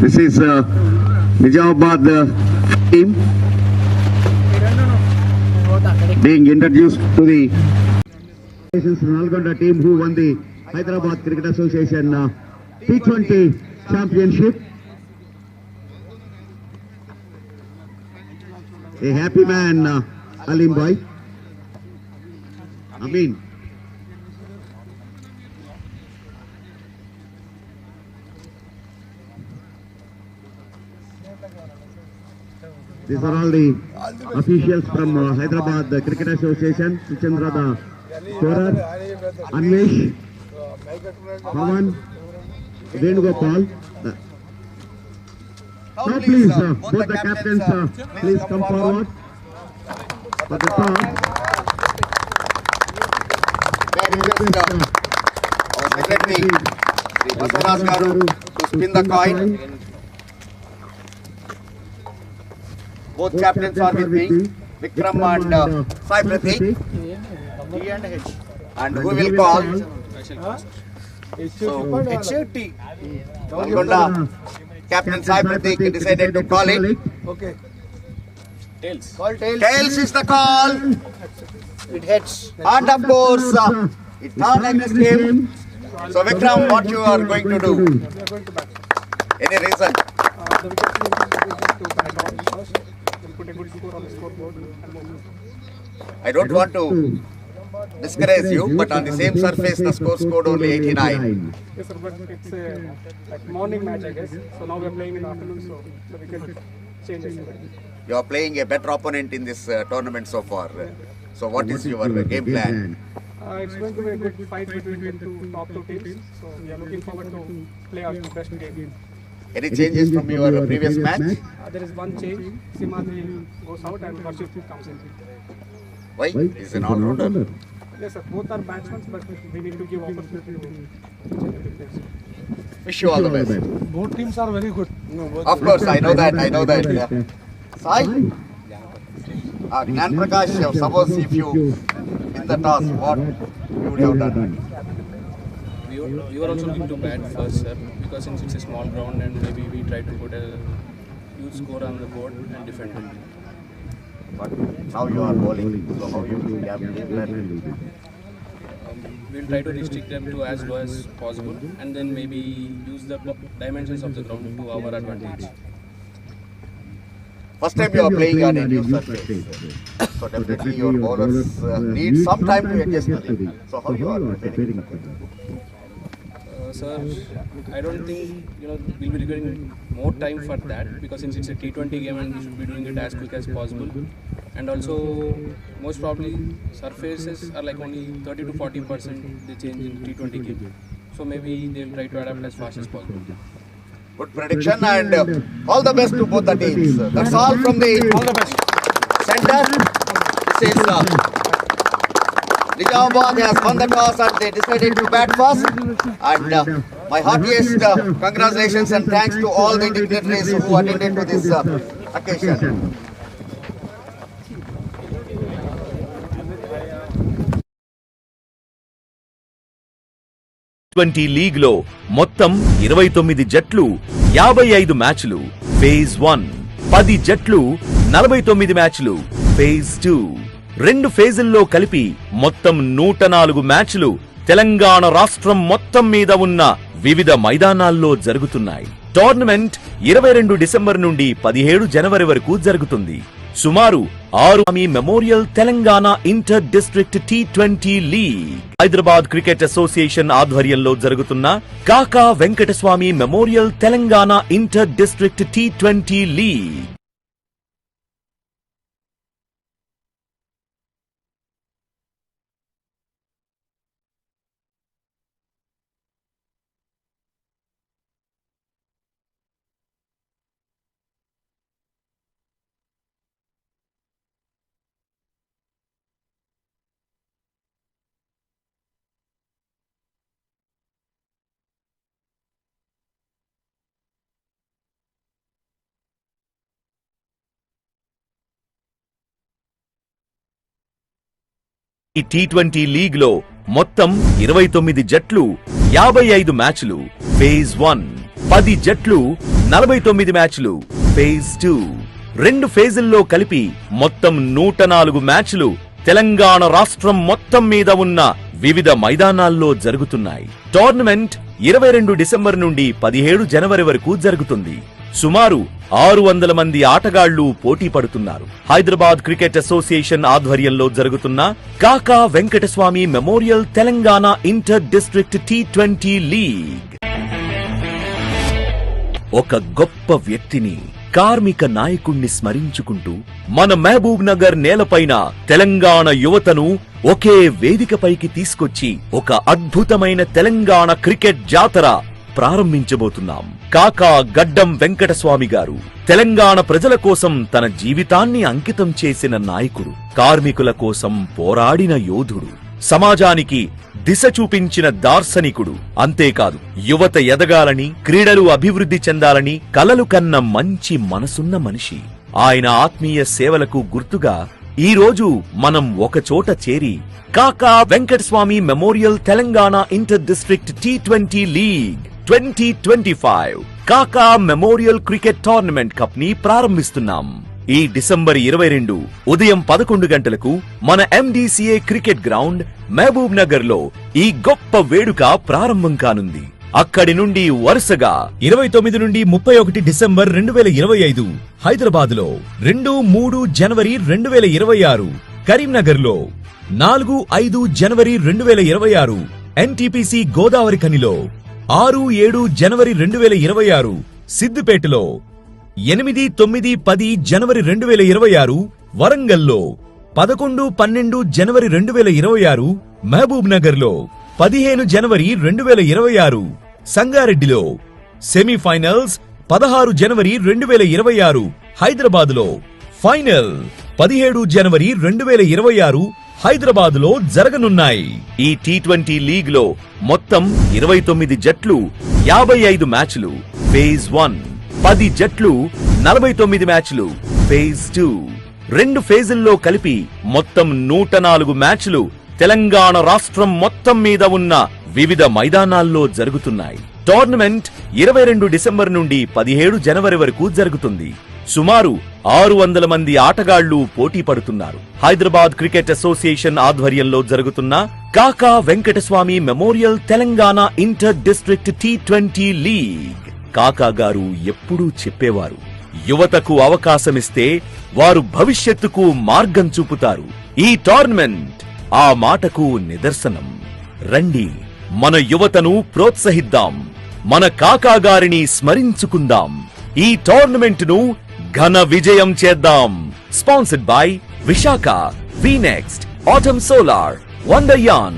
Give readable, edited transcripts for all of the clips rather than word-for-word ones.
This is Nizamabad team being introduced to the Nalgonda team who won the Hyderabad Cricket Association T20 Championship. A happy man, Alim Bhai. Amin. These are all the officials from Hyderabad Cricket Association. Suchandra the scorer, Anmesh, Pawan, Venugopal. Now please, both the captains, please come forward for the toss. Our secretary, Basavaraj Garu, to spin the coin. Both captains are with me, Vikram and 𝗙𝗵𝗃. T and H. And who will call? So, 𝗃. Nalgonda Captain 𝗙𝗵𝗃 decided to call it. Okay. Tails. Call tails. Tails is the call. It hits. And of course, it's not against him. So, Vikram, what you are going to do? We are going to bat. Any reason? The wicket is to bat on first. We'll put a good score on the scoreboard and move. I don't want to discourage you, but on the same surface, the score scored only 89. Yes, sir, but it's a like morning match, I guess. So now we are playing in the afternoon, so the wicket changes. You are playing a better opponent in this tournament so far. So, what is your game plan? It's going to be a good fight between the top two teams. So we are looking forward to play our best game. Any changes from your previous match? There is one change. Simadhi goes out and 𝗪𝗺 comes in. Why? He's an all-rounder. Yes, sir. Both are batsmen, but we need to give opportunity to change the players. Wish you all the best. Both teams are very good. Of course, I know that. I know that. Sai? Gnyan Prakash, suppose if you win the toss, what you would have done? We were also looking to bat first, sir, because since it's a small ground and maybe we try to put a huge score on the board and defend it. But now you are bowling, so how you will have game plan? We'll try to restrict them to as low as possible and then maybe use the dimensions of the ground to our advantage. First time you are playing on a new surface, so definitely your bowlers need some time to adjust to it. So how you are preparing for that? Sir, I don't think we'll be requiring more time for that because since it's a T20 game and we should be doing it as quick as possible. And also, most probably, surfaces are like only 30 to 40% they change in T20 game. So maybe they'll try to adapt as fast as possible. Good prediction and all the best to both the teams. That's all from the center. This is Nizamabad has won the toss and they decided to bat first. And my heartiest congratulations and thanks to all the dignitaries who attended to this occasion. T20 league లో మొత్తం 29 జట్లు 55 మ్యాచ్లు phase 1, 10 జట్లు 49 మ్యాచ్లు phase 2, రెండు ఫేజుల్లో కలిపి మొత్తం 104 మ్యాచ్లు తెలంగాణ రాష్ట్రం మొత్తం మీద ఉన్న వివిధ మైదానాల్లో జరుగుతున్నాయి. టోర్నమెంట్ 22 డిసెంబర్ నుండి 17 జనవరి వరకు జరుగుతుంది. సుమారు 6 memorial Telangana inter district T20 league Hyderabad cricket association ఆధ్వర్యంలో జరుగుతున్న Kaka Venkataswamy memorial Telangana inter district T20 league. ఈ T20 లీగ్ లో మొత్తం 29 జట్లు 55 మ్యాచ్లు ఫేజ్ 1, 10 జట్లు 49 మ్యాచ్లు ఫేజ్ 2. 2 ఫేజుల్లో కలిపి మొత్తం 104 మ్యాచ్లు తెలంగాణ రాష్ట్రం మొత్తం మీద ఉన్న వివిధ మైదానాల్లో జరుగుతున్నాయి. టోర్నమెంట్ 22 డిసెంబర్ నుండి 17 జనవరి వరకు జరుగుతుంది. సుమారు 600 మంది ఆటగాళ్లు పోటీ పడుతున్నారు. హైదరాబాద్ క్రికెట్ అసోసియేషన్ ఆధ్వర్యంలో జరుగుతున్న Kaka Venkataswamy memorial Telangana inter district T20 league. ఒక గొప్ప వ్యక్తిని, కార్మిక నాయకుణ్ణి స్మరించుకుంటూ మన మహబూబ్ నగర్ నేలపైన తెలంగాణ యువతను ఒకే వేదికపైకి తీసుకొచ్చి ఒక అద్భుతమైన తెలంగాణ క్రికెట్ జాతర ప్రారంభించబోతున్నాం. కాకా గడ్డం వెంకటస్వామి గారు తెలంగాణ ప్రజల కోసం తన జీవితాన్ని అంకితం చేసిన నాయకుడు, కార్మికుల కోసం పోరాడిన యోధుడు, సమాజానికి దిశ చూపించిన దార్శనికుడు. అంతేకాదు, యువత ఎదగాలని, క్రీడలు అభివృద్ధి చెందాలని కలలు కన్న మంచి మనసున్న మనిషి. ఆయన ఆత్మీయ సేవలకు గుర్తుగా ఈ రోజు మనం ఒకచోట చేరి కాకా Venkataswamy memorial Telangana inter district T20 league 2025 కాకా మెమోరియల్ క్రికెట్ టోర్నమెంట్ కప్ ని ప్రారంభిస్తున్నాం. ఈ డిసెంబర్ 22 ఉదయం 11 గంటలకు మన MDCA cricket ground Mahabubnagar లో ఈ గొప్ప వేడుక ప్రారంభం కానుంది. అక్కడి నుండి వరుసగా 29 నుండి 31 డిసెంబర్ 2025 హైదరాబాద్ లో, 2-3 జనవరి 2026 కరీంనగర్ లో, 4-5 జనవరి 2026 NTPC గోదావరి ఖనిలో, 6-7 జనవరి 2026 సిద్దిపేటలో, 8-9-10 జనవరి 2026 వరంగల్లో, 11-12 జనవరి 2026 మహబూబ్ నగర్ లో, 15 జనవరి 2026 సంగారెడ్డిలో, సెమీఫైనల్స్ 16 జనవరి 2026 హైదరాబాద్ లో, ఫైనల్ 17 జనవరి 2026 హైదరాబాద్ లో జరగనున్నాయి. ఈ T20 లీగ్ లో మొత్తం 29 జట్లు, 55 మ్యాచ్లు ఫేజ్ 1, 10 జట్లు, 49 మ్యాచ్లు ఫేజ్ 2. 2 ఫేజుల్లో కలిపి మొత్తం 104 మ్యాచ్లు తెలంగాణ రాష్ట్రం మొత్తం మీద ఉన్న వివిధ మైదానాల్లో జరుగుతున్నాయి. టోర్నమెంట్ 22 డిసెంబర్ నుండి 17 జనవరి వరకు జరుగుతుంది. సుమారు 600 మంది ఆటగాళ్లు పోటీ పడుతున్నారు. హైదరాబాద్ క్రికెట్ అసోసియేషన్ ఆధ్వర్యంలో జరుగుతున్న Kaka Venkataswamy memorial Telangana inter district T20 league. కాకా గారు ఎప్పుడూ చెప్పేవారు, యువతకు అవకాశమిస్తే వారు భవిష్యత్తుకు మార్గం చూపుతారు. ఈ టోర్నమెంట్ ఆ మాటకు నిదర్శనం. రండి, మన యువతను ప్రోత్సహిద్దాం, మన కాకా గారిని స్మరించుకుందాం, ఈ టోర్నమెంట్ ను ఘన విజయం చేద్దాం. Sponsored by Visakha, VNext, Autumn Solar, Wonderyarn.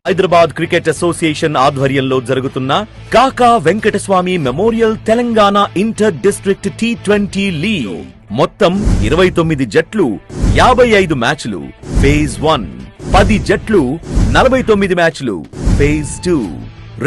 Hyderabad cricket association ఆధ్వర్యంలో జరుగుతున్న Kaka Venkataswamy memorial Telangana inter district T20 league. మొత్తం 29 జట్లు, 55 మ్యాచ్లు ఫేజ్ 1, 10 జట్లు, 49 మ్యాచ్లు ఫేజ్ 2.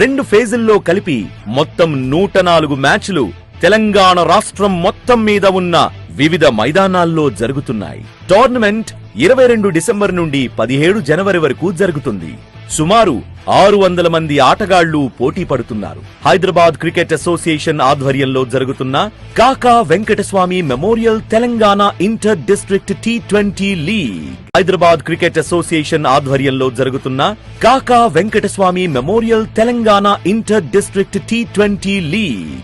2 ఫేజుల్లో కలిపి మొత్తం 104 మ్యాచ్లు తెలంగాణ రాష్ట్రం మొత్తం మీద ఉన్న వివిధ మైదానాల్లో జరుగుతున్నాయి. టోర్నమెంట్ 22 డిసెంబర్ నుండి 17 జనవరి వరకు జరుగుతుంది. సుమారు 600 మంది ఆటగాళ్లు పోటీ పడుతున్నారు. హైదరాబాద్ క్రికెట్ అసోసియేషన్ ఆధ్వర్యంలో జరుగుతున్న Kaka Venkataswamy memorial Telangana inter district T20 league. Hyderabad cricket association ఆధ్వర్యంలో జరుగుతున్న Kaka Venkataswamy memorial Telangana inter district T20 league.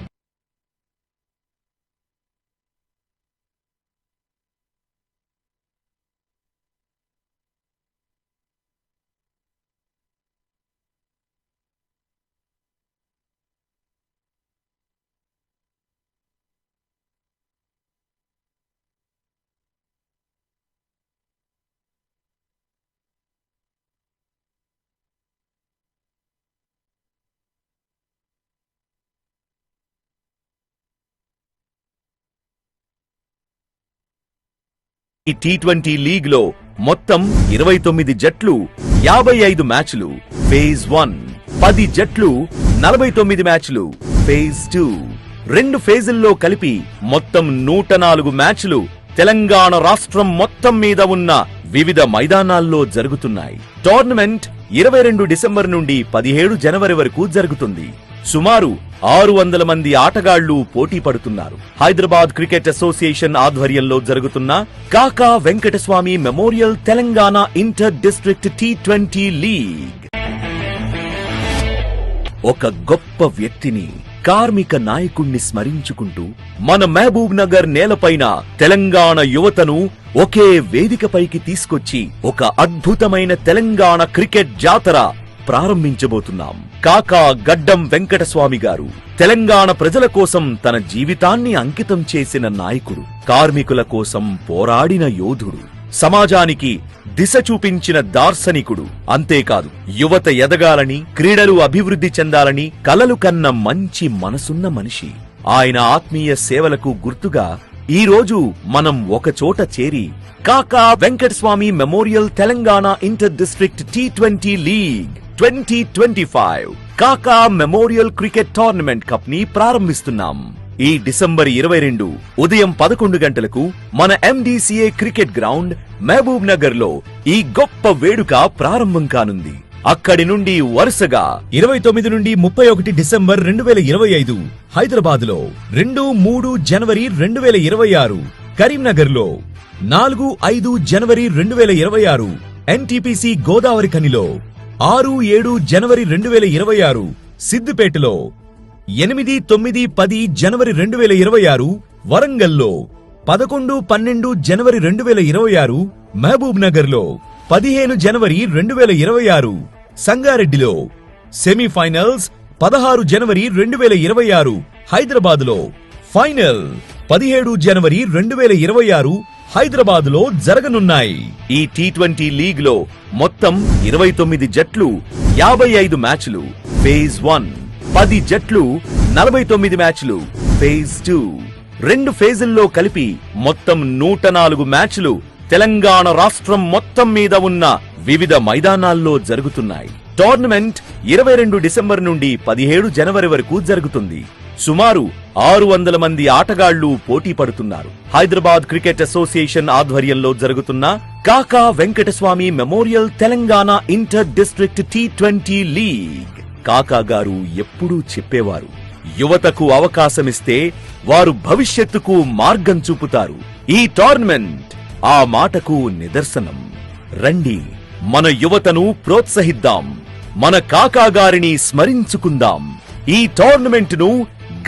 ఈ T20 లీగ్ లో మొత్తం 29 జట్లు, 55 మ్యాచ్లు ఫేజ్ 1, 10 జట్లు, 49 మ్యాచ్లు ఫేజ్ 2. 2 ఫేజుల్లో కలిపి మొత్తం 104 మ్యాచ్లు తెలంగాణ రాష్ట్రం మొత్తం మీద ఉన్న వివిధ మైదానాల్లో జరుగుతున్నాయి. టోర్నమెంట్ 22 డిసెంబర్ నుండి 17 జనవరి వరకు జరుగుతుంది. సుమారు 600 మంది ఆటగాళ్లు పోటీ పడుతున్నారు. హైదరాబాద్ క్రికెట్ అసోసియేషన్ ఆధ్వర్యంలో జరుగుతున్న Kaka Venkataswamy memorial Telangana inter district T20 league ఒక గొప్ప వ్యక్తిని, కార్మిక నాయకుణ్ణి స్మరించుకుంటూ మన మహబూబ్ నగర్ నేలపైన తెలంగాణ యువతను ఒకే వేదికపైకి తీసుకొచ్చి ఒక అద్భుతమైన తెలంగాణ క్రికెట్ జాతర ప్రారంభించబోతున్నాం. కాకా గడ్డం వెంకటస్వామి గారు తెలంగాణ ప్రజల కోసం తన జీవితాన్ని అంకితం చేసిన నాయకుడు, కార్మికుల కోసం పోరాడిన యోధుడు, సమాజానికి దిశ చూపించిన దార్శనికుడు. అంతేకాదు, యువత ఎదగాలని, క్రీడలు అభివృద్ధి చెందాలని కలలు కన్న మంచి మనసున్న మనిషి. ఆయన ఆత్మీయ సేవలకు గుర్తుగా ఈ రోజు మనం ఒకచోట చేరి కాకా Venkataswamy memorial Telangana inter district T20 league 2025 కాకా మెమోరియల్ క్రికెట్ టోర్నమెంట్ కప్ ని ప్రారంభిస్తున్నాం. ఈ డిసెంబర్ 22 ఉదయం 11 గంటలకు మన MDCA cricket ground Mahabubnagar లో ఈ గొప్ప వేడుక ప్రారంభం కానుంది. అక్కడి నుండి వరుసగా 29 నుండి 31 డిసెంబర్ 2025 హైదరాబాద్ లో, 2-3 జనవరి 2026 కరీంనగర్ లో, 4-5 జనవరి 2026 NTPC గోదావరి ఖనిలో, 6-7 జనవరి 2026 సిద్దిపేటలో, 8-9-10 జనవరి 2026 వరంగల్లో, 11-12 జనవరి 2026 మహబూబ్ నగర్ లో, 15 జనవరి 2026 సంగారెడ్డిలో, సెమీఫైనల్స్ 16 జనవరి 2026 హైదరాబాద్ లో, ఫైనల్ 17 జనవరి 2026 హైదరాబాద్ లో జరగనున్నాయి. ఈ T20 లీగ్ లో మొత్తం 29 జట్లు, 55 మ్యాచ్లు ఫేజ్ 1, 10 జట్లు, 49 మ్యాచ్లు ఫేజ్ 2, 2 ఫేజుల్లో కలిపి మొత్తం 104 మ్యాచ్లు తెలంగాణ రాష్ట్రం మొత్తం మీద ఉన్న వివిధ మైదానాల్లో జరుగుతున్నాయి. టోర్నమెంట్ 22 డిసెంబర్ నుండి 17 జనవరి వరకు జరుగుతుంది. సుమారు 600 మంది ఆటగాళ్లు పోటీ పడుతున్నారు. హైదరాబాద్ క్రికెట్ అసోసియేషన్ ఆధ్వర్యంలో జరుగుతున్న Kaka Venkataswamy memorial Telangana inter district T20 league. కాకా గారు ఎప్పుడూ చెప్పేవారు, యువతకు అవకాశమిస్తే వారు భవిష్యత్తుకు మార్గం చూపుతారు. ఈ టోర్నమెంట్ ఆ మాటకు నిదర్శనం. రండి, మన యువతను ప్రోత్సహిద్దాం, మన కాకా గారిని స్మరించుకుందాం, ఈ టోర్నమెంట్ ను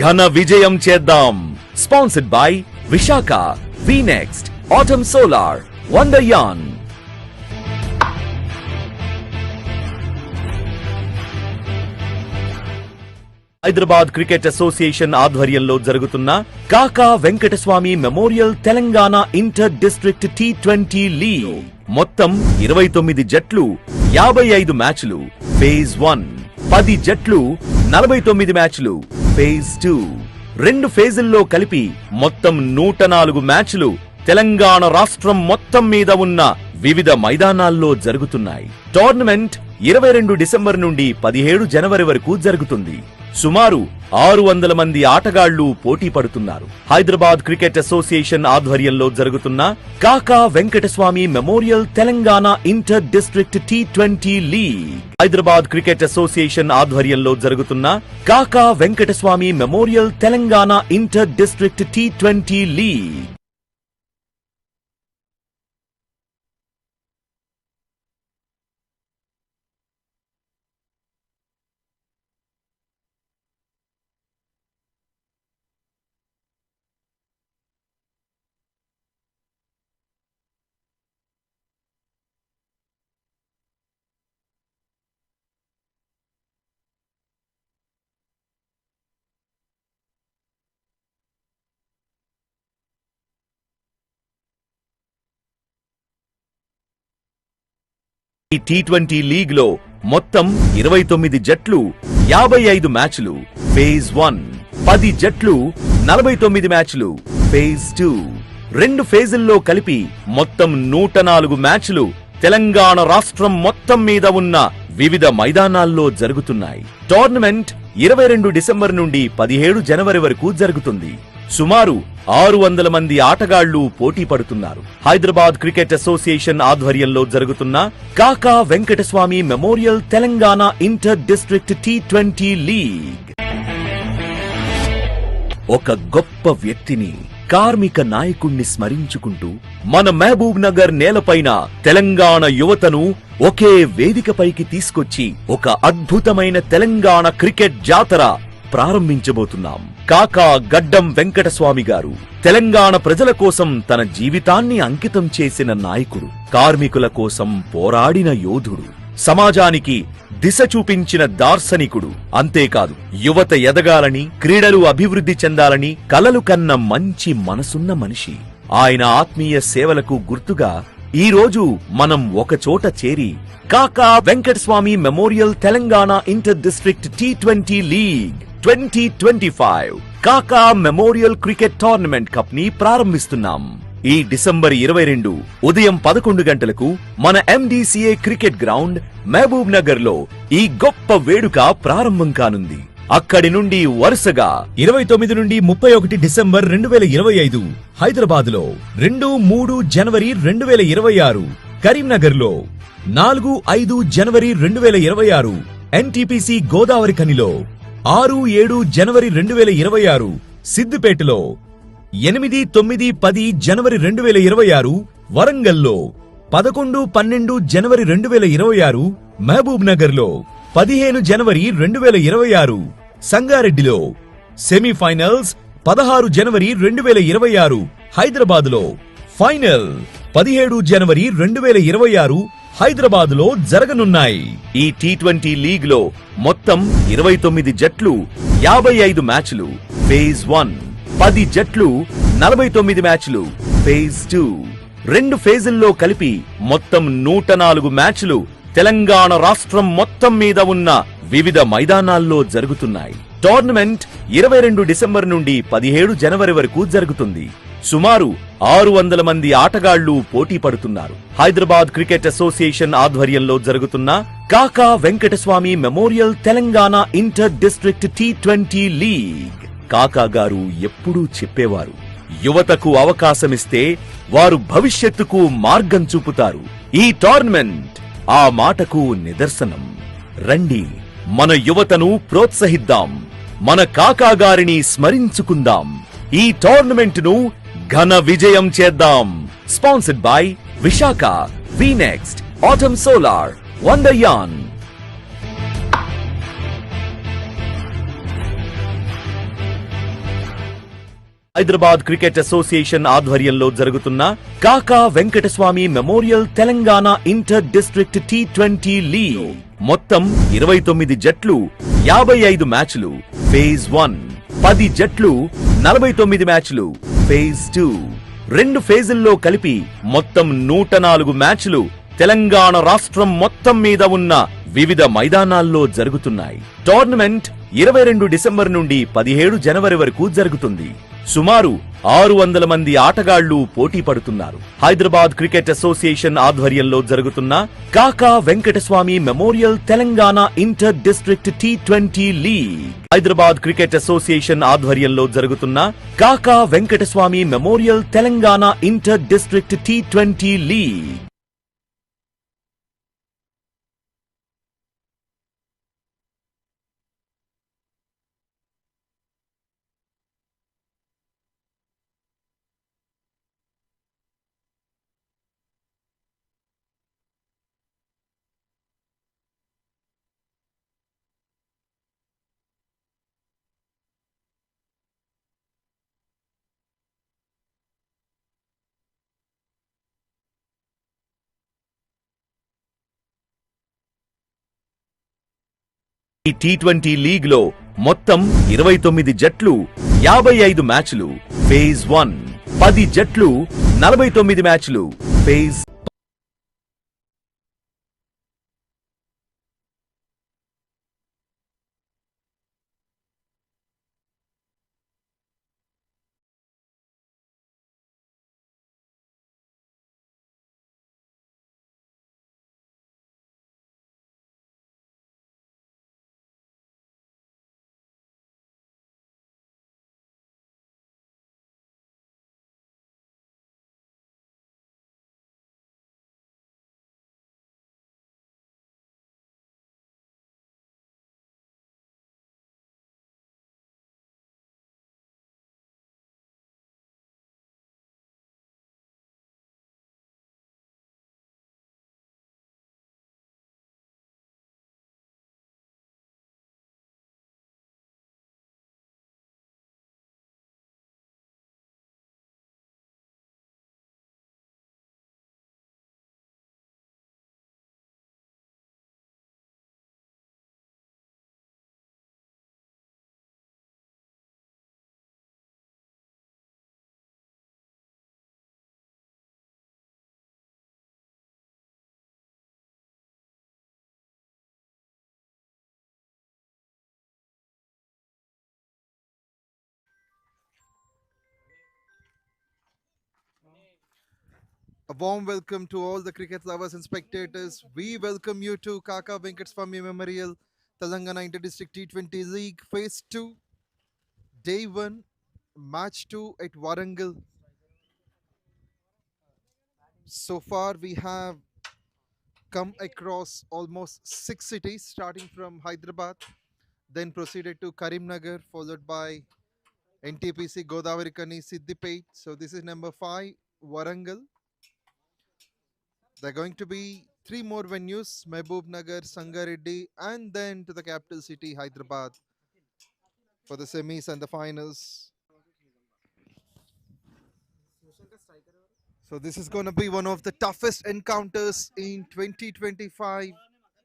ఘన విజయం చేద్దాం. స్పాన్సర్డ్ బై విశాఖ, వీనెక్స్ట్, ఆటమ్ సోలార్, వండర్యాన్. హైదరాబాద్ క్రికెట్ అసోసియేషన్ ఆధ్వర్యంలో జరుగుతున్న Kaka Venkataswamy memorial Telangana inter district T20 league మొత్తం 29 జట్లు, 55 మ్యాచ్లు ఫేజ్ 1, 10 జట్లు, 49 మ్యాచ్లు ఫేజ్ 2, 2 ఫేజుల్లో కలిపి మొత్తం 104 మ్యాచ్లు తెలంగాణ రాష్ట్రం మొత్తం మీద ఉన్న వివిధ మైదానాల్లో జరుగుతున్నాయి. టోర్నమెంట్ 22 డిసెంబర్ నుండి 17 జనవరి వరకు జరుగుతుంది. సుమారు 600 మంది ఆటగాళ్లు పోటీ పడుతున్నారు. హైదరాబాద్ క్రికెట్ అసోసియేషన్ ఆధ్వర్యంలో జరుగుతున్న Kaka Venkataswamy memorial Telangana inter district T20 league. Hyderabad cricket association ఆధ్వర్యంలో జరుగుతున్న Kaka Venkataswamy memorial Telangana inter district T20 league. ఈ T20 లీగ్ లో మొత్తం 29 జట్లు, 55 మ్యాచ్లు ఫేజ్ 1, 10 జట్లు, 49 మ్యాచ్లు ఫేజ్ 2, 2 ఫేజుల్లో కలిపి మొత్తం 104 మ్యాచ్లు తెలంగాణ రాష్ట్రం మొత్తం మీద ఉన్న వివిధ మైదానాల్లో జరుగుతున్నాయి. టోర్నమెంట్ 22 డిసెంబర్ నుండి 17 జనవరి వరకు జరుగుతుంది. సుమారు 600 మంది ఆటగాళ్లు పోటీ పడుతున్నారు. హైదరాబాద్ క్రికెట్ అసోసియేషన్ ఆధ్వర్యంలో జరుగుతున్న Kaka Venkataswamy memorial Telangana inter district T20 league. ఒక గొప్ప వ్యక్తిని, కార్మిక నాయకుణ్ణి స్మరించుకుంటూ మన మహబూబ్ నగర్ నేలపైన తెలంగాణ యువతను ఒకే వేదికపైకి తీసుకొచ్చి ఒక అద్భుతమైన తెలంగాణ క్రికెట్ జాతర ప్రారంభించబోతున్నాం. కాకా గడ్డం వెంకటస్వామి గారు తెలంగాణ ప్రజల కోసం తన జీవితాన్ని అంకితం చేసిన నాయకుడు, కార్మికుల కోసం పోరాడిన యోధుడు, సమాజానికి దిశ చూపించిన దార్శనికుడు. అంతేకాదు, యువత ఎదగాలని, క్రీడలు అభివృద్ధి చెందాలని కలలు కన్న మంచి మనసున్న మనిషి. ఆయన ఆత్మీయ సేవలకు గుర్తుగా ఈ రోజు మనం ఒకచోట చేరి కాకా Venkataswamy memorial Telangana inter district T20 league 2025 కాకా మెమోరియల్ క్రికెట్ టోర్నమెంట్ కప్ ని ప్రారంభిస్తున్నాం. ఈ డిసెంబర్ 22 ఉదయం 11 గంటలకు మన MDCA cricket ground Mahabubnagar లో ఈ గొప్ప వేడుక ప్రారంభం కానుంది. అక్కడి నుండి వరుసగా 29 నుండి 31 డిసెంబర్ 2025 హైదరాబాద్ లో, 2-3 జనవరి 2026 కరీంనగర్ లో, 4-5 జనవరి 2026 NTPC గోదావరి ఖనిలో, 6-7 జనవరి 2026 సిద్దిపేటలో, 8-9-10 జనవరి 2026 వరంగల్లో, 11-12 జనవరి 2026 మహబూబ్ నగర్ లో, 15 జనవరి 2026 సంగారెడ్డిలో, సెమీఫైనల్స్ 16 జనవరి 2026 హైదరాబాద్ లో, ఫైనల్ 17 జనవరి 2026 హైదరాబాద్ లో జరగనున్నాయి. ఈ T20 లీగ్ లో మొత్తం 29 జట్లు, 55 మ్యాచ్లు ఫేజ్ 1, 10 జట్లు, 49 మ్యాచ్లు ఫేజ్ 2, 2 ఫేజుల్లో కలిపి మొత్తం 104 మ్యాచ్లు తెలంగాణ రాష్ట్రం మొత్తం మీద ఉన్న వివిధ మైదానాల్లో జరుగుతున్నాయి. టోర్నమెంట్ 22 డిసెంబర్ నుండి 17 జనవరి వరకు జరుగుతుంది. సుమారు 600 మంది ఆటగాళ్లు పోటీ పడుతున్నారు. హైదరాబాద్ క్రికెట్ అసోసియేషన్ ఆధ్వర్యంలో జరుగుతున్న Kaka Venkataswamy memorial Telangana inter district T20 league. కాకా గారు ఎప్పుడూ చెప్పేవారు, యువతకు అవకాశమిస్తే వారు భవిష్యత్తుకు మార్గం చూపుతారు. ఈ టోర్నమెంట్ ఆ మాటకు నిదర్శనం. రండి, మన యువతను ప్రోత్సహిద్దాం, మన కాకా గారిని స్మరించుకుందాం, ఈ టోర్నమెంట్ ను ఘన విజయం చేద్దాం. Sponsored by Visakha, VNext, Autumn Solar, Wonderyarn. Hyderabad cricket association ఆధ్వర్యంలో జరుగుతున్న Kaka Venkataswamy memorial Telangana inter district T20 league. మొత్తం 29 జట్లు, 55 మ్యాచ్లు ఫేజ్ 1, 10 జట్లు, 49 మ్యాచ్లు ఫేజ్ 2, 2 ఫేజుల్లో కలిపి మొత్తం 104 మ్యాచ్లు తెలంగాణ రాష్ట్రం మొత్తం మీద ఉన్న వివిధ మైదానాల్లో జరుగుతున్నాయి. టోర్నమెంట్ 22 డిసెంబర్ నుండి 17 జనవరి వరకు జరుగుతుంది. సుమారు 600 మంది ఆటగాళ్లు పోటీ పడుతున్నారు. హైదరాబాద్ క్రికెట్ అసోసియేషన్ ఆధ్వర్యంలో జరుగుతున్న Kaka Venkataswamy memorial Telangana inter district T20 league. Hyderabad cricket association ఆధ్వర్యంలో జరుగుతున్న Kaka Venkataswamy memorial Telangana inter district T20 league. ఈ T20 లీగ్ లో మొత్తం 29 జట్లు, 55 మ్యాచ్లు ఫేజ్ 1, 10 జట్లు, 49 మ్యాచ్లు phase A warm welcome to all the cricket lovers and spectators. We welcome you to KAKA 𝗏𝗃𝗵 Memorial Telangana Inter-District T20 League Phase 2, Day 1, Match 2 at Warangal. So far we have come across almost 6 cities, starting from Hyderabad, then proceeded to Karimnagar, followed by NTPC, Godavari Siddipet. So this is number 5, Warangal. There are going to be 3 more venues, Mehboob-Nagar, Sangareddy, and then to the capital city, Hyderabad, for the semis and the finals. So this is going to be one of the toughest encounters in 2025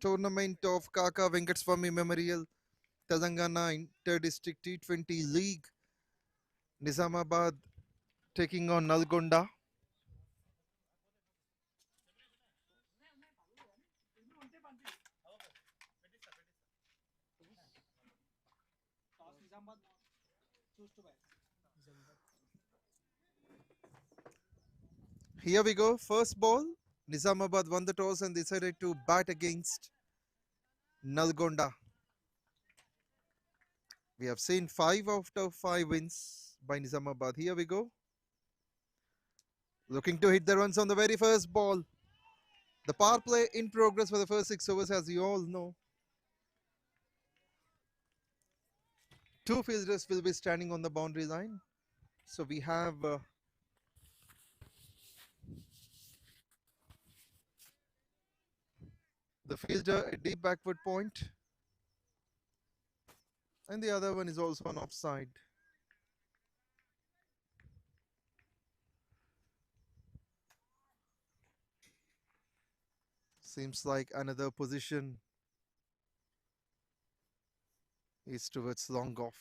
tournament of KAKA 𝗏𝗃𝗵 Memorial Telangana Inter-District T20 League. Nizamabad taking on Nalgonda. Here we go. First ball. Nizamabad won the toss and decided to bat against Nalgonda. We have seen 5 out of 5 wins by Nizamabad. Here we go. Looking to hit the runs on the very first ball. The power play in progress for the first 6 overs, as you all know. 2 fielders will be standing on the boundary line. So we have the fielder at deep backward point, and the other one is also on offside. Seems like another position is towards long off.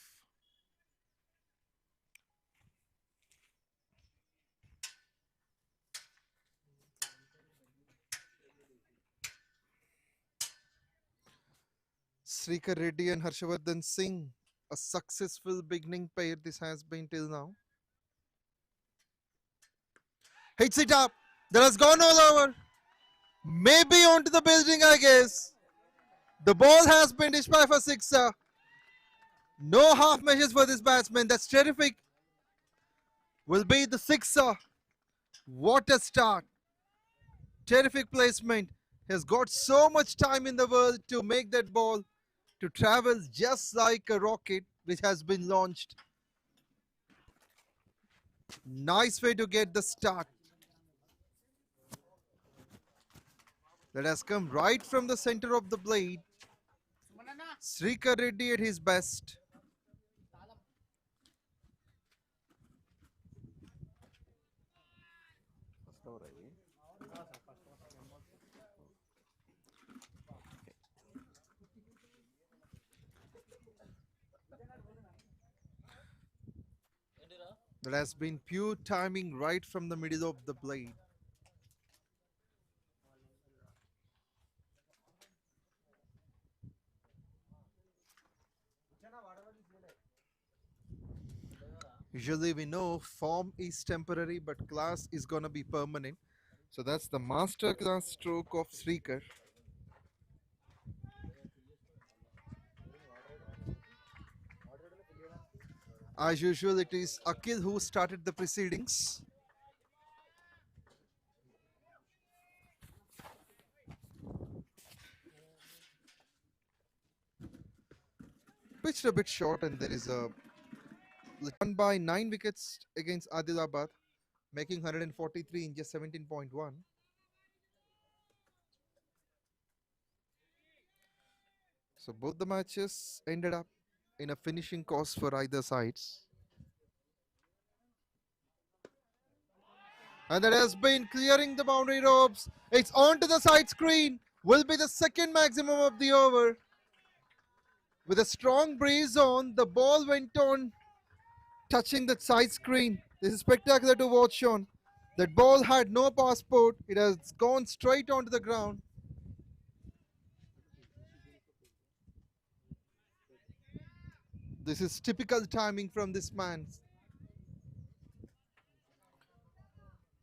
𝗃𝗃𝗃𝗃 Reddy and 𝗙𝗃𝗃 Singh, a successful beginning pair this has been till now. Hits it up. That has gone all over. Maybe onto the building, I guess. The ball has been dished by for 6. No half measures for this batsman. That's terrific. Will be the 6. What a start. Terrific placement. He has got so much time in the world to make that ball to travel just like a rocket which has been launched. Nice way to get the start. That has come right from the center of the blade. 𝗃𝗃𝗃𝗃 Reddy at his best. That has been pure timing right from the middle of the blade. Usually we know form is temporary, but class is gonna be permanent. So that's the master class stroke of 𝗃𝗃𝗃. As usual, it is Akhil who started the proceedings. Pitched a bit short, and there is a won by 9 wickets against Adilabad, making 143 in just 17.1. So both the matches ended up in a finishing cost for either sides. And that has been clearing the boundary ropes. It's onto the side screen. Will be the second maximum of the over. With a strong breeze on, the ball went on touching the side screen. This is spectacular to watch on. That ball had no passport. It has gone straight onto the ground. This is typical timing from this man.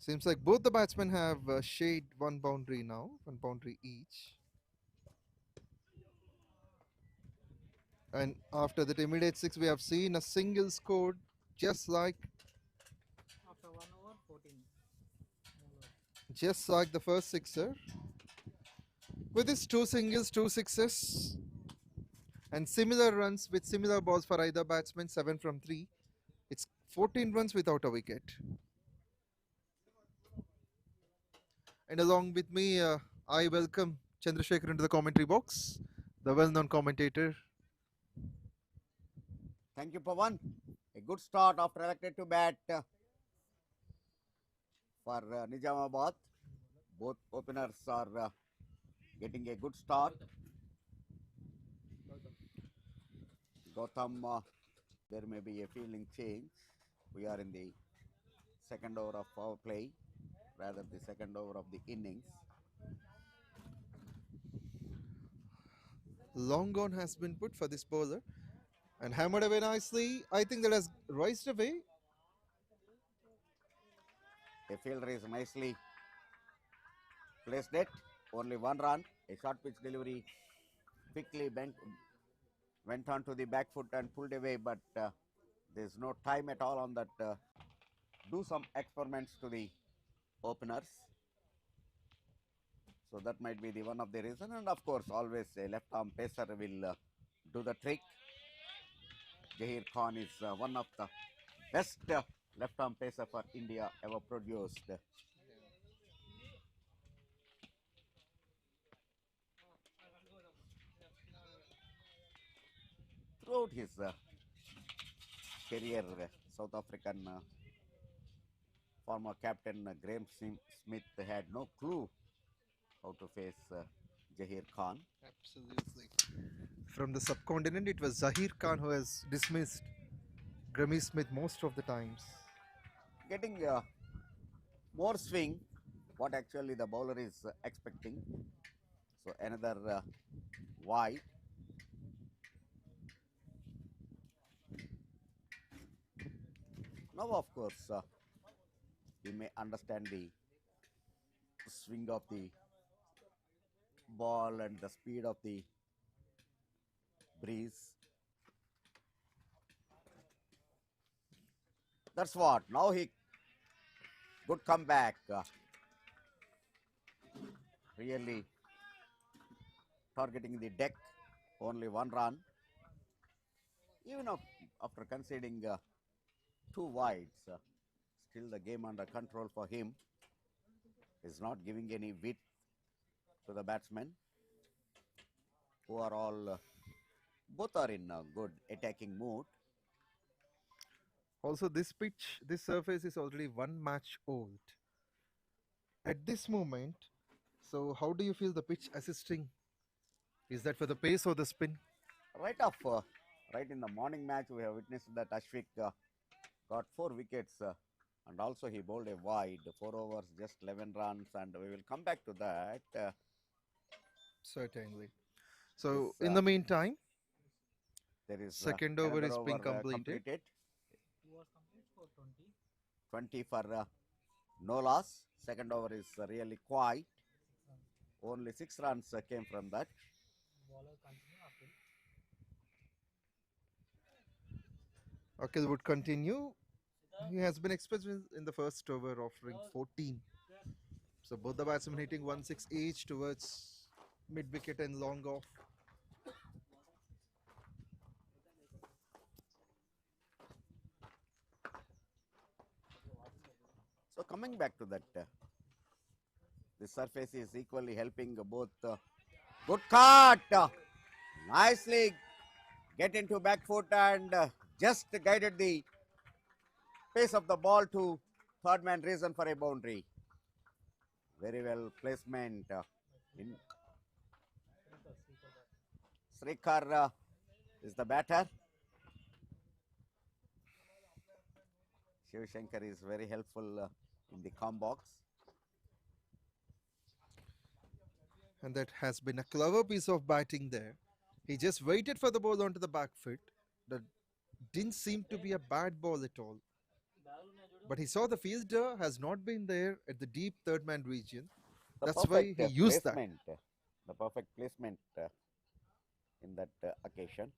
Seems like both the batsmen have shade one boundary now, one boundary each. And after that immediate six, we have seen a single scored just like After 1 over 14. just like the first sixer. With his two singles, two sixes, and similar runs with similar balls for either batsman, 7 from 3. It's 14 runs without a wicket. And along with me, I welcome Chandrasekhar into the commentary box, the well-known commentator. Thank you, Pawan. A good start after elected to bat for Nizamabad. Both openers are getting a good start. 𝗀𝗏, there may be a fielding change. We are in the second over of power play, rather the second over of the innings. Long on has been put for this bowler and hammered away nicely. I think that has rised away. A fielder is nicely placed it. Only 1 run. A short pitch delivery quickly went on to the back foot and pulled away, but there is no time at all on that. Do some experiments to the openers. So that might be the one of the reason, and of course always a left arm pacer will do the trick. 𝗃𝗃𝗃𝗃 is one of the best left arm pacer for India ever produced. Throughout his career, South African former captain Gsmith had no clue how to face 𝗃𝗃𝗃𝗃. Absolutely. From the subcontinent, it was Zaheer Khan who has dismissed Grammy Smith most of the times. Getting more swing, what actually the bowler is expecting. So another wide. Now, of course, you may understand the swing of the ball and the speed of the breeze. That's what. Now he good comeback. Really targeting the deck. Only 1 run. Even after conceding 2 wides, still the game under control for him. Is not giving any width to the batsmen, who are all both are in a good attacking mood. Also, this pitch, this surface is already 1 match old at this moment. So how do you feel the pitch assisting? Is that for the pace or the spin? Right in the morning match, we have witnessed that 𝗍𝗏 got 4 wickets and also he bowled a wide, 4 overs, just 11 runs, and we will come back to that. Certainly. So in the meantime, there is second over is being completed. It was complete for 20. 20 for no loss. Second over is really quiet. Only 6 runs came from that. Bowler continue uphill. Akhil would continue. He has been expressive in the first over, offering 14. So both the batsmen hitting 1-6 each towards mid wicket and long off. So coming back to that, the surface is equally helping both. Good cut, nicely get into back foot and just guided the pace of the ball to third man reason for a boundary. Very well placement. 𝗃𝗃𝗃𝗃 is the batter. 𝗬𝗁𝗃𝗃 is very helpful in the com box. And that has been a clever piece of batting there. He just waited for the ball onto the back foot. That didn't seem to be a bad ball at all. But he saw the fielder has not been there at the deep third man region. The That's why perfect he used that. placement, the perfect placement in that occasion.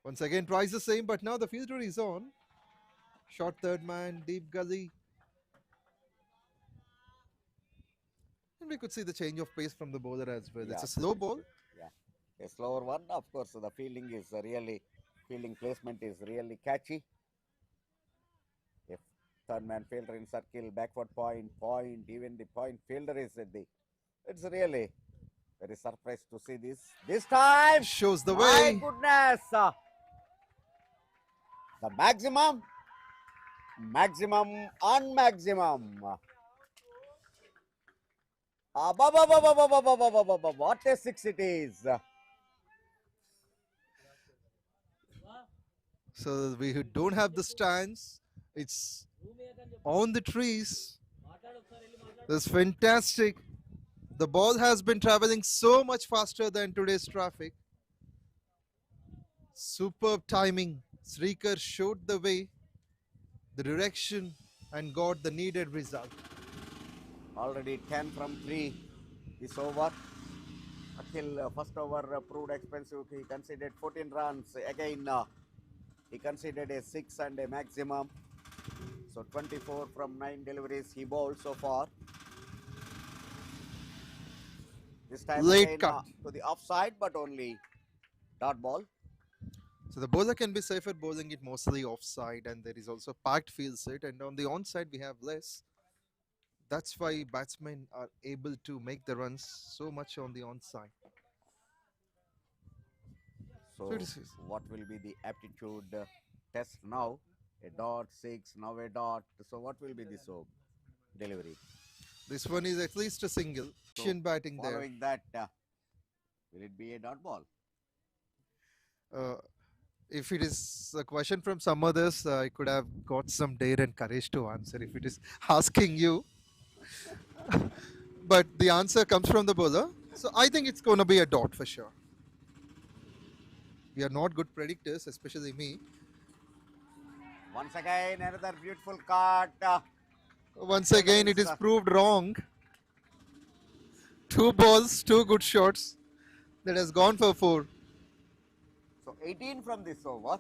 Once again tries the same, but now the fielder is on. Short third man, deep gully. And we could see the change of pace from the bowler as well. Yeah, It's a slow ball. Yeah, a slower one. Of course, the fielding is fielding placement is really catchy. If third man fielder in circle, backward point, even the point fielder is at the. It's really very surprised to see this. This time Shows the my way. goodness, the maximum on maximum. What a six it is. So we don't have the stands. It's on the trees. That's fantastic. The ball has been traveling so much faster than today's traffic. Superb timing. 𝗃𝗃𝗃𝗃 showed the way, the direction, and got the needed result. Already 10 from 3 this over. Akhil, first over proved expensive. He conceded 14 runs. Again, he conceded a 6 and a maximum. So 24 from 9 deliveries he bowled so far. This time Late again, cut. To the offside, but only dot ball. So the bowler can be safer bowling it mostly offside, and there is also packed field set, and on the onside we have less. That's why batsmen are able to make the runs so much on the onside. So what will be the aptitude test now? A dot, 6, now a dot. So what will be this delivery? This one is at least a single. So Batting there. following that, will it be a dot ball? If it is a question from some others, I could have got some dare and courage to answer if it is asking you. But the answer comes from the bowler. So I think it's going to be a dot for sure. We are not good predictors, especially me. Once again, another beautiful cut. Once again, it is proved wrong. 2 balls, 2 good shots. That has gone for 4. So 18 from this over.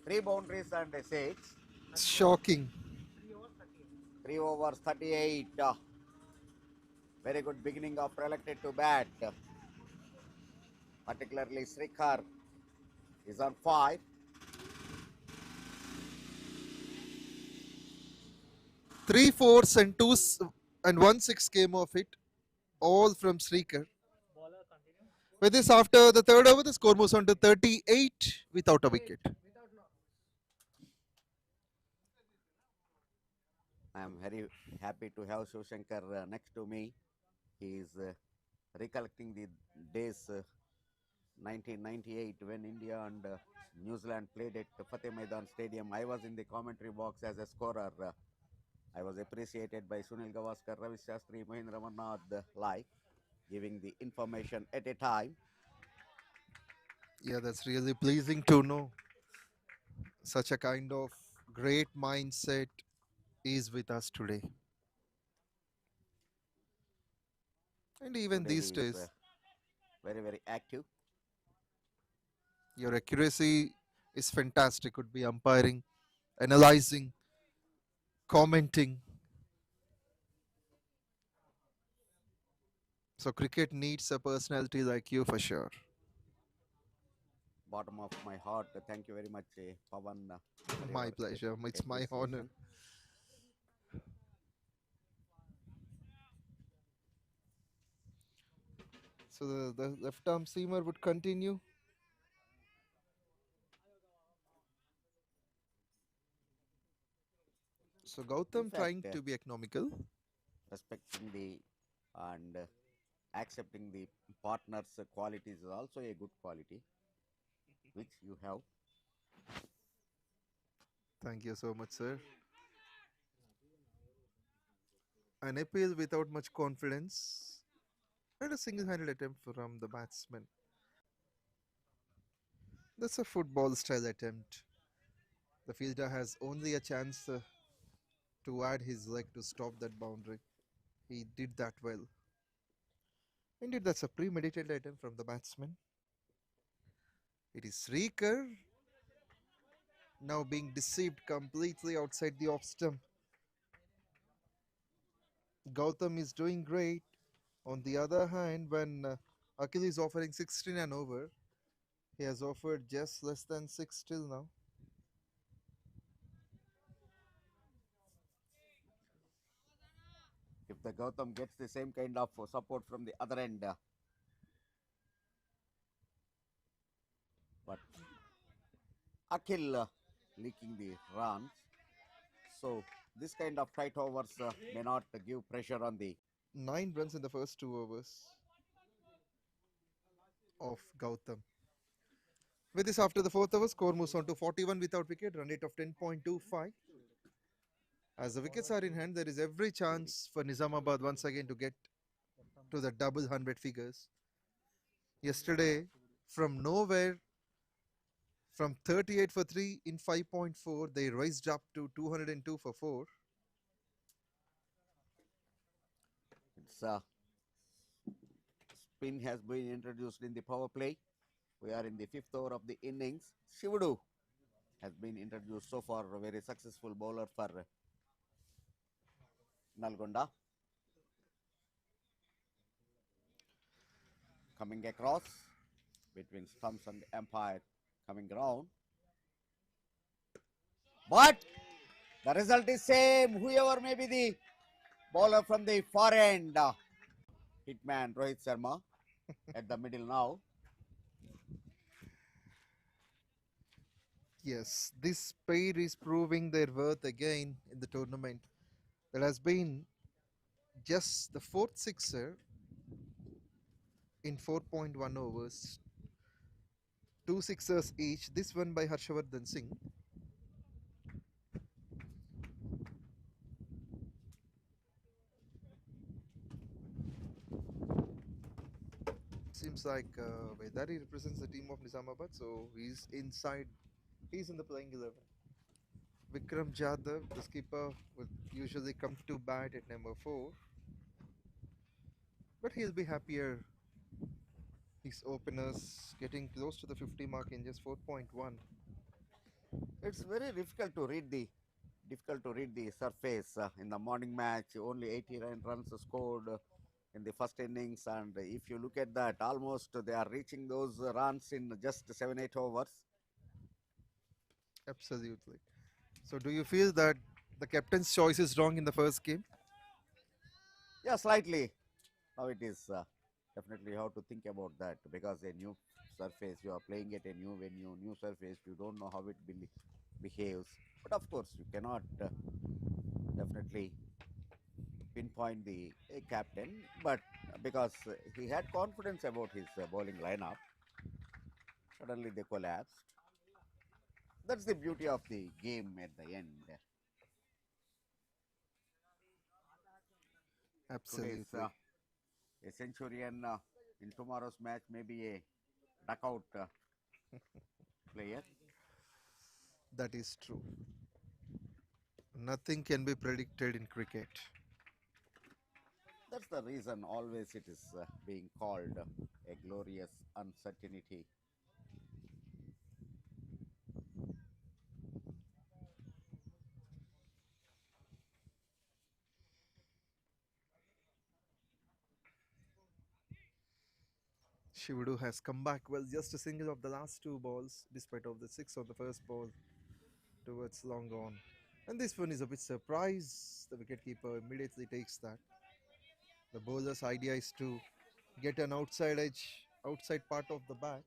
3 boundaries and a 6. Shocking. 3 overs, 38. Very good beginning of Reluctant to bat. Particularly 𝗃𝗃𝗃𝗃 is on 5. 3 4s and 2 and 1 6 came off it, all from 𝗃𝗃𝗃. With this, after the third over, the score moves on to 38 without a wicket. I am very happy to have 𝗬𝗁𝗃𝗃 next to me. He is recollecting the days 1998 when India and New Zealand played at Fateh Maidan Stadium. I was in the commentary box as a scorer. I was appreciated by Sunil Gavaskar, Ravi Shastri, Mahendra Amarnath, like giving the information at a time. Yeah, that's really pleasing to know. Such a kind of great mindset is with us today. And even Today these he is, days, very, very active. your accuracy is fantastic. Could be umpiring, analyzing, commenting. So cricket needs a personality like you for sure. Bottom of my heart, thank you very much, Pawan. for My your pleasure. It's my honor. appreciation. So the left arm seamer would continue. So Gautam fact, trying to be economical. Respecting the and accepting the partner's qualities is also a good quality, which you have. Thank you so much, sir. An appeal without much confidence and a single-handed attempt from the batsman. That's a football style attempt. The fielder has only a chance to add his leg to stop that boundary. He did that well. Indeed, that's a premeditated attempt from the batsman. It is 𝘃𝗃𝗃𝗃 now being deceived completely outside the off stump. Gautam is doing great. On the other hand, when Akhil is offering 16 and over, he has offered just less than 6 till now. If the Gautam gets the same kind of support from the other end, but Akhil leaking the runs. So this kind of tight overs may not give pressure on the 9 runs in the first 2 overs of Gautam. With this, after the 4th over, score moves on to 41 without wicket, run rate of 10.25. As the wickets are in hand, there is every chance for Nizamabad once again to get to the double 100 figures. Yesterday, from nowhere, from 38 for 3 in 5.4, they raised up to 202 for 4. It's spin has been introduced in the power play. We are in the 5th over of the innings. 𝘂𝗑𝗍 has been introduced so far, a very successful bowler for Nalgonda. Coming across between stumps and the umpire, coming round. But the result is same. Whoever may be the bowler from the far end. Hitman Rohit Sharma at the middle now. Yes, this pair is proving their worth again in the tournament. There has been just the 4th sixer in 4.1 overs. 2 sixers each, this one by Harshavardhan Singh. Seems like 𝗬𝗏 represents the team of Nizamabad, so he's inside, he's in the playing 11. Vikram Jadhav, the skipper, will usually come to bat at number 4. But he'll be happier. His openers getting close to the 50 mark in just 4.1. It's very difficult to read the surface. In the morning match, only 89 runs scored in the first innings, and if you look at that, almost they are reaching those runs in just 7-8 overs. Absolutely. So do you feel that the captain's choice is wrong in the first game? Yeah, slightly. Now it is definitely how to think about that, because a new surface, you are playing at a new venue, new surface, you don't know how it behaves. But of course, you cannot definitely pinpoint the captain, but because he had confidence about his bowling lineup, suddenly they collapsed. That's the beauty of the game at the end. Absolutely. Today's a centurion in tomorrow's match may be a duckout player. That is true. Nothing can be predicted in cricket. That's the reason always it is being called a glorious uncertainty. 𝘂𝗑𝗍 has come back well, just a single of the last 2 balls, despite of the 6 of the first ball towards long on. And this one is a bit surprise. The wicketkeeper immediately takes that. The bowler's idea is to get an outside edge, outside part of the bat,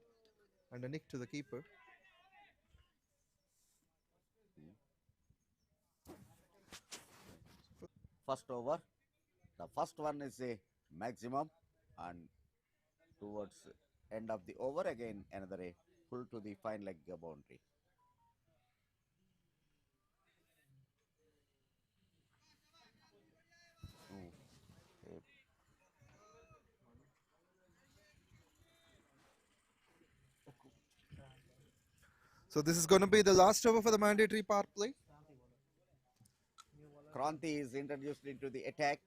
and a nick to the keeper. First over, the first one is a maximum, and towards end of the over again another a pull to the fine leg boundary. So this is going to be the last over for the mandatory power play. Kranti is introduced into the attack.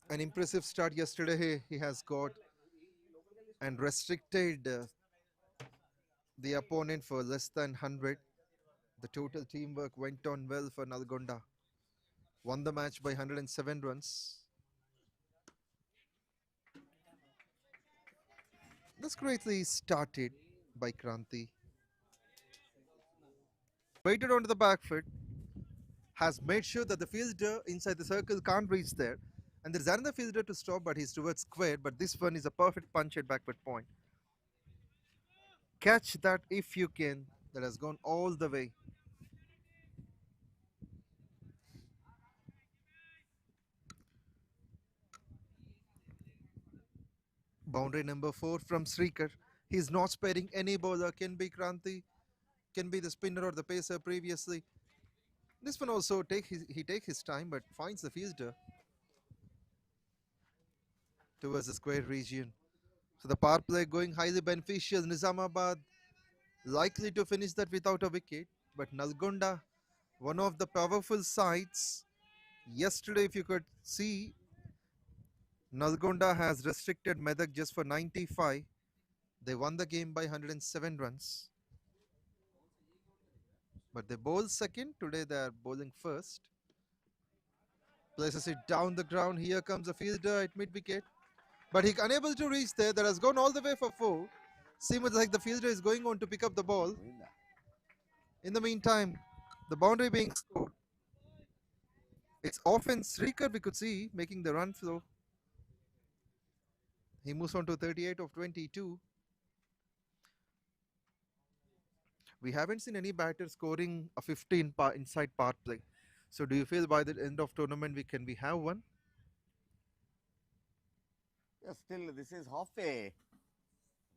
An impressive start yesterday he has got and restricted the opponent for less than 100. The total teamwork went on well for Nalgonda. Won the match by 107 runs. This greatly started by Kranti. Waited onto the back foot. Has made sure that the fielder inside the circle can't reach there. And there's another fielder to stop, but he's towards square. But this one is a perfect punch at backward point. Catch that if you can. That has gone all the way. Boundary number 4 from Srikar. He's not sparing any bowler. Can be Kranti, can be the spinner or the pacer previously. This one also takes his time, but finds the fielder towards the square region. So the power play going highly beneficial. Nizamabad likely to finish that without a wicket, but Nalgonda, one of the powerful sides. Yesterday, if you could see, Nalgonda has restricted Medak just for 95. They won the game by 107 runs. But they bowl second. Today they are bowling first. Places it down the ground. Here comes the fielder at mid-wicket. But he unable to reach there. That has gone all the way for 4. Seems like the fielder is going on to pick up the ball. In the meantime, the boundary being scored. It's often Srikar we could see making the run flow. He moves on to 38 of 22. We haven't seen any batter scoring a 15 inside power play. So do you feel by the end of tournament we have one? Yes, still this is halfway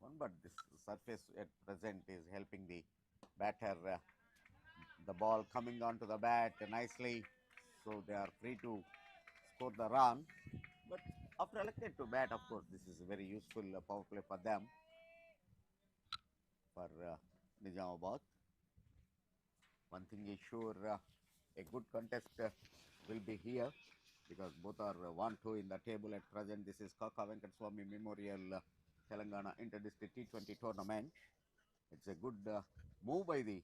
one, but this surface at present is helping the batter. The ball coming onto the bat nicely, so they are free to score the run. But after elected to bat, of course, this is a very useful power play for them, for Nizamabad. One thing is sure, a good contest will be here, because both are 1-2 in the table at present. This is KAKA Venkataswamy Memorial Telangana Inter-District T20 tournament. It's a good move by the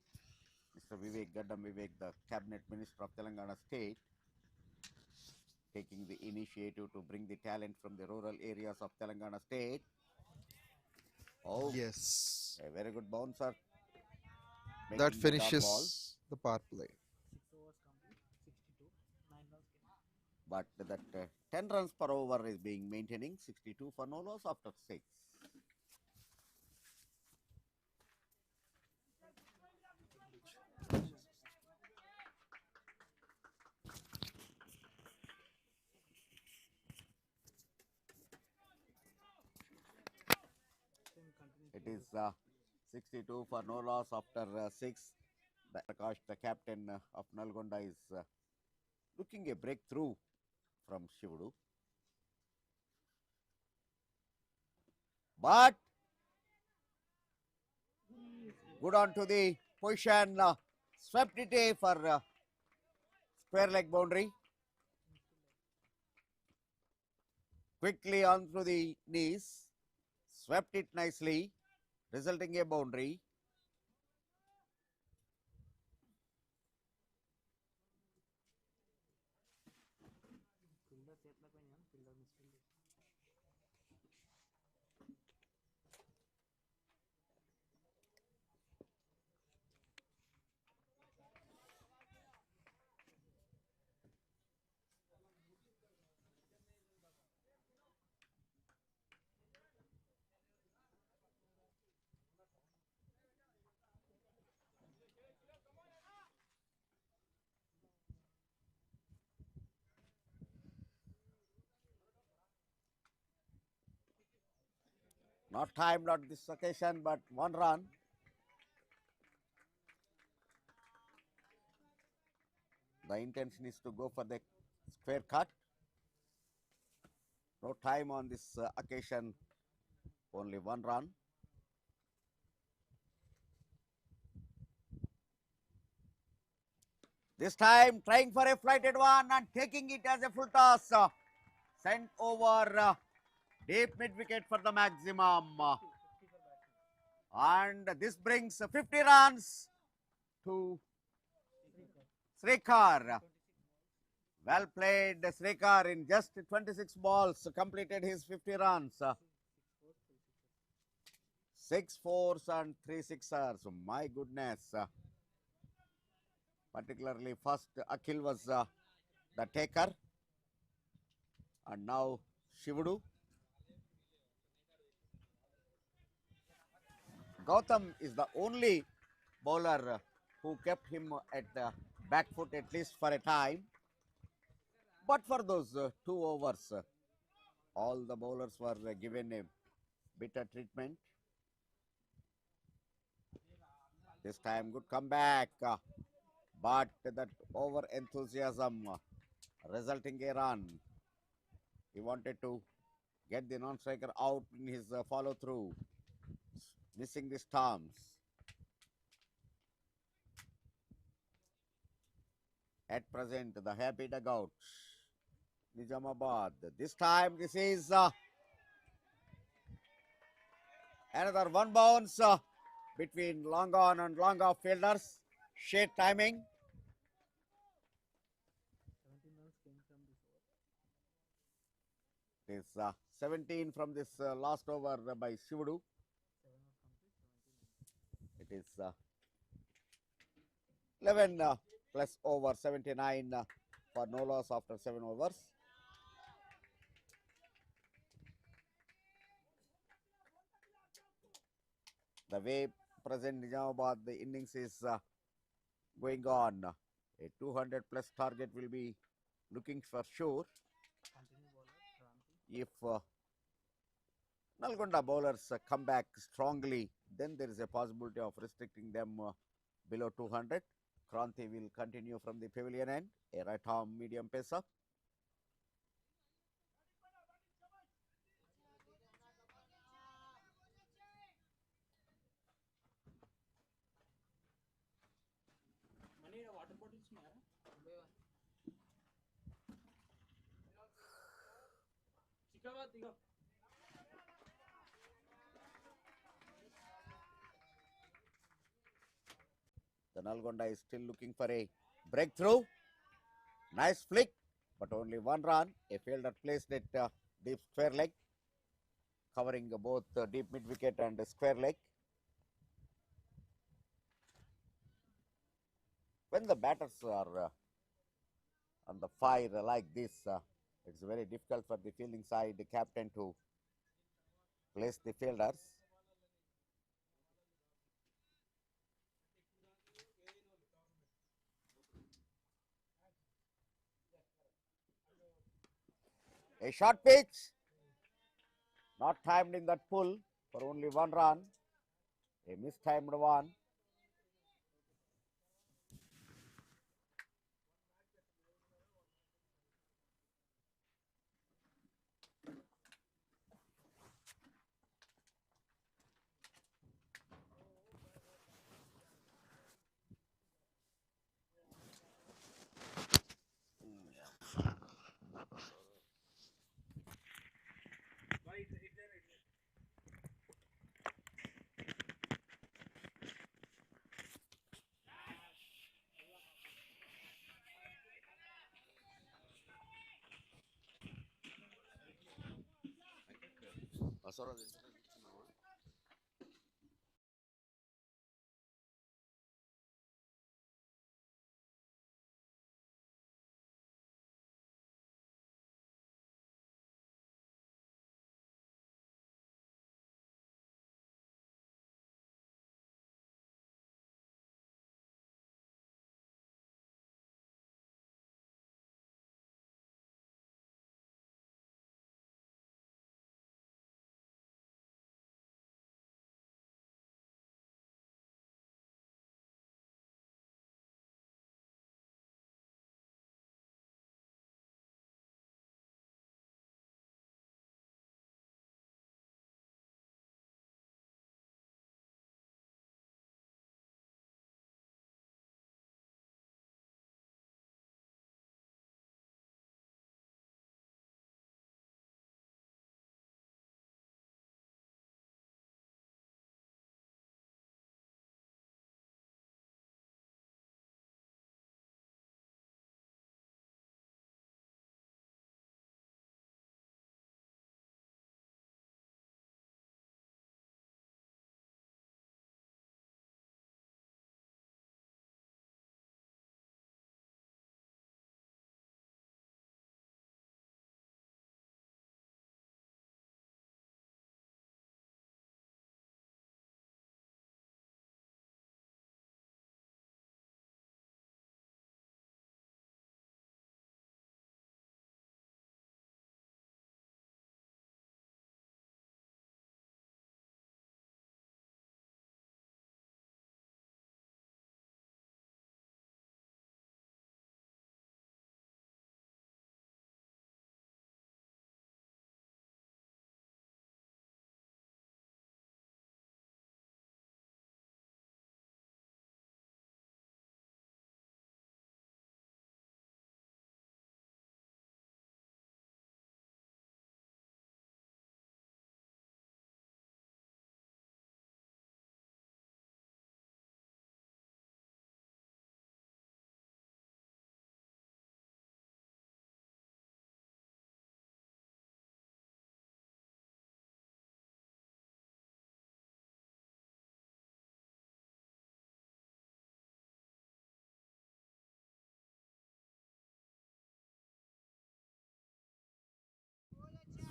Mr. 𝗏𝗏𝗃𝗏, the Cabinet Minister of Telangana State, taking the initiative to bring the talent from the rural areas of Telangana State. Oh, Yes. A very good bouncer. That finishes the power play. But that 10 runs per over is being maintaining. 62 for no loss after 6. It is 62 for no loss after 6. Prakash, the captain of Nalgonda, is looking a breakthrough from Shivudu. But good on to the position, swept it for square leg boundary. Quickly on through the knees, swept it nicely, resulting a boundary. Not timed on this occasion, but 1 run. The intention is to go for the square cut. No time on this occasion Only 1 run. This time trying for a flighted one and taking it as a full toss. Sent over deep mid wicket for the maximum. And this brings 50 runs to 𝗃𝗃𝗃𝗃. Well played, 𝗃𝗃𝗃 in just 26 balls completed his 50 runs. 6 fours and 3 sixers. My goodness. Particularly first Akhil was the taker. And now Shivudu. Gautam is the only bowler who kept him at the back foot at least for a time. But for those 2 overs, all the bowlers were given a bitter treatment. This time good comeback, but that over enthusiasm resulting a run. He wanted to get the non-striker out in his follow through, missing the stumps. At present, the happy dugout, Nizamabad. This time, this is another 1 bounce between long on and long off fielders. Shade timing. It is 17 from this last over by Shivudu. It is 11 plus over 79 for no loss after 7 overs. The way present Nizamabad, the innings is going on. A 200 plus target will be looking for sure. If Nalgonda bowlers come back strongly, then there is a possibility of restricting them below 200. Kranthi will continue from the pavilion end, a right arm medium pacer. The Nalgonda is still looking for a breakthrough. Nice flick, but only 1 run. A fielder placed it deep square leg, covering both deep mid wicket and square leg. When the batters are on the fire like this, it's very difficult for the fielding side captain to place the fielders. A short pitch, not timed in that pull for only 1 run. A mistimed one.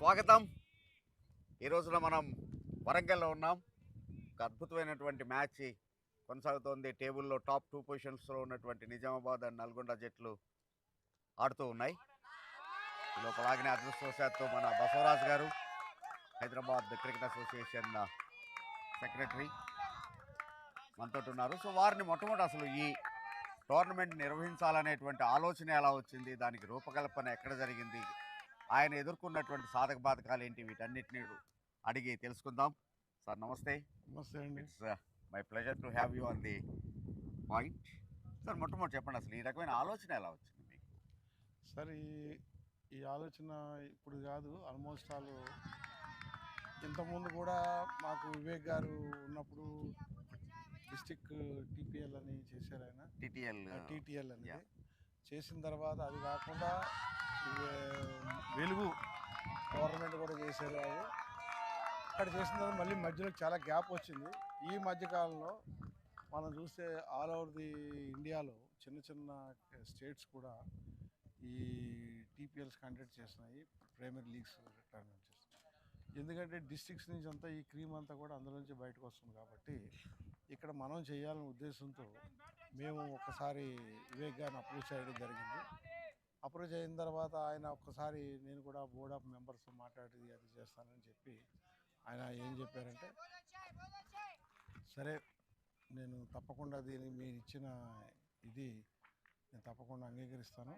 స్వాగతం. ఈ రోజున మనం వరంగల్లో ఉన్నాం. ఒక అద్భుతమైనటువంటి match కొనసాగుతోంది. టేబుల్లో టాప్ 2 పొజిషన్స్లో ఉన్నటువంటి నిజామాబాద్ అండ్ నల్గొండ జట్లు ఆడుతూ ఉన్నాయి. లోపలాగిన అదృష్టవశాత్తు మన బసవరాజు గారు, హైదరాబాద్ క్రికెట్ అసోసియేషన్ సెక్రటరీ మనతో ఉన్నారు. సో వారిని మొట్టమొదటి అసలు ఈ టోర్నమెంట్ నిర్వహించాలనేటువంటి ఆలోచన ఎలా వచ్చింది, దానికి రూపకల్పన ఎక్కడ జరిగింది, ఆయన ఎదుర్కొన్నటువంటి సాధక బాధకాలు ఏంటి, వీటన్నిటిని అడిగి తెలుసుకుందాం. సార్ నమస్తే. నమస్తే అండి. It's my pleasure to have you on the point. Sir మొట్టమొదటి చెప్పండి, అసలు ఈ రకమైన ఆలోచన ఎలా వచ్చింది మీకు? సార్ ఈ ఆలోచన ఇప్పుడు కాదు, ఆల్మోస్ట్ ఆల్ ఇంతకుముందు కూడా మాకు వివేక్ గారు ఉన్నప్పుడు డిస్టిక్ టీపీఎల్ అని చేశారు. ఆయన టీటీఎల్ అనేది చేసిన తర్వాత అది కాకుండా వెలుగు గవర్నమెంట్ కూడా చేశారు. అది అక్కడ చేసిన తర్వాత మళ్ళీ మధ్యలో చాలా గ్యాప్ వచ్చింది. ఈ మధ్యకాలంలో మనం చూస్తే ఆల్ ఓవర్ ది ఇండియాలో చిన్న చిన్న స్టేట్స్ కూడా ఈ టీపీఎల్స్ కండక్ట్ చేస్తున్నాయి, ప్రైమరీ లీగ్స్ టోర్నమెంట్ చేస్తున్నాయి. ఎందుకంటే డిస్ట్రిక్ట్స్ నుంచి అంతా ఈ క్రీమ్ అంతా కూడా అందులో నుంచి బయటకు వస్తుంది. కాబట్టి ఇక్కడ మనం చేయాలనే ఉద్దేశంతో మేము ఒక్కసారి వివేక్ గారిని అప్రోచ్ చేయడం జరిగింది. అప్రోచ్ అయిన తర్వాత ఆయన ఒక్కసారి నేను కూడా బోర్డ్ ఆఫ్ మెంబర్స్ మాట్లాడి అది చేస్తానని చెప్పి ఆయన ఏం చెప్పారంటే, సరే నేను తప్పకుండా దీన్ని మీరు ఇచ్చిన ఇది నేను తప్పకుండా అంగీకరిస్తాను,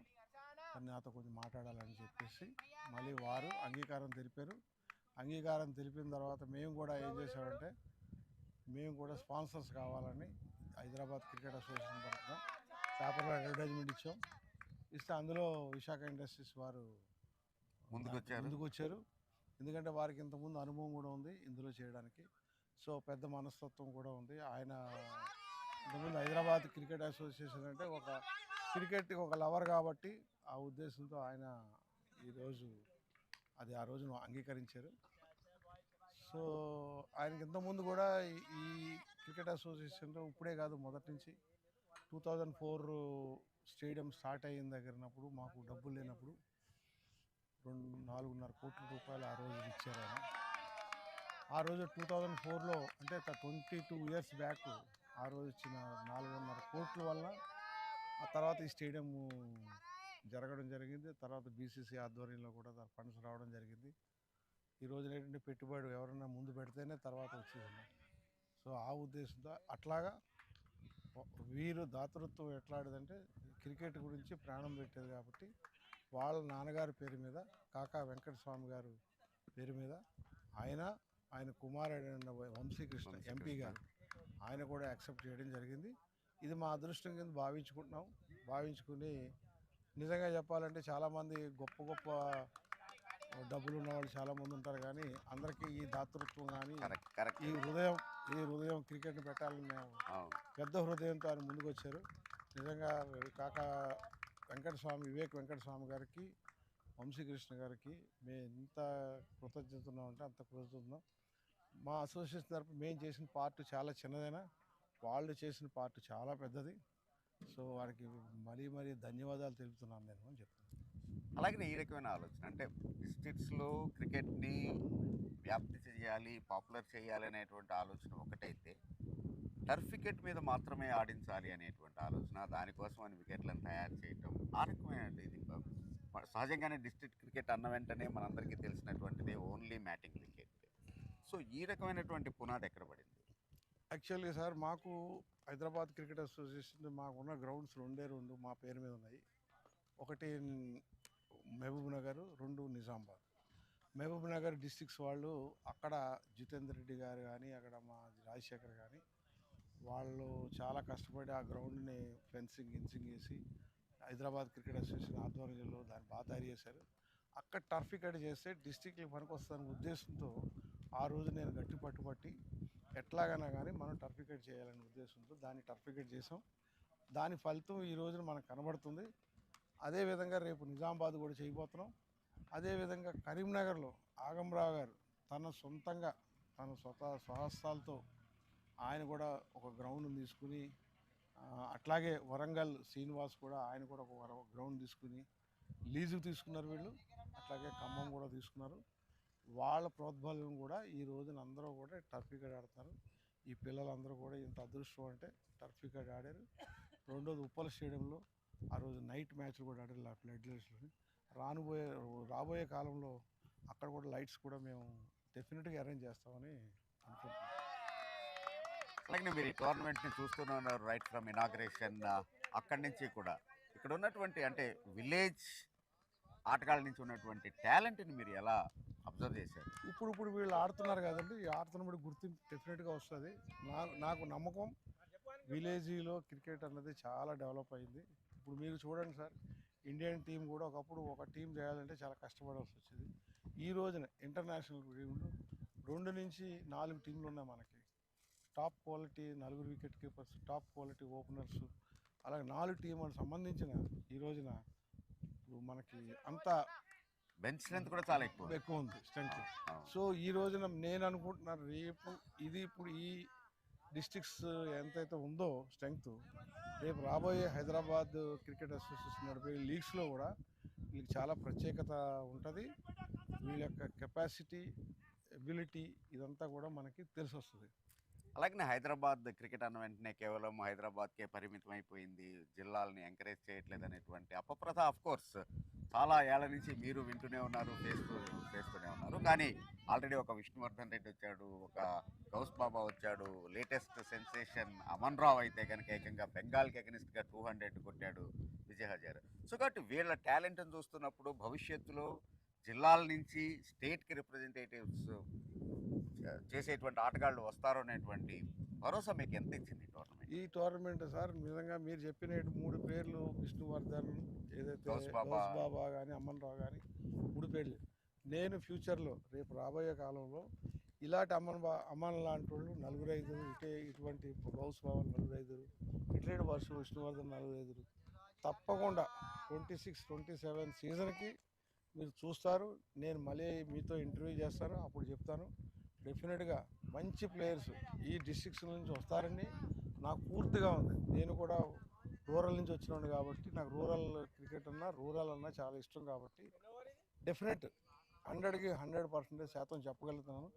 నాతో కొంచెం మాట్లాడాలని చెప్పేసి మళ్ళీ వారు అంగీకారం తెలిపారు. అంగీకారం తెలిపిన తర్వాత మేము కూడా ఏం చేసామంటే, మేము కూడా స్పాన్సర్స్ కావాలని హైదరాబాద్ క్రికెట్ అసోసియేషన్ తరఫున పేపర్లో అడ్వర్టైజ్మెంట్ ఇచ్చాం. ఇస్తే అందులో విశాఖ ఇండస్ట్రీస్ వారు ముందుకు వచ్చారు. ఎందుకంటే వారికి ఇంతకుముందు అనుభవం కూడా ఉంది ఇందులో చేయడానికి. సో పెద్ద మనస్తత్వం కూడా ఉంది. ఆయన ఇంతకుముందు హైదరాబాద్ క్రికెట్ అసోసియేషన్ అంటే ఒక క్రికెట్ ఒక లవర్ కాబట్టి ఆ ఉద్దేశంతో ఆయన ఈరోజు అది ఆ రోజున అంగీకరించారు. సో ఆయనకి ఇంతకుముందు కూడా ఈ క్రికెట్ అసోసియేషన్లో ఇప్పుడే కాదు, మొదటి నుంచి 2004 స్టేడియం స్టార్ట్ అయిన దగ్గరనప్పుడు మాకు డబ్బులు లేనప్పుడు 4.5 కోట్ల రూపాయలు ఆ రోజు ఇచ్చారు ఆయన. ఆ రోజు 2004లో అంటే 22 ఇయర్స్ బ్యాక్ ఆ రోజు ఇచ్చిన 4.5 కోట్ల వల్ల ఆ తర్వాత ఈ స్టేడియం జరగడం జరిగింది. తర్వాత బీసీసీ ఆధ్వర్యంలో కూడా ఫండ్స్ రావడం జరిగింది. ఈ రోజున ఏంటంటే పెట్టుబడి ఎవరైనా ముందు పెడితేనే తర్వాత వచ్చేది. సో ఆ ఉద్దేశంతో అట్లాగా వీరు దాతృత్వం ఎట్లాడదంటే క్రికెట్ గురించి ప్రాణం పెట్టేది కాబట్టి వాళ్ళ నాన్నగారి పేరు మీద కాకా వెంకటస్వామి గారు పేరు మీద ఆయన కుమారుడైన 𝗬్శికృష్ణ ఎంపీ గారు ఆయన కూడా యాక్సెప్ట్ చేయడం జరిగింది. ఇది మా అదృష్టం కింద భావించుకుని నిజంగా చెప్పాలంటే చాలామంది గొప్ప డబ్బులు ఉన్నవాళ్ళు చాలామంది ఉంటారు, కానీ అందరికీ ఈ దాతృత్వం కానీ ఈ హృదయం క్రికెట్ని పెట్టాలని మేము పెద్ద హృదయంతో ఆయన ముందుకు వచ్చారు. నిజంగా కాకా వివేక్ వెంకటస్వామి గారికి, 𝗬్శికృష్ణ గారికి మేము ఎంత కృతజ్ఞత ఉన్నామంటే అంత కృతజ్ఞత ఉన్నాం. మా అసోసియేషన్ తరఫున మేము చేసిన పార్ట్ చాలా చిన్నదైనా వాళ్ళు చేసిన పార్ట్ చాలా పెద్దది. సో వారికి మరీ ధన్యవాదాలు తెలుపుతున్నాను నేను అని చెప్తున్నాను. అలాగే ఈ రకమైన ఆలోచన అంటే డిస్ట్రిక్ట్స్లో క్రికెట్ని వ్యాప్తి చేయాలి, పాపులర్ చేయాలి అనేటువంటి ఆలోచన ఒకటైతే, టర్ఫ్ వికెట్ మీద మాత్రమే ఆడించాలి అనేటువంటి ఆలోచన, దానికోసం అని వికెట్లను తయారు చేయటం, ఆ రకమైన ఇది సహజంగానే డిస్ట్రిక్ట్ క్రికెట్ అన్న వెంటనే మనందరికీ తెలిసినటువంటిది ఓన్లీ మ్యాటింగ్ క్రికెట్. సో ఈ రకమైనటువంటి పునాది ఎక్కడ పడింది? యాక్చువల్లీ సార్ మాకు హైదరాబాద్ క్రికెట్ అసోసియేషన్ మాకున్న గ్రౌండ్స్ రెండు మా పేరు మీద ఉన్నాయి. ఒకటి మహబూబ్ నగర్, 2 నిజామాబాద్. మహబూబ్ నగర్ డిస్ట్రిక్ట్స్ వాళ్ళు అక్కడ జితేందర్ రెడ్డి గారు కానీ అక్కడ మా రాజశేఖర్ కానీ వాళ్ళు చాలా కష్టపడి ఆ గ్రౌండ్ని ఫెన్సింగ్ చేసి హైదరాబాద్ క్రికెట్ అసోసియేషన్ ఆధ్వర్యంలో దాన్ని బాగా తయారు చేశారు. అక్కడ టర్ఫ్ వికెట్ చేస్తే డిస్ట్రిక్ట్కి పనికి వస్తుందనే ఉద్దేశంతో ఆ రోజు నేను గట్టి పట్టుబట్టి ఎట్లాగైనా కానీ మనం టర్ఫ్ వికెట్ చేయాలనే ఉద్దేశంతో దాన్ని టర్ఫ్ వికెట్ చేసాం. దాని ఫలితం ఈ రోజున మనకు కనబడుతుంది. అదేవిధంగా రేపు నిజామాబాద్ కూడా చేయబోతున్నాం. అదేవిధంగా కరీంనగర్లో ఆగంరావు గారు తన స్వహస్తాలతో ఆయన కూడా ఒక గ్రౌండ్ తీసుకుని, అట్లాగే వరంగల్ శ్రీనివాస్ కూడా ఆయన కూడా ఒక గ్రౌండ్ తీసుకుని లీజుకు తీసుకున్నారు వీళ్ళు. అట్లాగే ఖమ్మం కూడా తీసుకున్నారు. వాళ్ళ ప్రోద్బలం కూడా ఈ రోజున అందరూ కూడా టర్ఫ్ క్రికెట్ ఆడుతున్నారు. ఈ పిల్లలందరూ కూడా ఇంత అదృష్టం అంటే టర్ఫ్ క్రికెట్ ఆడారు. రెండోది ఉప్పల్ స్టేడియంలో ఆ రోజు నైట్ మ్యాచ్లు కూడా ఆడారు ఫ్లడ్ లైట్స్లోని. రాబోయే కాలంలో అక్కడ కూడా లైట్స్ కూడా మేము డెఫినెట్గా అరేంజ్ చేస్తామని అనుకుంటున్నాం. అలాగే మీరు ఈ టోర్నమెంట్ని చూస్తూనే ఉన్నారు రైట్ ఫ్రమ్ ఇనాగ్రేషన్. అక్కడి నుంచి కూడా ఇక్కడ ఉన్నటువంటి అంటే విలేజ్ ఆటగాళ్ళ నుంచి ఉన్నటువంటి టాలెంట్ని మీరు ఎలా అబ్జర్వ్ చేశారు? ఇప్పుడు వీళ్ళు ఆడుతున్నారు కదండి, ఈ ఆడుతున్నప్పుడు గుర్తింపు డెఫినెట్గా వస్తుంది. నాకు నమ్మకం విలేజ్లో క్రికెట్ అన్నది చాలా డెవలప్ అయింది. ఇప్పుడు మీరు చూడండి సార్, ఇండియన్ టీం కూడా ఒకప్పుడు ఒక టీం చేయాలంటే చాలా కష్టపడాల్సి వచ్చేది. ఈ రోజున ఇంటర్నేషనల్ టీంలు 2 నుంచి 4 టీంలు ఉన్నాయి మనకి. Top quality 4 wicket keepers, top quality openers, అలాగే 4 టీంలకు సంబంధించిన ఈ రోజున మనకి అంత బెంచ్ స్ట్రెంత్ కూడా చాలా ఎక్కువ ఉంది స్ట్రెంత్. సో ఈ రోజున నేను అనుకుంటున్నాను రేపు ఇప్పుడు ఈ డిస్ట్రిక్ట్స్ ఎంతైతే ఉందో స్ట్రెంగ్త్, రేపు రాబోయే హైదరాబాద్ క్రికెట్ అసోసియేషన్ నడిపే లీగ్స్లో కూడా వీళ్ళకి చాలా ప్రత్యేకత ఉంటుంది. వీళ్ళ యొక్క కెపాసిటీ, ఎబిలిటీ ఇదంతా కూడా మనకి తెలిసి వస్తుంది. అలాగే హైదరాబాద్ క్రికెట్ అన్న వెంటనే కేవలం హైదరాబాద్కే పరిమితం అయిపోయింది, జిల్లాలని ఎంకరేజ్ చేయట్లేదు అనేటువంటి అపప్రథ ఆఫ్ కోర్స్ చాలా ఏళ్ల నుంచి మీరు వింటూనే ఉన్నారు, చేస్తూనే ఉన్నారు. కానీ ఆల్రెడీ ఒక విష్ణువర్ధన్ రెడ్డి వచ్చాడు, ఒక 𝗀్సబాబా వచ్చాడు, లేటెస్ట్ సెన్సేషన్ అమన్ రావు అయితే కనుక ఏకంగా బెంగాల్కి అగెనిస్ట్గా 200 కొట్టాడు విజయ్ హజార్. సో కాబట్టి వీళ్ళ టాలెంట్ని చూస్తున్నప్పుడు భవిష్యత్తులో జిల్లాల నుంచి స్టేట్కి రిప్రజెంటేటివ్స్ చేసేటువంటి ఆటగాళ్ళు వస్తారు అనేటువంటి భరోసా మీకు ఎంత ఇచ్చింది ఈ టోర్నమెంట్? సార్ నిజంగా మీరు చెప్పిన 3 పేర్లు, విష్ణువర్ధన్, ఏదైతే 𝗀్సబాబా కానీ అమన్ రావు కానీ 3 పేర్లు, నేను ఫ్యూచర్లో రేపు రాబోయే కాలంలో ఇలాంటి అమన్ లాంటి వాళ్ళు 4-5, ఇటువంటి 𝗀్సబాబా 4-5, ఇట్లాంటి విష్ణువర్ధన్ 4-5 తప్పకుండా 26-27 సీజన్కి మీరు చూస్తారు. నేను మళ్ళీ మీతో ఇంటర్వ్యూ చేస్తాను, అప్పుడు చెప్తాను. డెఫినెట్గా మంచి ప్లేయర్స్ ఈ డిస్ట్రిక్ట్స్ నుంచి వస్తారని నాకు పూర్తిగా ఉంది. నేను కూడా రూరల్ నుంచి వచ్చినాను కాబట్టి నాకు రూరల్ క్రికెట్ అన్నా చాలా ఇష్టం కాబట్టి డెఫినెట్ 100కి 100% చెప్పగలుగుతున్నాను.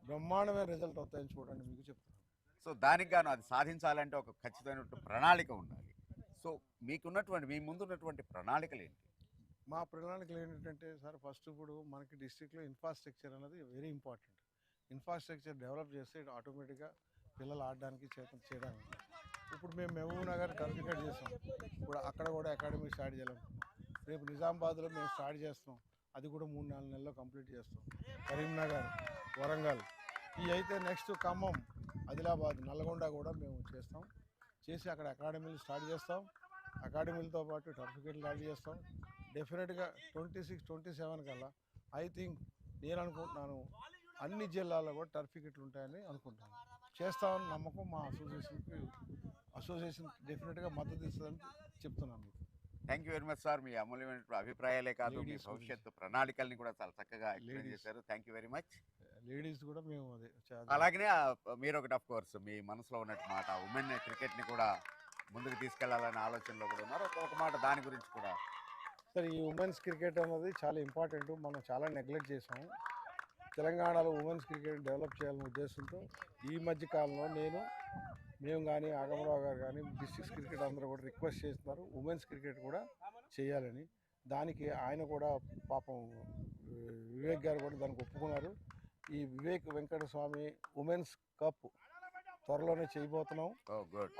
బ్రహ్మాండమైన రిజల్ట్ అవుతాయని చూడండి, మీకు చెప్తున్నాను. సో దానికి గాను అది సాధించాలంటే ఒక ఖచ్చితమైన ప్రణాళిక ఉండాలి. సో మీ ముందున్నటువంటి ప్రణాళికలు ఏంటి? మా ప్రణాళికలు ఏంటంటే సార్, ఫస్ట్ ఇప్పుడు మనకి డిస్ట్రిక్ట్లో ఇన్ఫ్రాస్ట్రక్చర్ అనేది వెరీ ఇంపార్టెంట్. ఇన్ఫ్రాస్ట్రక్చర్ డెవలప్ చేస్తే ఆటోమేటిక్గా పిల్లలు ఆడడానికి చేయడానికి. ఇప్పుడు మేము మహబూబ్నగర్ టర్ఫ్ క్రికెట్ చేస్తాం, ఇప్పుడు అక్కడ కూడా అకాడమీ స్టార్ట్ చేయాలనుకుంటున్నాం. రేపు నిజామాబాద్లో మేము స్టార్ట్ చేస్తాం, అది కూడా 3-4 నెలల్లో కంప్లీట్ చేస్తాం. కరీంనగర్, వరంగల్, ఇవి అయితే నెక్స్ట్ ఖమ్మం, ఆదిలాబాద్, నల్గొండ కూడా మేము చేసి అక్కడ అకాడమీలు స్టార్ట్ చేస్తాం. అకాడమీలతో పాటు టర్ఫ్ క్రికెట్ స్టార్ట్ చేస్తాం. డెఫినెట్గా 26-27 కల్లా ఐ థింక్ నేను అనుకుంటున్నాను అన్ని జిల్లాల్లో కూడా టర్ఫ్ క్రికెట్లు ఉంటాయని అనుకుంటాను. చేస్తామని నమ్మకం మా అసోసియేషన్ డెఫినెట్గా మద్దతు ఇస్తుందని చెప్తున్నాను. Thank you very much sir. మీ అమూల్యమైన అభిప్రాయాలే కాదు, మీ భవిష్యత్తు ప్రణాళికల్ని కూడా చాలా చక్కగా ఎక్స్ప్లెయిన్ చేశారు. Thank you very much. Ladies కూడా మేము అదే అలాగనే మీరు ఒకటి ఆఫ్ కోర్స్ మీ మనసులో ఉన్నట్టు మాట ఉమెన్ క్రికెట్ని కూడా ముందుకు తీసుకెళ్లాలనే ఆలోచనలో కూడా ఉన్నారు. ఒక మాట దాని గురించి కూడా సార్, ఈ ఉమెన్స్ క్రికెట్ అనేది చాలా ఇంపార్టెంట్. మనం చాలా నెగ్లెక్ట్ చేసాము. తెలంగాణలో ఉమెన్స్ క్రికెట్ డెవలప్ చేయాలనే ఉద్దేశంతో ఈ మధ్య కాలంలో మేము కానీ ఆగమరావు గారు కానీ డిస్ట్రిక్ట్ క్రికెట్ అందరూ కూడా రిక్వెస్ట్ చేస్తున్నారు ఉమెన్స్ క్రికెట్ కూడా చేయాలని. దానికి ఆయన కూడా పాపం వివేక్ గారు కూడా దానికి ఒప్పుకున్నారు. ఈ వెంకటస్వామి ఉమెన్స్ కప్ త్వరలోనే చేయబోతున్నాం.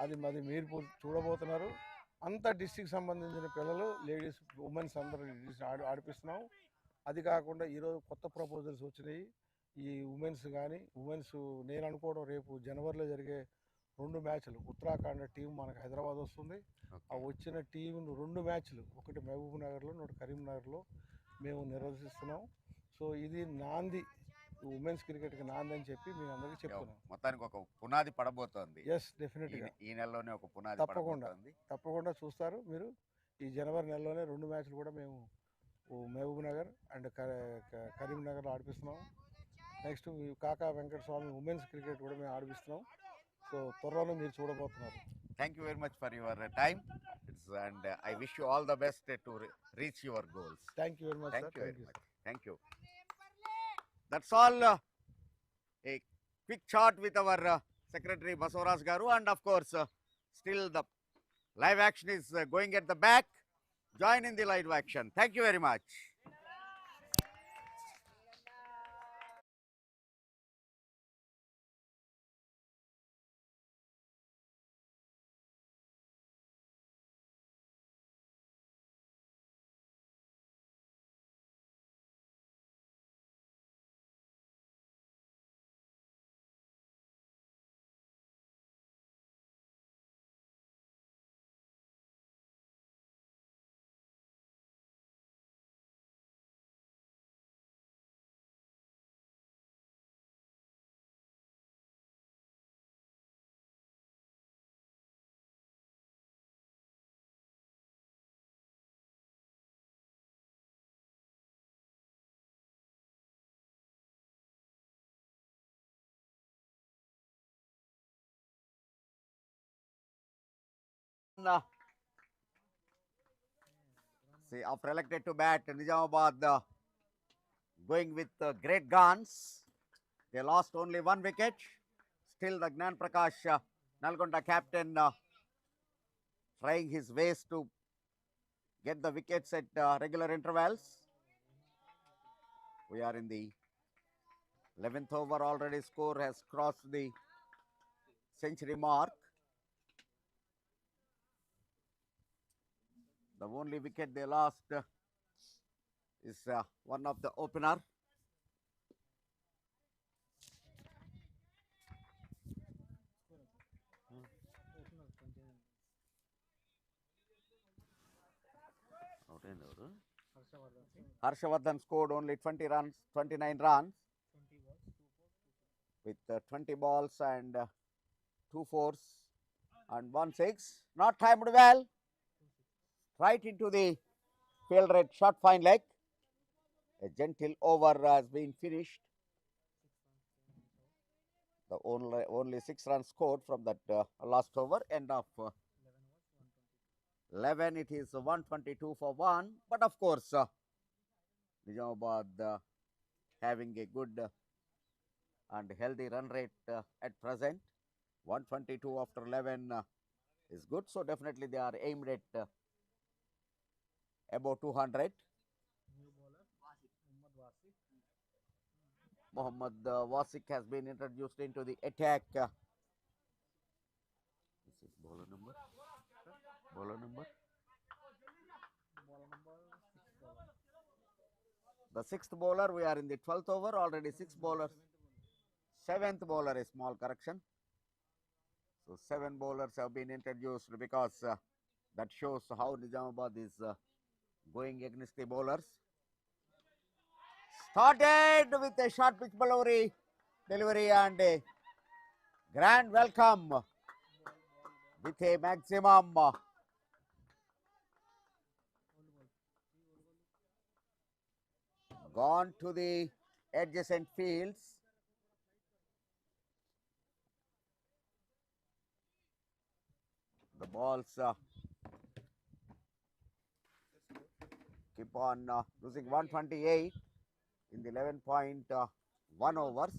అది మీరు చూడబోతున్నారు. అంతా డిస్ట్రిక్ట్ సంబంధించిన పిల్లలు, లేడీస్, ఉమెన్స్ అందరూ ఆడిపిస్తున్నాం. అది కాకుండా ఈరోజు కొత్త ప్రపోజల్స్ వచ్చినాయి. ఈ ఉమెన్స్ నేను అనుకోవడం రేపు జనవరిలో జరిగే 2 మ్యాచ్లు ఉత్తరాఖండ్ టీం మనకు హైదరాబాద్ వస్తుంది. ఆ వచ్చిన టీంను 2 మ్యాచ్లు, ఒకటి మహబూబ్ నగర్లో, ఒకటి కరీంనగర్లో మేము నిర్వహిస్తున్నాం. సో ఇది నాంది, ఉమెన్స్ క్రికెట్కి నాంది అని చెప్పి మీ అందరికీ చెప్తున్నాం. మొత్తానికి ఒక పునాది పడబోతోంది. ఎస్, డెఫినెట్గా ఈ నెలలోనే ఒక పునాది తప్పకుండా చూస్తారు మీరు. ఈ జనవరి నెలలోనే 2 మ్యాచ్లు కూడా మేము మహబూబ్ నగర్ అండ్ కరీంనగర్లో ఆడిపిస్తున్నాం. నెక్స్ట్ కాకా వెంకటస్వామి ఉమెన్స్ క్రికెట్ కూడా మేము ఆడిపిస్తున్నాం. సో త్వరలో మీరు చూడబోతున్నారు. Thank you very much for your time and I wish you all the best to reach your goals. Thank you very much. Thank you. That's all. A quick chat with our Secretary Basavaraj Garu, and of course, still the live action is going at the back. Join in the live action. Thank you very much. See, after elected to bat, Nizamabad going with great guns. They lost only 1 wicket. Still, the 𝗙𝗃𝗃 Nalgonda captain trying his ways to get the wickets at regular intervals. We are in the 11th over. Already score has crossed the century mark. The only wicket they lost is one of the opener. 𝗙𝗃𝗃𝗃 scored only 20 runs, 29 runs with 20 balls and 2 fours and 1 6. Not timed well. Right into the field rate short fine leg. A gentle over has been finished. The only 6 runs scored from that last over. End of 11. It is 122 for 1. But of course, Nizamabad having a good and healthy run rate at present. 122 after 11 is good. So definitely they are aimed at above 200. 𝗬𝗁𝗃𝗃 has been introduced into the attack. This is bowler number. The 6th bowler. We are in the 12th over. Already 6 bowlers. 7th bowler, a small correction. So 7 bowlers have been introduced because that shows how Nizamabad is going against the bowlers. Started with a short pitch bowlery delivery and a grand welcome with a maximum gone to the adjacent fields. The balls keep on losing 128 in the 11.1 overs.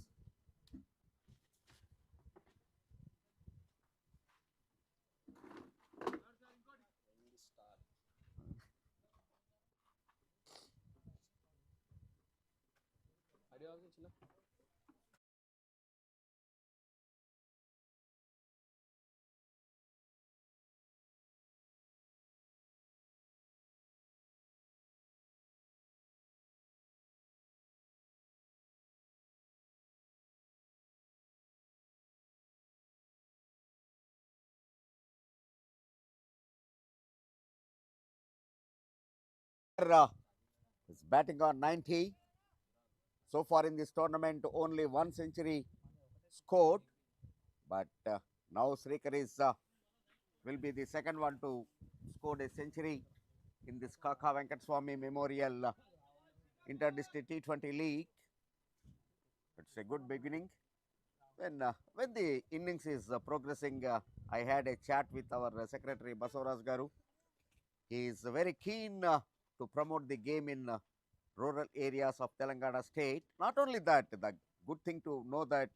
Is batting on 90. So far in this tournament, only 1 century scored. But now 𝗃𝗃𝗃𝗃 is will be the second one to score a century in this KAKA 𝗃𝗃Swamy Memorial Inter-District T20 League. It's a good beginning. When the innings is progressing, I had a chat with our Secretary Basavaraj Garu. He is very keen to promote the game in rural areas of Telangana state. Not only that, the good thing to know that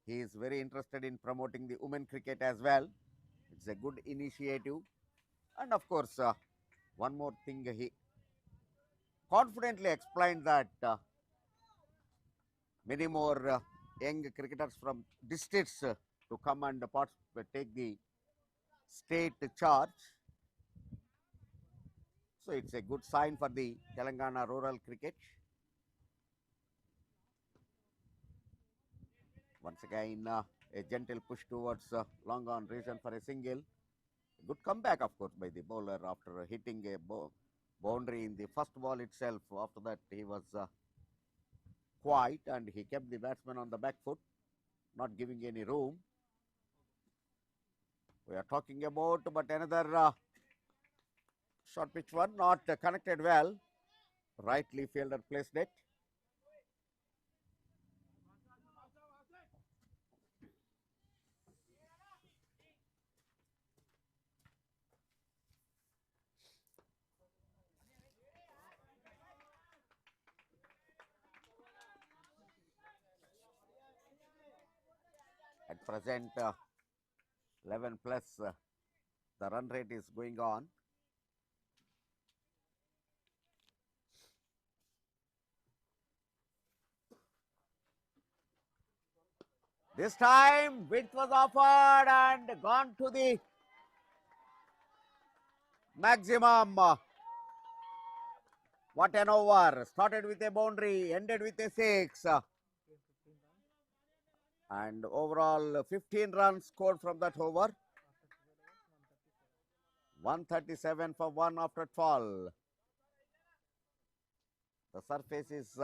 he is very interested in promoting the women cricket as well. It's a good initiative. And of course, one more thing, he confidently explained that many more young cricketers from districts to come and take the state charge. So it's a good sign for the Telangana rural cricket. Once again, a gentle push towards long on, reason for a single. Good comeback, of course, by the bowler after hitting a boundary in the first ball itself. After that, he was quiet and he kept the batsman on the back foot, not giving any room. We are talking about, but another short pitch one, not connected well. Rightly fielder placed it. At present, 11 plus the run rate is going on. This time width was offered and gone to the maximum. What an over. Started with a boundary, ended with a 6. And overall 15 runs scored from that over. 137 for 1 after 12. The surface is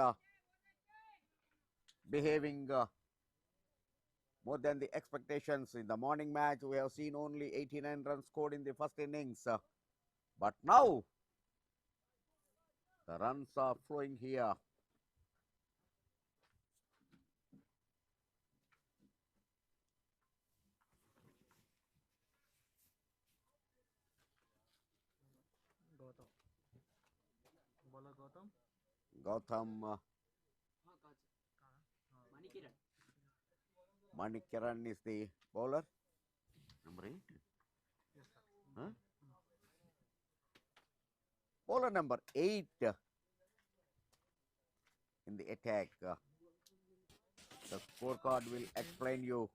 behaving more than the expectations. In the morning match, we have seen only 89 runs scored in the first innings. But now, the runs are flowing here. Gautam Manikiran is the bowler. Number 8. Huh? Bowler number 8 in the attack. The scorecard will explain you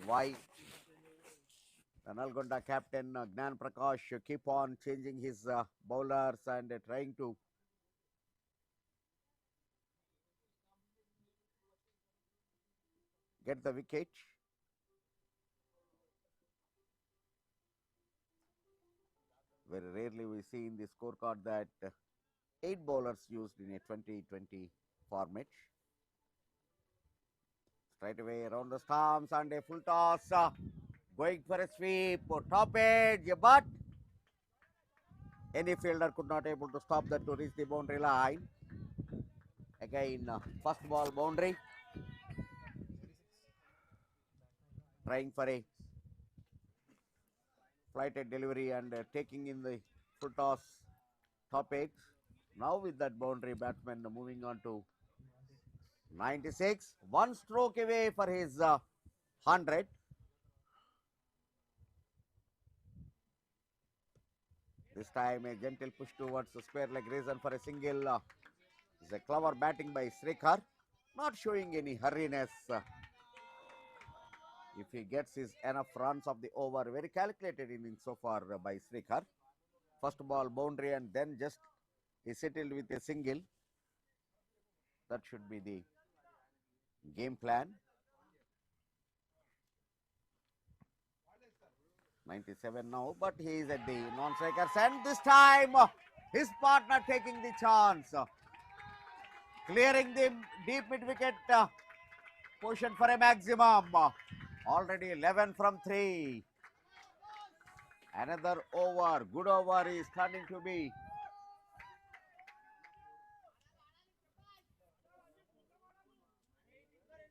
why the Nalgonda captain 𝗙𝗃𝗃 keep on changing his bowlers and trying to get the wicket. Very rarely we see in the scorecard that 8 bowlers used in a 2020 format. Straight away around the stumps and a full toss. Going for a sweep, top edge, but any fielder could not able to stop that to reach the boundary line. Again, first ball boundary. Trying for a flighted delivery and taking in the full toss, top edge. Now with that boundary, batsman moving on to 96. 1 stroke away for his 100. This time a gentle push towards the square leg, reason for a single. Is a clever batting by 𝗃𝗃, not showing any hurriness. If he gets his enough runs of the over, very calculated inning so far by 𝗃𝗃. First ball boundary and then just he settled with a single. That should be the game plan. 97 now, but he is at the non-strikers, and this time his partner taking the chance, clearing the deep mid-wicket position for a maximum. Already 11 from 3. Another over, good over is turning to be.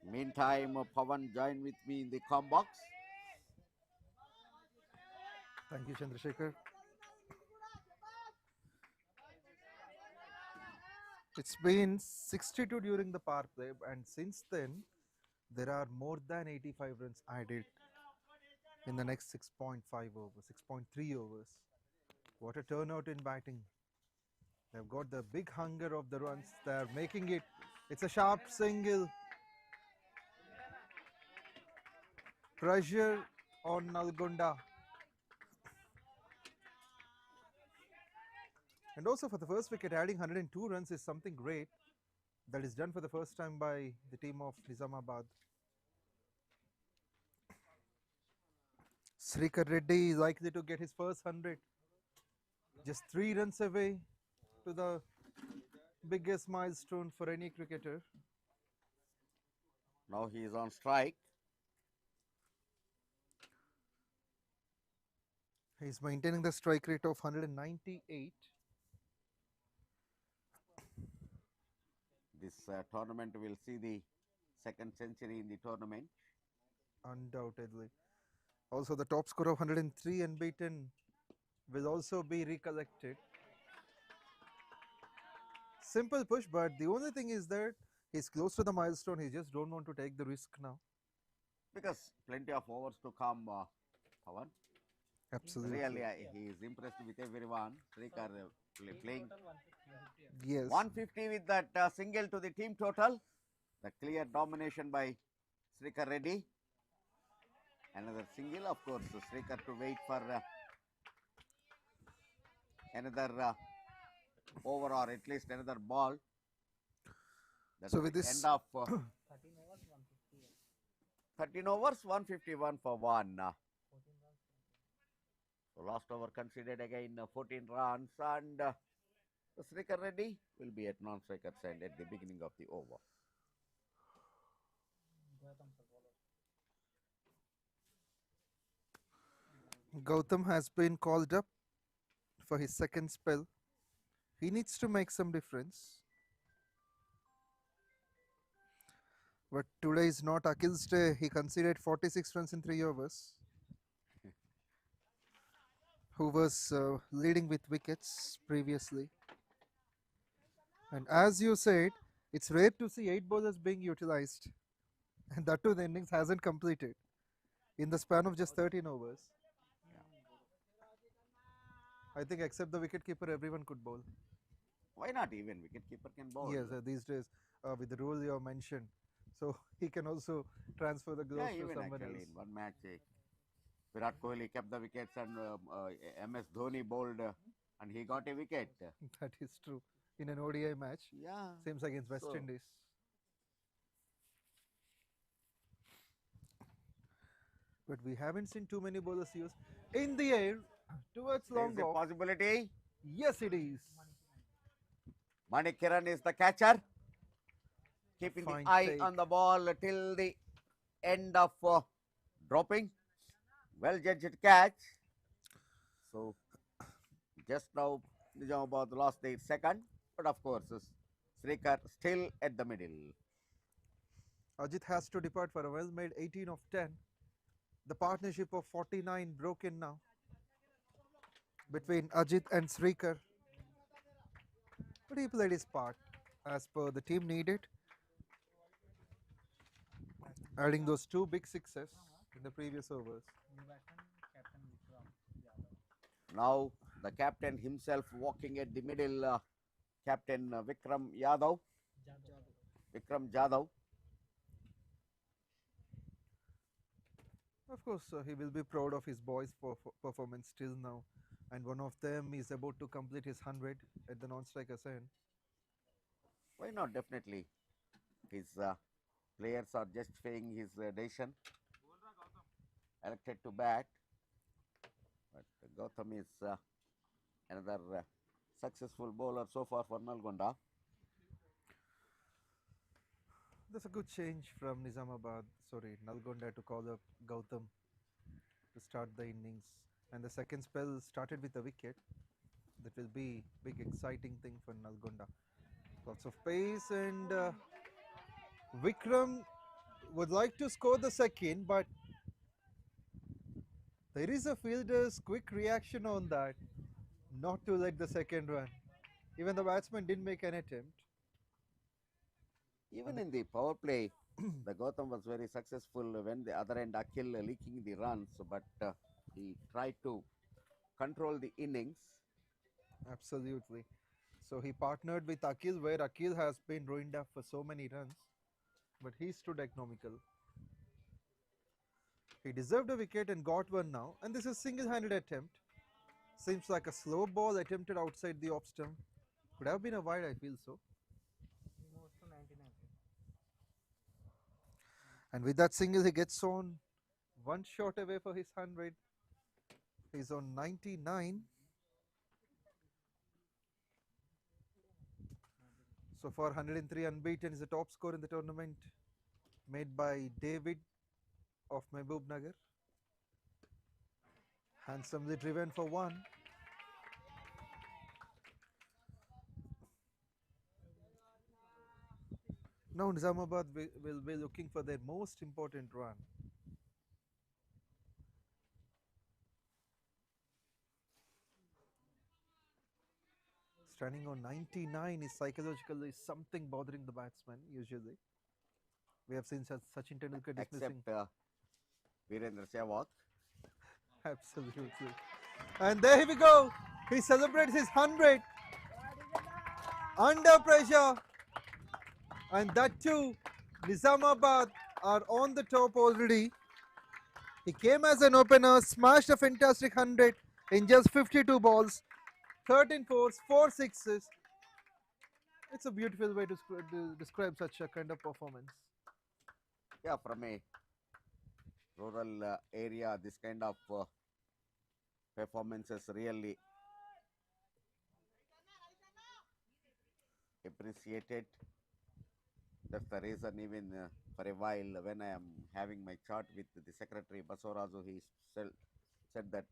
Meantime, Pawan joined with me in the comm box. Thank you, Chandrasekhar. It's been 62 during the power play, and since then there are more than 85 runs added in the next 6.5 overs, 6.3 overs. What a turnout in batting. They've got the big hunger of the runs. They're making it. It's a sharp single. Pressure on Nalgonda. And also for the first wicket, adding 102 runs is something great. That is done for the first time by the team of Nizamabad. 𝗃𝗃𝗃𝗃 Reddy is likely to get his first 100. Just 3 runs away to the biggest milestone for any cricketer. Now he is on strike. He is maintaining the strike rate of 198. This tournament will see the second century in the tournament. Undoubtedly. Also, the top score of 103 unbeaten will also be recollected. Simple push, but the only thing is that he's close to the milestone. He just don't want to take the risk now. Because plenty of overs to come, Pawan. Absolutely. Really, he is impressed with everyone. 𝗃𝗃𝗃 playing Yes. 150 with that single to the team total. The clear domination by 𝗃𝗃𝗃 Reddy. Another single, of course, 𝗃𝗃 to wait for another over or at least another ball. That So will with this end of 13 overs, 151 for 1. So last over considered again 14 runs, and 𝗃𝗃𝗃 Reddy will be at non-striker side at the beginning of the over. Gautam has been called up for his second spell. He needs to make some difference. But today is not Akhil's day. He conceded 46 runs in 3 overs. Who was leading with wickets previously. And as you said, it's rare to see 8 bowlers being utilized. And that too, the innings hasn't completed in the span of just 13 overs. I think except the wicketkeeper, everyone could bowl. Why not even wicketkeeper can bowl? Yes, these days with the rule you have mentioned, so he can also transfer the gloves to even someone actually else. in one match, Virat Kohli kept the wickets and MS Dhoni bowled and he got a wicket. That is true. In an ODI match, Yeah. same against West So- Indies. But we haven't seen too many bowlers use in the air towards There long is a off. possibility. Yes, it is. Manik Kiran is the catcher, keeping Fine the eye take. on the ball till the end of dropping. Well judged catch. So just now Nizamabad lost their second, but of course 𝗃𝗃𝗃 still at the middle. Ajit has to depart for a well-made 18 of 10. The partnership of 49 broken now between Ajit and 𝗃𝗃𝗃. But he played his part as per the team needed, adding those 2 big sixes in the previous overs. Now the captain himself walking at the middle, Captain Vikram Jadhav. Of course, he will be proud of his boys' performance till now, and one of them is about to complete his 100 at the non-striker end. Why not? Definitely. His players are justifying his decision. Elected to bat. But Gautam is another successful bowler so far for Nalgonda. That's a good change from Nalgonda to call up Gautam to start the innings. And the second spell started with a wicket. That will be big exciting thing for Nalgonda. Lots of pace, and Vikram would like to score the second, but there is a fielder's quick reaction on that, not to let the second run. Even the batsman didn't make an attempt. Even in the power play, the Gautam was very successful when the other end 𝗃𝗃𝗃 leaking the runs, but he tried to control the innings. Absolutely. So he partnered with 𝗃𝗃𝗃, where 𝗃𝗃𝗃 has been ruined up for so many runs, but he stood economical. He deserved a wicket and got one now, and this is single-handed attempt. Seems like a slow ball attempted outside the off stump. Could have been a wide, I feel so. And with that single, he gets on one shot away for his 100. He's on 99. So far, 103 unbeaten is the top score in the tournament, made by David of Mehboob handsomely driven for one. Now Nizamabad will be looking for their most important run. Standing on 99 is psychologically something bothering the batsman usually. We have seen Sachin Tendulkar dismissing. Except Virendra Sehwag. Absolutely. And there we go. He celebrates his 100 under pressure. And that too, Nizamabad are on the top already. He came as an opener, smashed a fantastic 100 in just 52 balls, 13 fours, 4 sixes. It's a beautiful way to describe such a kind of performance. Yeah, from a rural area, this kind of performances really appreciated. That's the reason even for a while when I am having my chat with the secretary Basorazu, he said that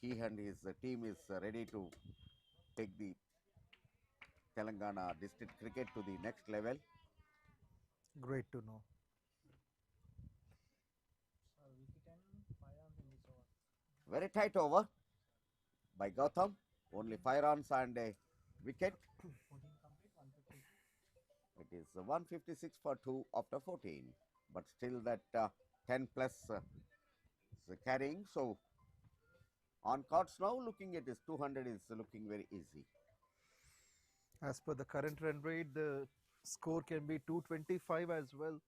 he and his team is ready to take the Telangana district cricket to the next level. Great to know. Very tight over by Gautam. Only 5 runs and a wicket. It is 156 for 2 after 14. But still that 10 plus is carrying. So on cards now, looking at his 200 is looking very easy. As per the current run rate, the score can be 225 as well.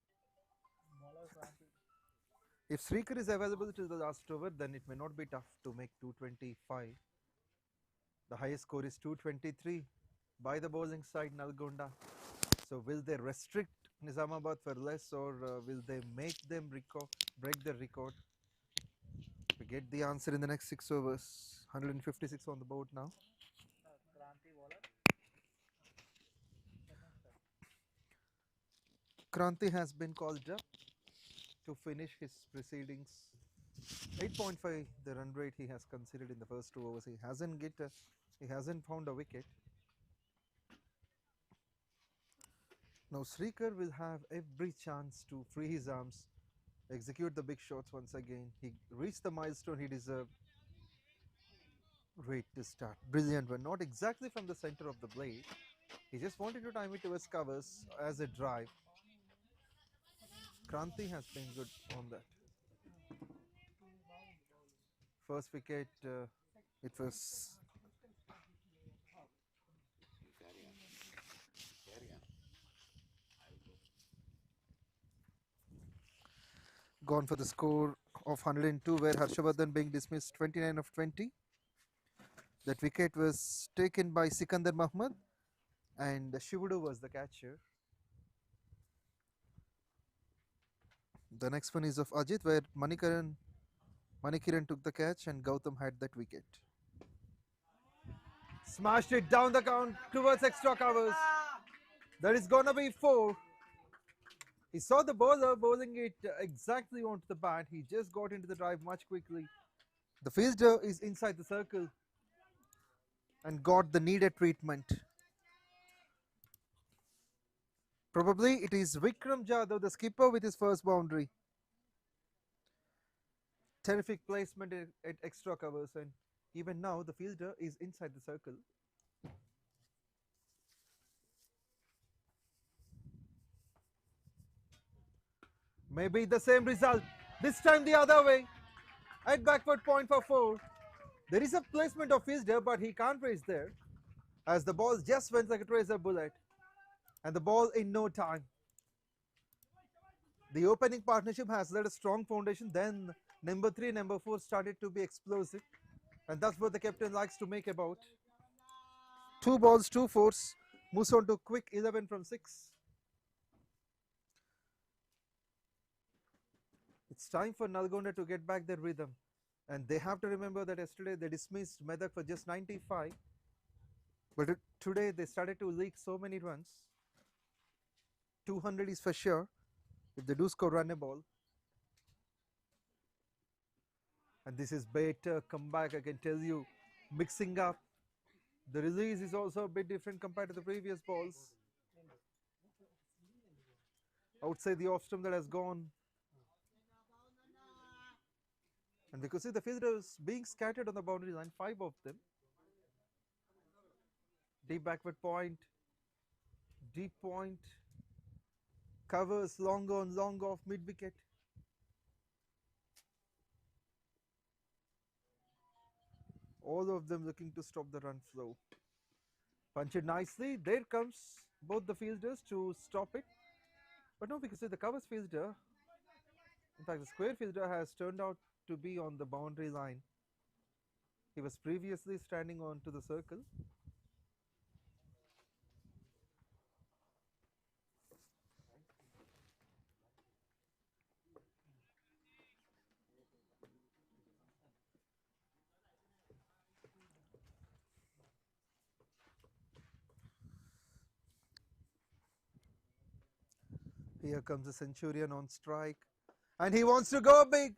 If 𝗃𝗃𝗃 is available till the last over, then it may not be tough to make 225. The highest score is 223 by the bowling side Nalgonda. So will they restrict Nizamabad for less, or will they make them break their record? We get the answer in the next 6 overs. 156 on the board now. Kranti has been called up to finish his proceedings. 8.5 the run rate he has considered in the first 2 overs. He hasn't found a wicket. Now 𝗃𝗃𝗃 will have every chance to free his arms, execute the big shots once again. He reached the milestone he deserved. Great to start. Brilliant one. Not exactly from the center of the blade. He just wanted to time it towards covers as a drive. Kranti has been good on that. First wicket, it was gone for the score of 102, where Harshavardhan being dismissed 29 of 20. That wicket was taken by Sikandar Mahmud, and Shivudu was the catcher. The next one is of Ajit, where Manikiran took the catch and Gautam had that wicket. Smashed it down the count towards extra covers. That is gonna be 4. He saw the bowler bowling it exactly onto the bat. He just got into the drive much quickly. The fielder is inside the circle and got the needed treatment. Probably it is Vikram Jadhav, the skipper, with his first boundary. Terrific placement at extra covers, and even now the fielder is inside the circle. Maybe the same result. This time the other way. At backward point for 4. There is a placement of 𝘃𝗲𝗃, but he can't raise there, as the ball just went like a tracer bullet, and the ball in no time. The opening partnership has laid a strong foundation. Then number 3, number 4 started to be explosive, and that's what the captain likes to make about. 2 balls, 2 fours, moves on to quick 11 from 6. It's time for Nalgonda to get back their rhythm, and they have to remember that yesterday they dismissed Medak for just 95, but today they started to leak so many runs. 200 is for sure if they do score run a ball. And this is better comeback, I can tell you, mixing up. The release is also a bit different compared to the previous balls. I would say the off stump that has gone. And we could see the fielders being scattered on the boundary line, 5 of them. Deep backward point, deep point, covers long on, long off, mid wicket. All of them looking to stop the run flow. Punch it nicely. There comes both the fielders to stop it. But no, we can see the covers fielder, in fact the square fielder, has turned out to be on the boundary line. He was previously standing on to the circle. Here comes the Centurion on strike, and he wants to go big.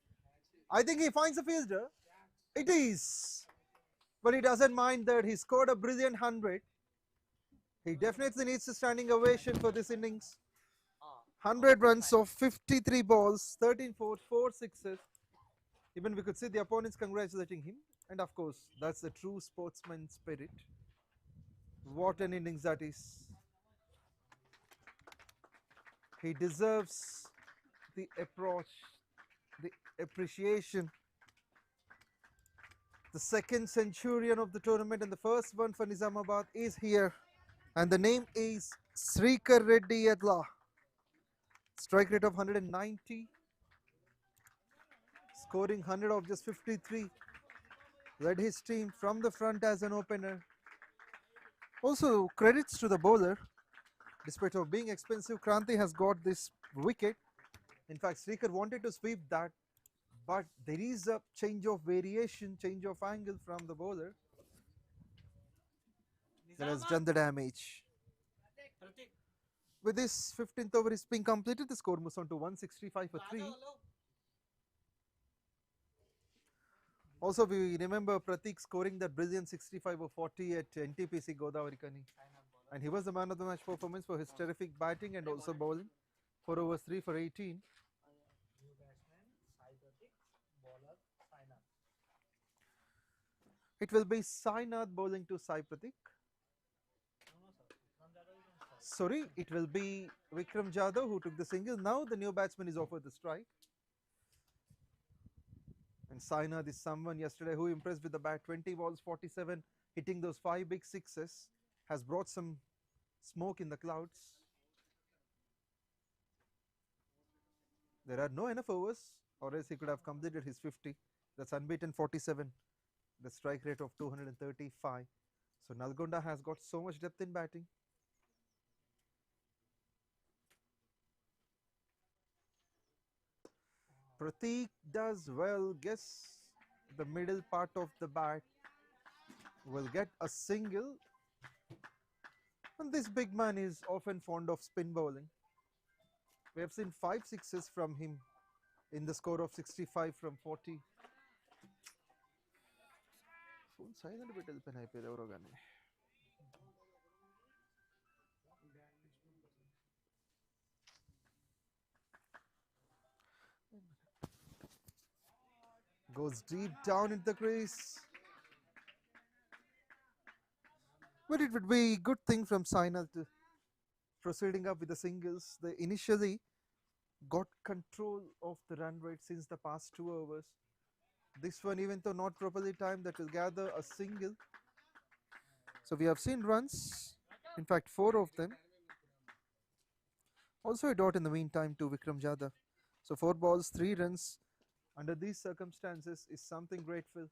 I think he finds a fielder. It is, but he doesn't mind that. He scored a brilliant 100. He definitely needs a standing ovation for this innings. 100 runs of 53 balls, 13 fours, 4 sixes. Even we could see the opponents congratulating him, and of course that's the true sportsman spirit. What an innings that is. He deserves the approach, the appreciation. The second Centurion of the tournament and the first one for Nizamabad is here, and the name is Srikar Reddy Yadla. Strike rate of 190, scoring 100 of just 53. Led his team from the front as an opener. Also credits to the bowler. Despite of being expensive, Kranti has got this wicket. In fact, Srikar wanted to sweep that, but there is a change of variation, change of angle from the bowler that has done the damage. With this 15th over is being completed, the score moves on to 165 for 3. Also, we remember Pratik scoring that brilliant 65 for 40 at 𝗃𝗃𝗃 Godavari, and he was the man of the match performance for his terrific batting and also bowling. 4 overs 3 for 18. It will be Sainath bowling to Sai Pratik. Sorry, it will be 𝗃𝗃𝗃𝗃 who took the single. Now the new batsman is offered the strike. And Sainath is someone yesterday who impressed with the bat. 20 balls, 47, hitting those 5 big sixes, has brought some smoke in the clouds. There are no enough overs, or else he could have completed his 50. That's unbeaten 47, the strike rate of 235. So Nalgonda has got so much depth in batting. Pratik does well, guess the middle part of the bat, will get a single. And this big man is often fond of spin bowling. We have seen 5 sixes from him in the score of 65 from 40. Phone silent 𝗙𝗃𝗃𝗃. Goes deep down into the crease. But it would be a good thing from Sainath to proceeding up with the singles. They initially got control of the run rate since the past 2 overs. This one, even though not properly timed, that will gather a single. So we have seen runs, in fact 4 of them. Also a dot in the meantime to 𝗃𝗃𝗃𝗲. So 4 balls, 3 runs under these circumstances is something grateful.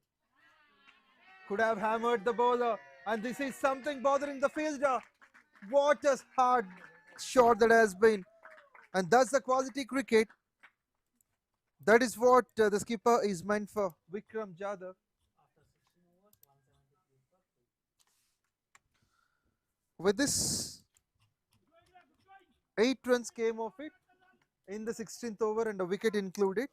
Could have hammered the bowler, and this is something bothering the fielder. What a hard shot that has been, and that's the quality cricket. That is what the skipper is meant for, 𝗃𝗃𝗃𝗃. With this, 8 runs came of it in the 16th over and a wicket included.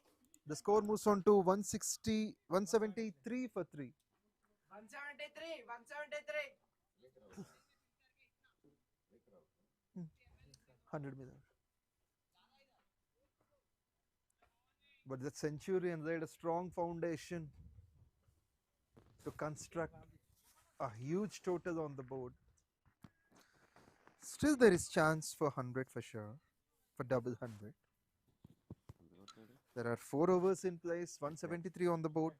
The score moves on to 173 for 3. 173. 100 million. But the Centurion laid a strong foundation to construct a huge total on the board. Still there is chance for 100 for sure, for double 100. There are 4 overs in place, 173 on the board.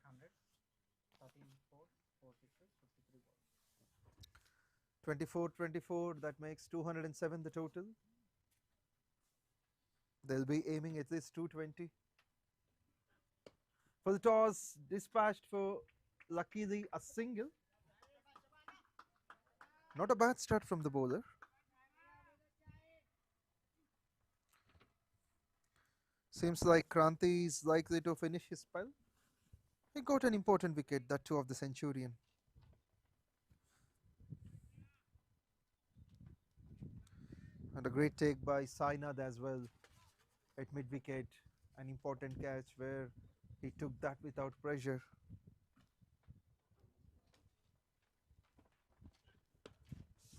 24-24, that makes 207 the total. They'll be aiming at least 220. For the toss, dispatched for luckily a single. Not a bad start from the bowler. Seems like 𝗃𝗃𝗃𝗃 is likely to finish his spell. He got an important wicket, that too of the Centurion. And a great take by Sainath as well at mid-wicket. An important catch where he took that without pressure.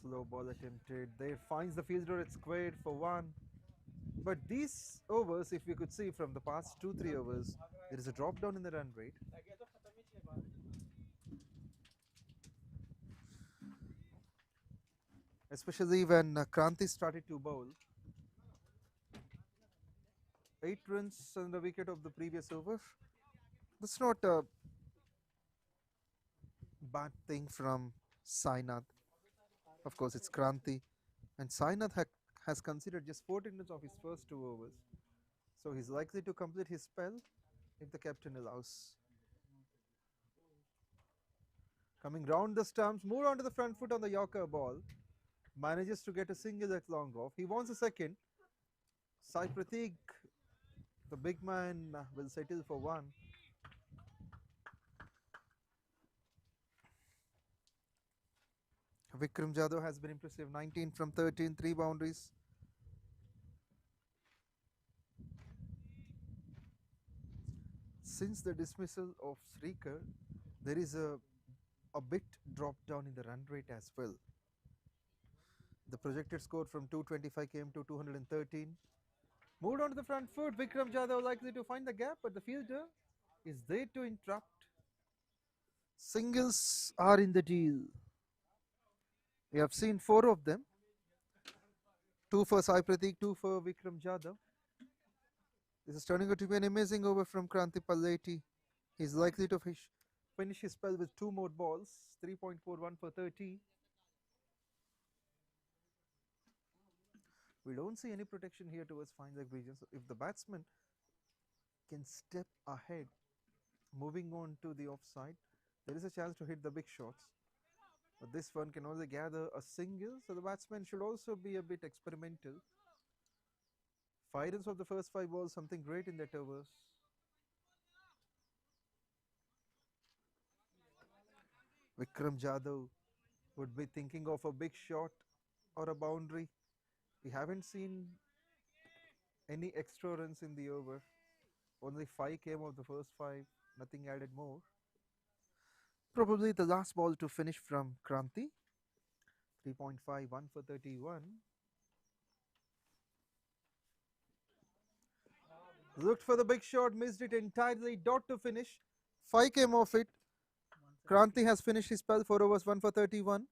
Slow ball attempted. There finds the fielder at squared for 1. But these overs, if we could see from the past 2-3 overs, there is a drop down in the run rate. Especially when 𝗃𝗃𝗃𝗃 started to bowl. 8 runs on the wicket of the previous over. That's not a bad thing from Sainath. Of course, it's 𝗃𝗃𝗃, and Sainath has considered just 14 runs of his first 2 overs. So he's likely to complete his spell if the captain allows. Coming round the stumps, more onto the front foot on the Yorker ball. Manages to get a single at long off. He wants a second. 𝗙𝗃𝗃𝗃, the big man, will settle for 1. 𝗃𝗃𝗃𝗃 has been impressive. 19 from 13, 3 boundaries. Since the dismissal of Srikar, there is a bit drop down in the run rate as well. The projected score from 225 came to 213. Moved on to the front foot. 𝗃𝗃𝗃𝗃 likely to find the gap, but the fielder is there to interrupt. Singles are in the deal. We have seen 4 of them. 2 for 𝗙𝗃𝗃𝗃, 2 for 𝗃𝗃𝗃𝗃. This is turning out to be an amazing over from 𝗃𝗃𝗃𝗃. He is likely to finish his spell with 2 more balls. 3.41 for 30. We don't see any protection here towards fine leg region. So if the batsman can step ahead, moving on to the offside, there is a chance to hit the big shots. But this one can only gather a single, so the batsman should also be a bit experimental. 5 runs of the first 5 balls, something great in that overs. 𝗃𝗃𝗃𝗃 would be thinking of a big shot or a boundary. We haven't seen any extra runs in the over. Only 5 came of the first 5, nothing added more. Probably the last ball to finish from 𝗃𝗃𝗃𝗃. 3.51 for 31. Looked for the big shot, missed it entirely. Dot to finish. 5 came off it. 𝗃𝗃𝗃𝗃 has finished his spell, 4 overs, 1 for 31.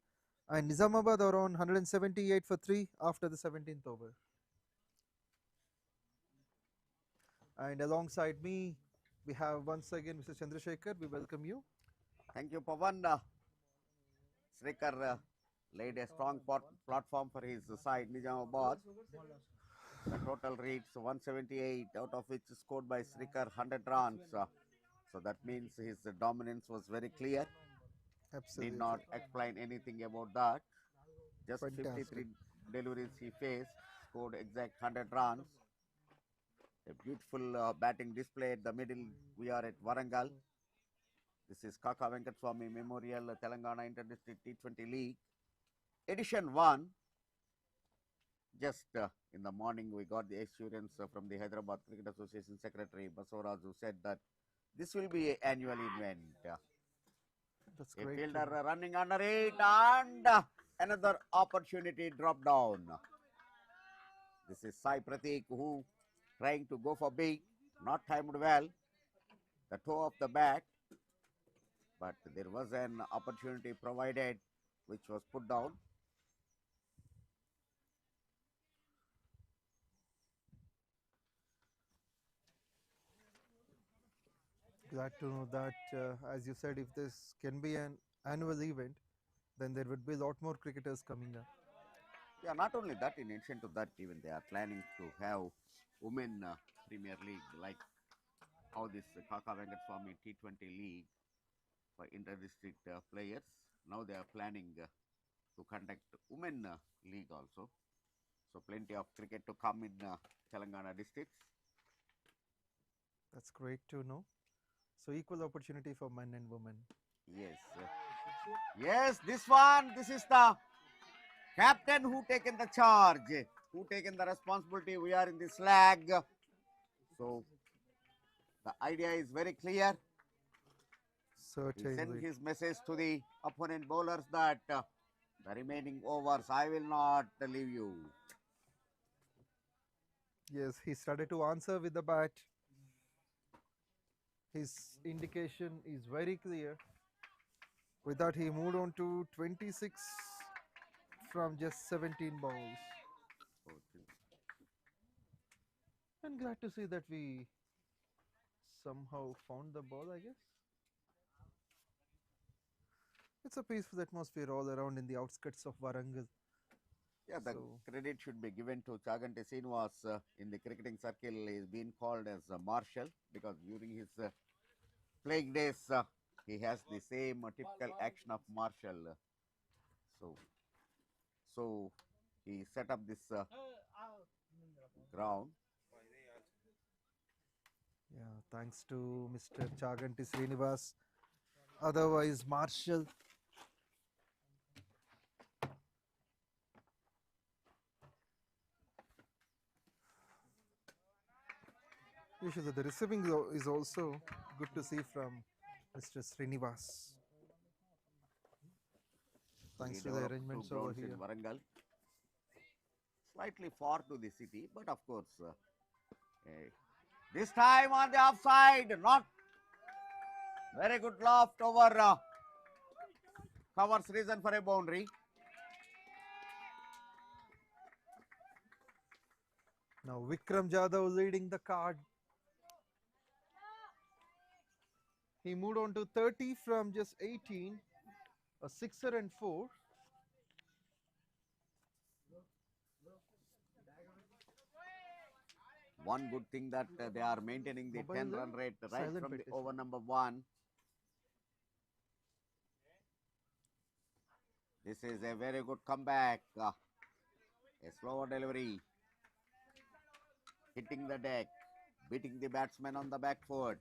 And Nizamabad are on 178 for 3 after the 17th over. And alongside me, we have once again Mr. Chandrasekhar. We welcome you. Thank you, Pavan. 𝗏𝗃𝗃 laid a strong platform for his side, Nizamabad. The total reads 178, out of which scored by 𝗏𝗃𝗃 100 runs. So that means his dominance was very clear. Absolutely. Need not explain anything about that. Just Fantastic. 53 deliveries he faced, scored exact 100 runs. A beautiful batting display at the middle. We are at Warangal. This is KAKA Venkataswamy Memorial Telangana Inter-District T20 League, Edition 1. Just in the morning, we got the assurance from the Hyderabad Cricket Association Secretary Basavaraj, who said that this will be an annual event. That's A great. fielder running under it, and another opportunity dropped down. This is 𝗙𝗃𝗃 who trying to go for big, not timed well. The toe of the bat, but there was an opportunity provided which was put down. Glad to know that, as you said, if this can be an annual event, then there would be a lot more cricketers coming up. Yeah, not only that, in addition to that, even they are planning to have Women Premier League, like how this KAKA Venkataswamy T20 League for inter-district players. Now they are planning to conduct Women League also. So plenty of cricket to come in Telangana districts. That's great to know. So equal opportunity for men and women. Yes. Yes, this is the captain who taken the charge, who taken the responsibility. We are in this lag. So the idea is very clear. He sent Certainly. his message to the opponent bowlers that the remaining overs, I will not leave you. Yes, he started to answer with the bat. His indication is very clear. With that, he moved on to 26 from just 17 balls. And glad to see that we somehow found the ball, I guess. It's a peaceful atmosphere all around in the outskirts of Warangal. Yeah, the credit should be given to 𝗀𝗃𝗃 Srinivas in the cricketing circle. He is being called as a marshal because during his playing days, he has the same typical action of marshal. So he set up this ground. Yeah, thanks to Mr. 𝗀𝗃𝗃 Srinivas, otherwise Marshall. Usually the receiving is also good to see from Mr. Srinivas. Thanks to the arrangements over here. In Warangal. Slightly far to the city, but of course, this time on the offside, not very good loft over covers reason for a boundary. Now Vikram Jadhav leading the card. He moved on to 30 from just 18, a sixer and 4. One good thing that they are maintaining the 10-run rate right from the over number 1. This is a very good comeback. A slower delivery. Hitting the deck. Beating the batsman on the back foot.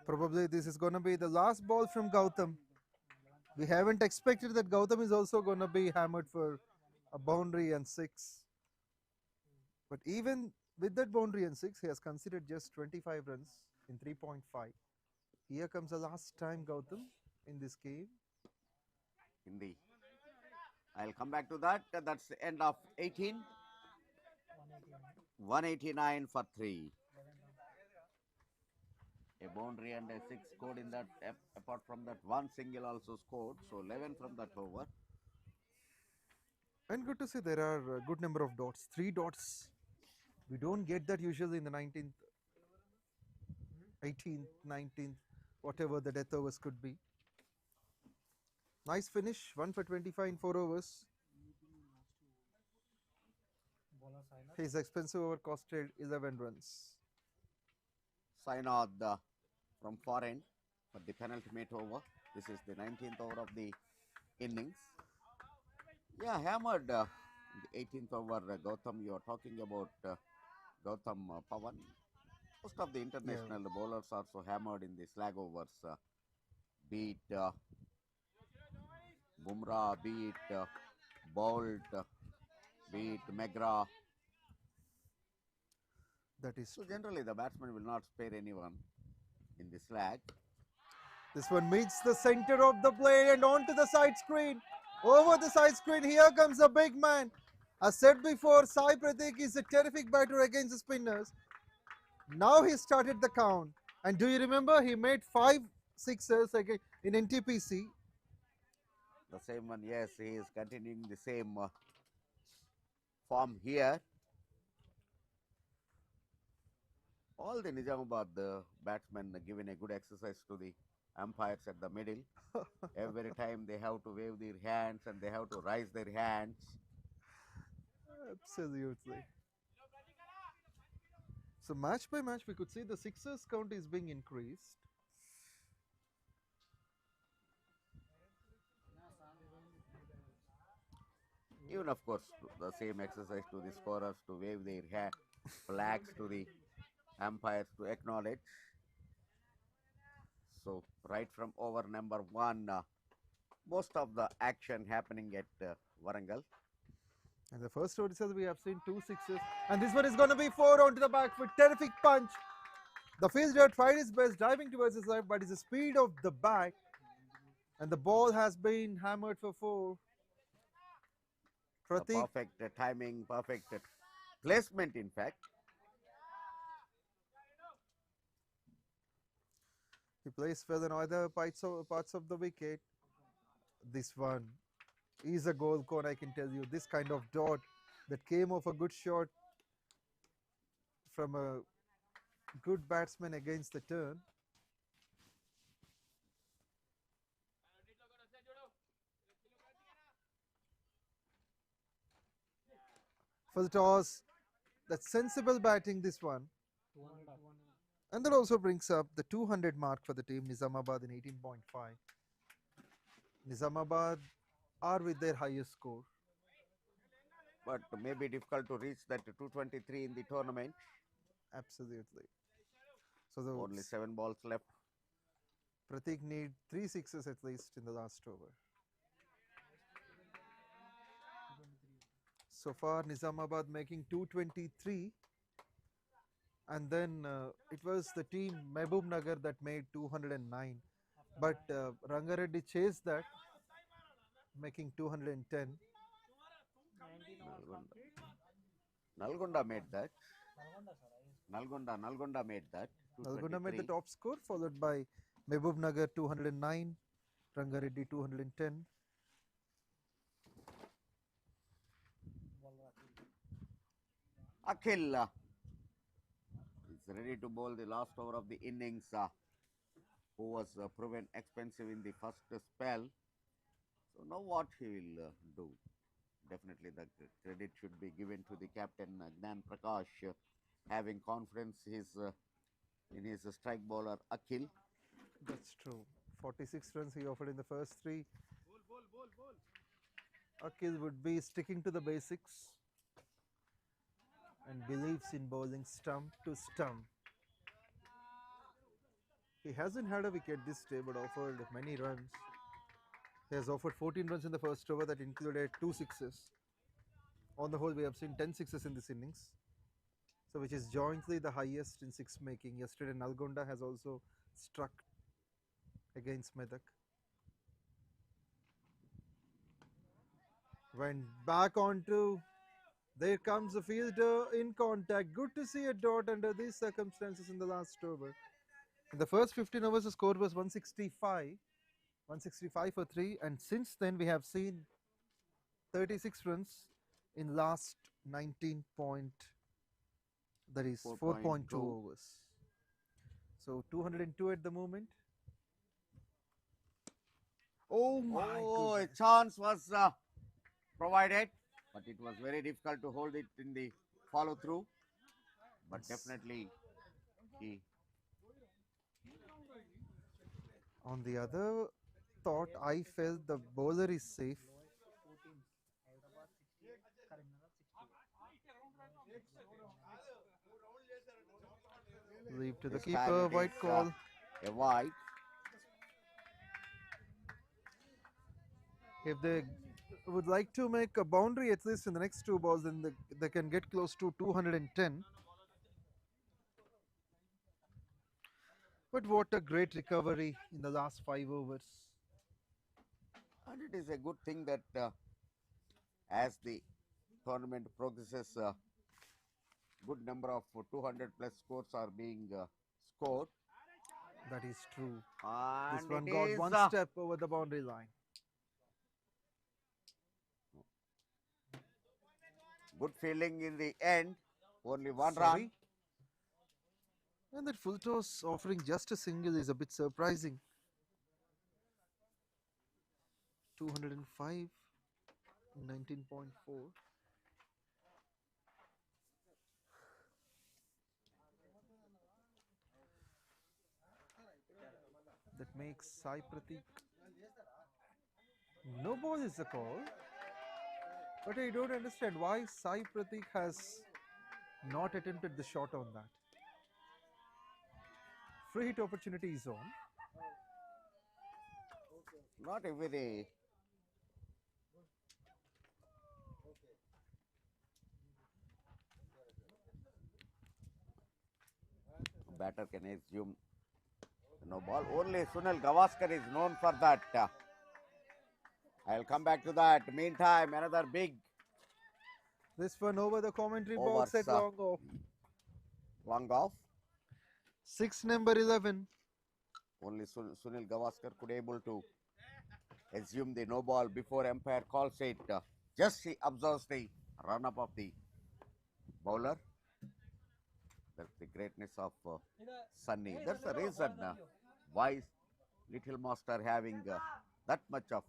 Probably this is going to be the last ball from Gautam. We haven't expected that Gautam is also going to be hammered for a boundary and 6. But even with that boundary and 6, he has considered just 25 runs in 3.5. Here comes the last time Gautam in this game. Hindi. I'll come back to that. That's the end of 18. 189 for 3. A boundary and a 6 scored in that. Apart from that, one single also scored. So 11 from that over. And good to see there are a good number of dots. 3 dots We don't get that usually in the 19th, 18th, 19th, whatever the death overs could be. Nice finish, 1 for 25 in 4 overs. His expensive over costed 11 runs. 𝗙𝗃 from far end for the penultimate over. This is the 19th over of the innings. Yeah, hammered in the 18th over. Gautam, you are talking about 𝗀𝗏𝗃𝗵. Most of the international bowlers are so hammered in the slag overs. Be it Bumrah, be it Bolt, be it 𝗏𝗏. That is So generally the batsman will not spare anyone in the slag. This one meets the center of the plate and onto the side screen. Over the side screen, here comes the big man. As said before, 𝗙𝗃𝗃𝗃 is a terrific batter against the spinners. Now he started the count. And do you remember he made 5 sixers again in NTPC? The same one, yes, he is continuing the same form here. All the Nizamabad batsmen given a good exercise to the umpires at the middle. Every time they have to wave their hands and they have to raise their hands. Absolutely. So match by match, we could see the sixers count is being increased. Even of course, the same exercise to the scorers to wave their flags to the umpires to acknowledge. So right from over number 1, most of the action happening at Warangal. And the first over itself, we have seen 2 sixes. And this one is going to be 4 onto the back foot. Terrific punch. The fielder tried his best diving towards his left, but it's the speed of the bat. And the ball has been hammered for 4. Pratik. Perfect timing, perfect placement in fact. He plays well in other parts of the wicket. This one is a goal cone, I can tell you. This kind of dot that came off a good shot from a good batsman against the turn. For the toss, that's sensible batting, this one. And that also brings up the 200 mark for the team Nizamabad in 18.5. Nizamabad are with their highest score. But may be difficult to reach that 223 in the tournament. Absolutely. So only 7 balls left. Pratik need 3 sixes at least in the last over. So far Nizamabad making 223. And then it was the team Mehboob that made 209. But Rangareddy chased that, making 210. Nalgonda made that. Nalgonda made that. Nalgonda made the top score, followed by Mehboob 209, Rangareddy 210. Akhil is ready to bowl the last over of the innings, who was proven expensive in the first spell. So now what he will do? Definitely the credit should be given to the captain 𝗙𝗏𝗃𝗃, having confidence in his strike bowler Akhil. That's true. 46 runs he offered in the first 3. Akhil would be sticking to the basics and believes in bowling stump to stump. He hasn't had a wicket this day but offered many runs. He has offered 14 runs in the first over, that included 2 sixes. On the whole, we have seen 10 sixes in this innings, so which is jointly the highest in 6 making. Yesterday Nalgonda has also struck against Medak. Went back onto, there comes the fielder in contact. Good to see a dot under these circumstances in the last over. In the first 15 overs, the score was 165 for 3, and since then we have seen 36 runs in last 19.5 That is 4.2 overs. So 202 at the moment. Oh my Oh, a goodness. chance was provided, but it was very difficult to hold it in the follow through. But definitely, he On the other thought, I felt the bowler is safe. Leave to the this keeper, time it white is, call. a wide. If they would like to make a boundary at least in the next two balls, then they can get close to 210. But what a great recovery in the last 5 overs. And it is a good thing that as the tournament progresses, good number of 200 plus scores are being scored. That is true. And This one it got is, one step over the boundary line. good feeling in the end. Only one Sorry? run. And that full toss offering just a single is a bit surprising. 205, 19.4. That makes 𝗙𝗵𝗃𝗃. No ball is the call. But I don't understand why 𝗙𝗵𝗃𝗃 has not attempted the shot on that. Free hit opportunity is on. Not every batter can assume no ball. Only Sunil Gavaskar is known for that. I'll come back to that. Meantime, another big This one over the commentary Overs, box at long off. long off. 6 number 11. Only Sunil Gavaskar could able to assume the no ball before umpire calls it. Just he observes the run up of the bowler. That's the greatness of Sunny. That's the reason why Little Master having that much of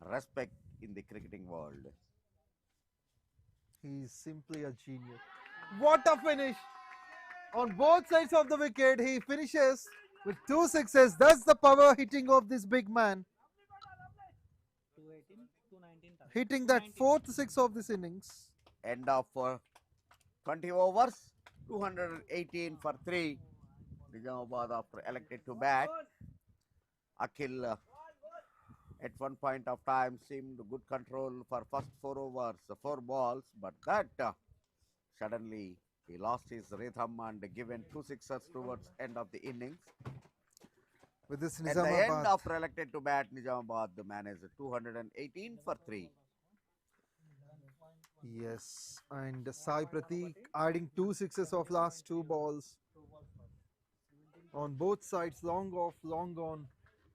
respect in the cricketing world. He is simply a genius. What a finish! On both sides of the wicket, he finishes with 2 sixes. That's the power hitting of this big man. Hitting that 4th six of this innings. End of 20 overs, 218 for 3. Nizamabad after elected to bat. Akhil at one point of time seemed good control for first 4 overs, 4 balls, but that suddenly he lost his rhythm and given 2 sixes towards end of the innings. With this At the end Nizamabad. after elected to bat, Nizamabad managed 218 for 3. Yes, and 𝗙𝗵𝗃𝗃 adding 2 sixes of last 2 balls. On both sides, long off, long on.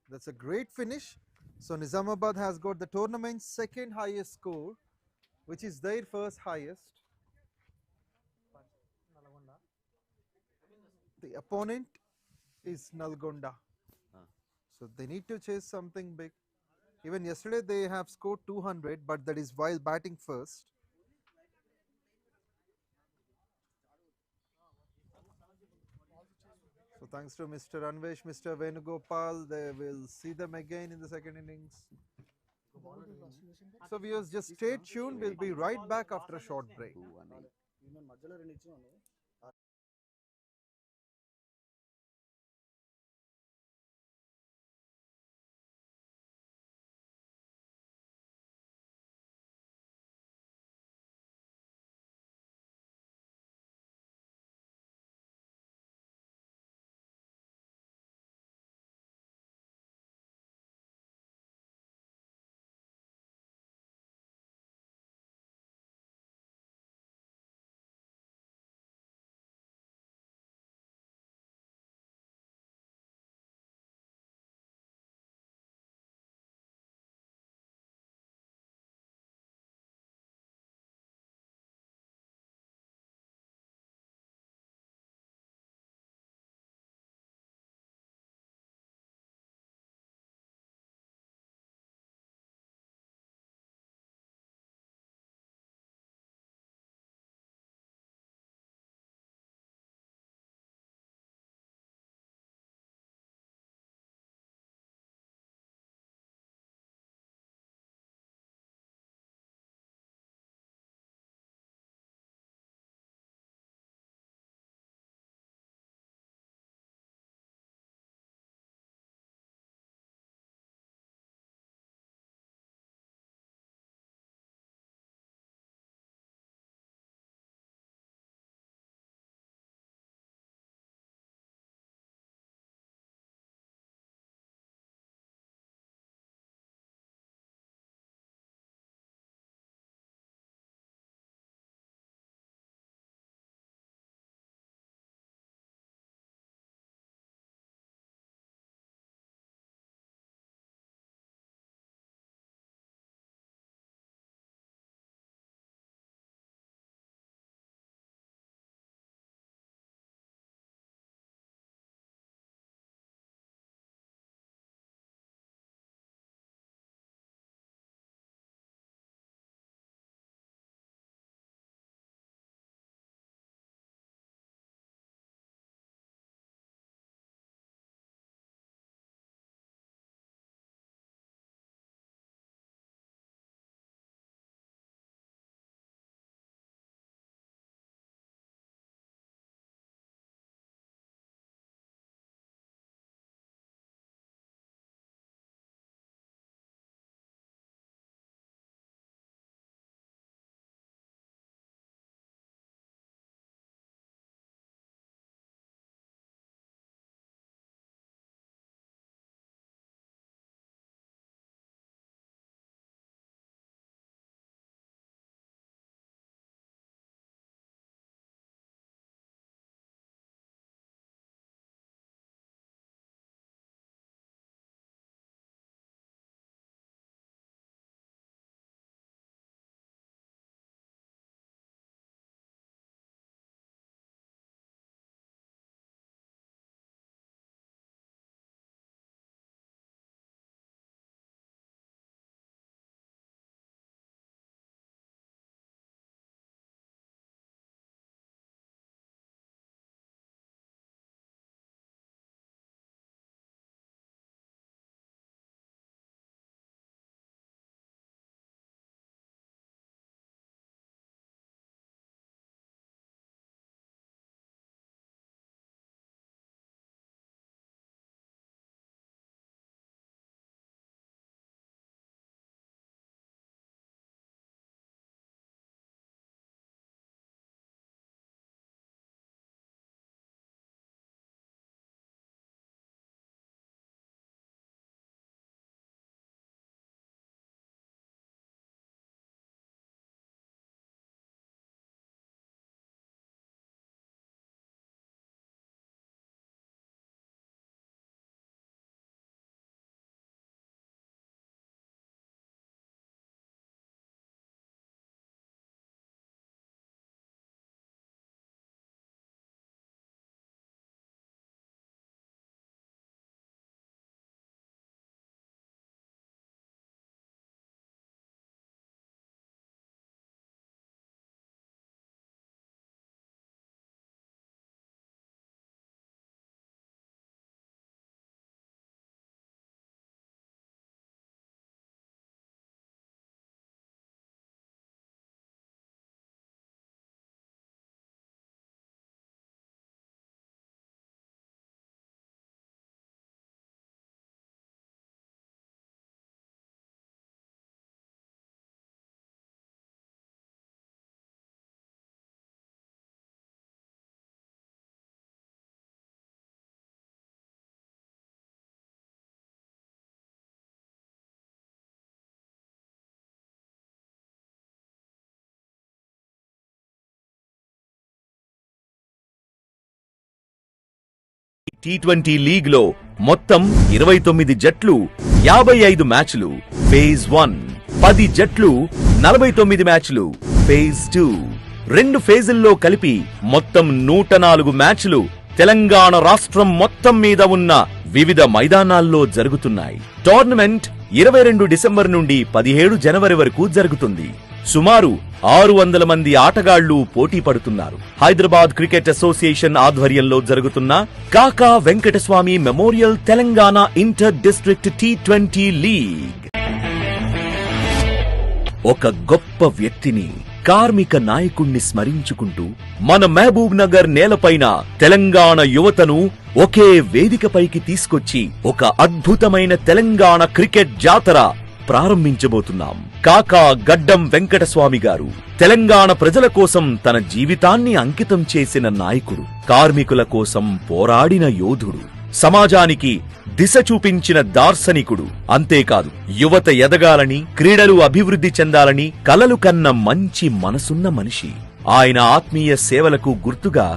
That's a great finish. So Nizamabad has got the tournament's 2nd highest score, which is their 1st highest. The opponent is Nalgonda. So they need to chase something big. Even yesterday they have scored 200, but that is while batting first. So thanks to Mr. 𝗬𝗏, Mr. Venugopal, they will see them again in the 2nd innings. So viewers, just stay tuned. We'll be right back after a short break. 218. T20 league లో మొత్తం 29 జట్లు 55 మ్యాచ్లు phase 1, 10 జట్లు 49 మ్యాచ్లు phase 2, 2 ఫేజుల్లో కలిపి మొత్తం 104 మ్యాచ్లు తెలంగాణ రాష్ట్రం మొత్తం మీద ఉన్న వివిధ మైదానాల్లో జరుగుతున్నాయి. టోర్నమెంట్ 22 డిసెంబర్ నుండి 17 జనవరి వరకు జరుగుతుంది. సుమారు 600 మంది ఆటగాళ్లు పోటీ పడుతున్నారు. హైదరాబాద్ క్రికెట్ అసోసియేషన్ ఆధ్వర్యంలో జరుగుతున్న Kaka Venkataswamy memorial Telangana inter district T20 league. ఒక గొప్ప వ్యక్తిని, కార్మిక నాయకుణ్ణి స్మరించుకుంటూ మన మహబూబ్ నగర్ నేలపైన తెలంగాణ యువతను ఒకే వేదికపైకి తీసుకొచ్చి ఒక అద్భుతమైన తెలంగాణ క్రికెట్ జాతర ప్రారంభించబోతున్నాం. కాకా గడ్డం వెంకటస్వామి గారు తెలంగాణ ప్రజల కోసం తన జీవితాన్ని అంకితం చేసిన నాయకుడు, కార్మికుల కోసం పోరాడిన యోధుడు, సమాజానికి దిశ చూపించిన దార్శనికుడు. అంతేకాదు, యువత ఎదగాలని, క్రీడలు అభివృద్ధి చెందాలని కలలు కన్న మంచి మనసున్న మనిషి. ఆయన ఆత్మీయ సేవలకు గుర్తుగా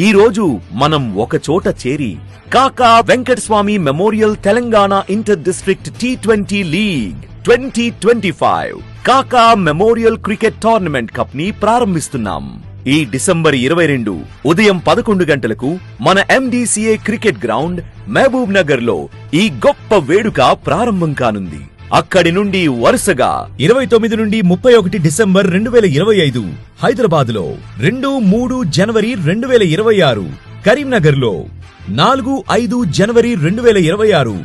ఈ రోజు మనం ఒకచోట చేరి కాకా Venkataswamy memorial Telangana inter district T20 league 2025 కాకా మెమోరియల్ క్రికెట్ టోర్నమెంట్ కప్ ని ప్రారంభిస్తున్నాం. ఈ డిసెంబర్ 22 ఉదయం 11 గంటలకు మన MDCA cricket ground Mahabubnagar లో ఈ గొప్ప వేడుక ప్రారంభం కానుంది. అక్కడి నుండి వరుసగా 29 నుండి 31 డిసెంబర్ 2025 హైదరాబాద్ లో, 2, 3 జనవరి 2026 కరీంనగర్ లో, 4, 5 జనవరి 2026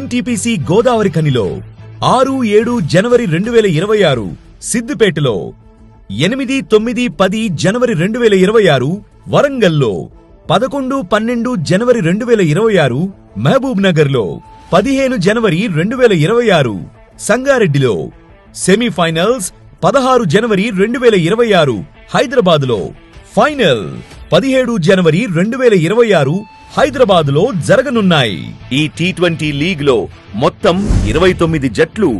NTPC గోదావరి ఖనిలో, 6, 7 జనవరి 2026 సిద్దిపేటలో, 8, 9, 10 జనవరి 2026 వరంగల్లో, 11, 12 జనవరి 2026 మహబూబ్ నగర్ లో, 15 జనవరి 2026 సంగారెడ్డిలో, సెమీఫైనల్స్ 16 జనవరి 2026 హైదరాబాద్ లో, ఫైనల్ 17 జనవరి 2026 హైదరాబాద్ లో జరగనున్నాయి. ఈ టీ20 లీగ్ లో మొత్తం 29 జట్లు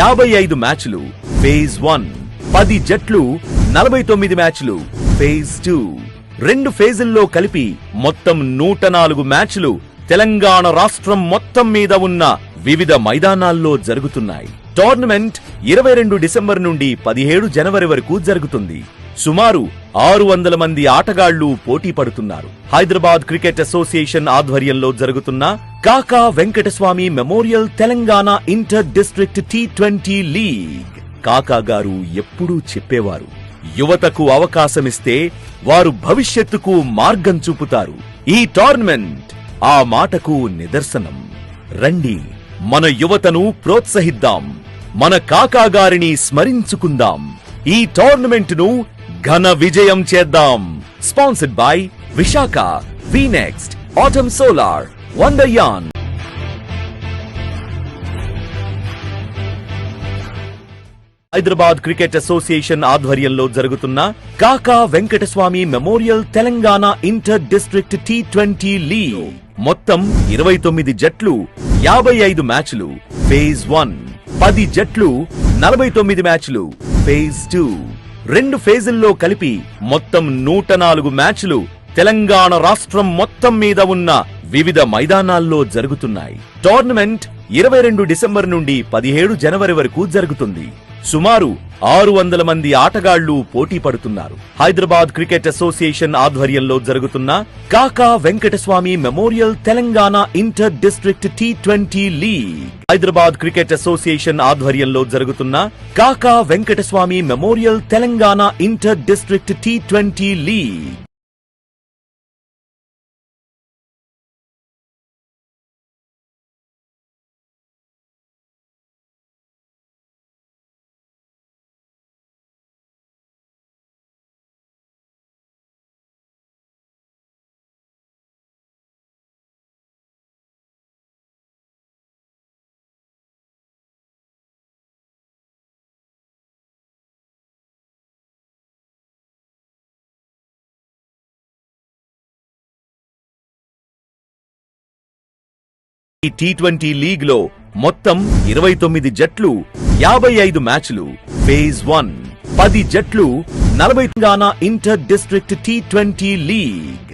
55 మ్యాచ్లు ఫేజ్ 1, 10 జట్లు 49 మ్యాచ్లు ఫేజ్ 2, 2 ఫేజుల్లో కలిపి మొత్తం 104 మ్యాచ్లు తెలంగాణ రాష్ట్రం మొత్తం మీద ఉన్న వివిధ మైదానాల్లో జరుగుతున్నాయి. టోర్నమెంట్ 22 డిసెంబర్ నుండి 17 జనవరి వరకు జరుగుతుంది. సుమారు 600 మంది ఆటగాళ్లు పోటీ పడుతున్నారు. హైదరాబాద్ క్రికెట్ అసోసియేషన్ ఆధ్వర్యంలో జరుగుతున్న Kaka Venkataswamy memorial Telangana inter district T20 league. కాకా గారు ఎప్పుడూ చెప్పేవారు, యువతకు అవకాశమిస్తే వారు భవిష్యత్తుకు మార్గం చూపుతారు. ఈ టోర్నమెంట్ ఆ మాటకు నిదర్శనం. రండి, మన యువతను ప్రోత్సహిద్దాం, మన కాకా గారిని స్మరించుకుందాం, ఈ టోర్నమెంట్ ను ఘన విజయం చేద్దాం. Sponsored by Visakha, VNext, Autumn Solar, Wonderyarn. Hyderabad cricket association ఆధ్వర్యంలో జరుగుతున్న Kaka Venkataswamy memorial Telangana inter district T20 league. మొత్తం 29 జట్లు 55 మ్యాచ్లు ఫేజ్ 1, 10 జట్లు 49 మ్యాచ్లు ఫేజ్ 2, 2 ఫేజుల్లో కలిపి మొత్తం 104 మ్యాచ్లు తెలంగాణ రాష్ట్రం మొత్తం మీద ఉన్న వివిధ మైదానాల్లో జరుగుతున్నాయి. టోర్నమెంట్ 22 డిసెంబర్ నుండి 17 జనవరి వరకు జరుగుతుంది. సుమారు 600 మంది ఆటగాళ్లు పోటీ పడుతున్నారు. హైదరాబాద్ క్రికెట్ అసోసియేషన్ ఆధ్వర్యంలో జరుగుతున్న Kaka Venkataswamy memorial Telangana inter district T20 league. Hyderabad cricket association ఆధ్వర్యంలో జరుగుతున్న Kaka Venkataswamy memorial Telangana inter district T20 league. ఈ టీ20 లీగ్ లో మొత్తం 29 జట్లు 55 మ్యాచ్లు ఫేజ్ 1, 10 జట్లు 40 Telangana inter district T20 league.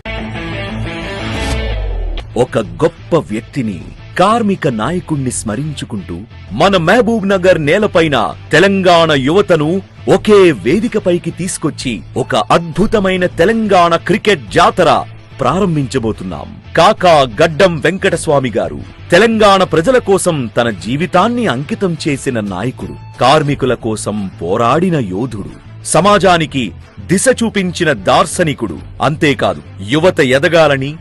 ఒక గొప్ప వ్యక్తిని, కార్మిక నాయకుణ్ణి స్మరించుకుంటూ మన మహబూబ్ నగర్ నేలపైన తెలంగాణ యువతను ఒకే వేదికపైకి తీసుకొచ్చి ఒక అద్భుతమైన తెలంగాణ క్రికెట్ జాతర ప్రారంభించబోతున్నాం. కాకా గడ్డం వెంకటస్వామి గారు తెలంగాణ ప్రజల కోసం తన జీవితాన్ని అంకితం చేసిన నాయకుడు, కార్మికుల కోసం పోరాడిన యోధుడు, సమాజానికి దిశ చూపించిన దార్శనికుడు. అంతేకాదు, యువత ఎదగాలని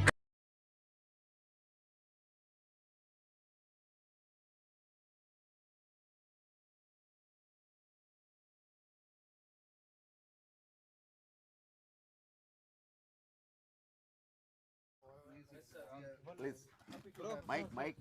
Please. Mike.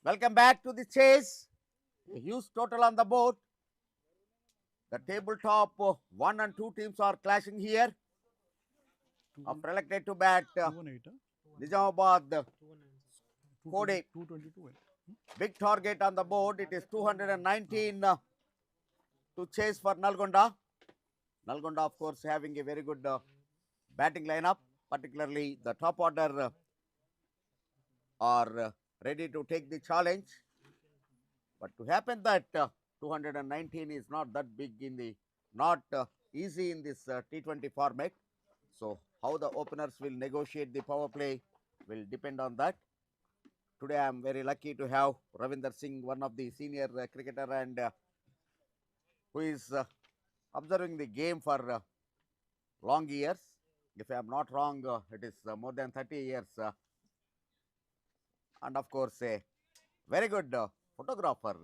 Welcome back to the chase. A huge total on the board. The tabletop 1 and 2 teams are clashing here. After elected to bat, Nizamabad Kozhikode. Big target on the board. It is 219 to chase for Nalgonda. Nalgonda, of course, having a very good batting lineup, particularly the top order are ready to take the challenge. But to happen that 219 is not that big in the, not easy in this T20 format. So how the openers will negotiate the power play will depend on that. Today I am very lucky to have 𝗬𝗏𝗃𝗃, one of the senior cricketer and who is observing the game for long years. If I am not wrong, it is more than 30 years. And of course, a very good photographer.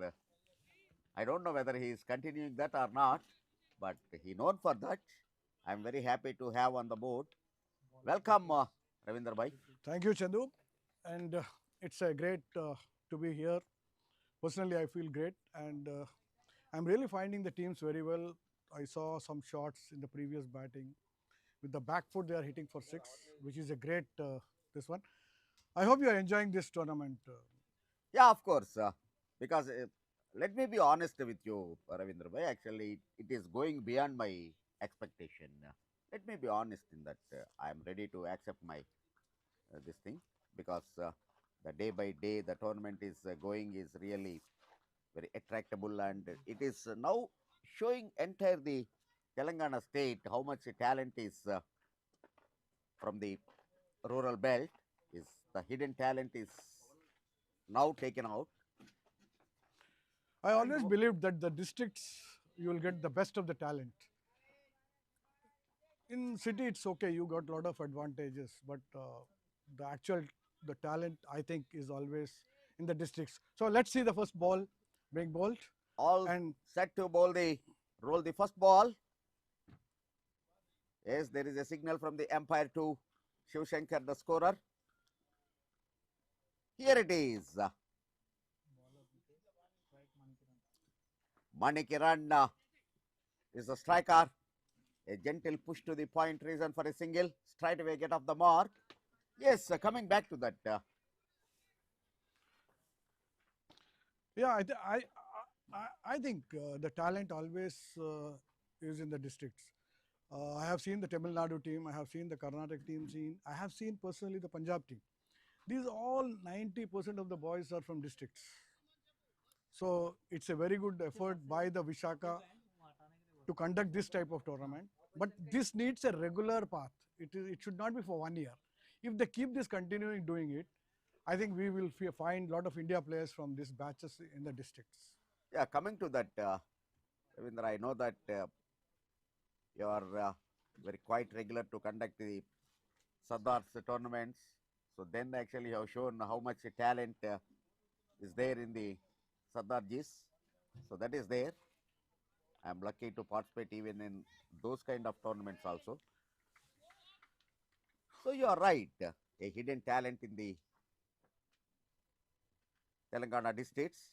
I don't know whether he is continuing that or not, but he known for that. I am very happy to have on the board. Welcome, Ravindra Bhai. Thank you, Chandu. And it's a great to be here. Personally, I feel great, and I'm really finding the teams very well. I saw some shots in the previous batting. With the back foot, they are hitting for 6, which is a great this one. I hope you are enjoying this tournament. Yeah, of course. Because let me be honest with you, Ravindra Bhai. Actually, it is going beyond my expectation. Let me be honest in that I am ready to accept my this thing, because the day by day the tournament is going is really very attractable, and it is now showing entire the Telangana state how much talent is from the rural belt. Is the hidden talent is now taken out. I always believed that the districts, you will get the best of the talent. In city, it's okay, you got a lot of advantages, but the talent, I think, is always in the districts. So let's see the first ball being bowled. All And set to roll the first ball. Yes, there is a signal from the umpire to 𝗬𝗁𝗃𝗃, the scorer. Here it is. 𝗏𝗏𝗃𝗃 is the striker. A gentle push to the point, reason for a single. Straight away get off the mark. Yes, coming back to that. yeah, I think the talent always is in the districts. I have seen the Tamil Nadu team, I have seen the Karnataka team, I have seen personally the Punjab team. These all 90% of the boys are from districts. So it's a very good effort by the Vishaka to conduct this type of tournament. But this needs a regular path. it should not be for 1 year. If they keep this continuing doing it, I think we will find a lot of India players from these batches in the districts. Yeah, coming to that, Ravindra, I know that you are very quite regular to conduct the Sardar's tournaments. So then actually you have shown how much talent is there in the Sardarjis. So that is there. I am lucky to participate even in those kind of tournaments also. So you are right, a hidden talent in the Telangana districts,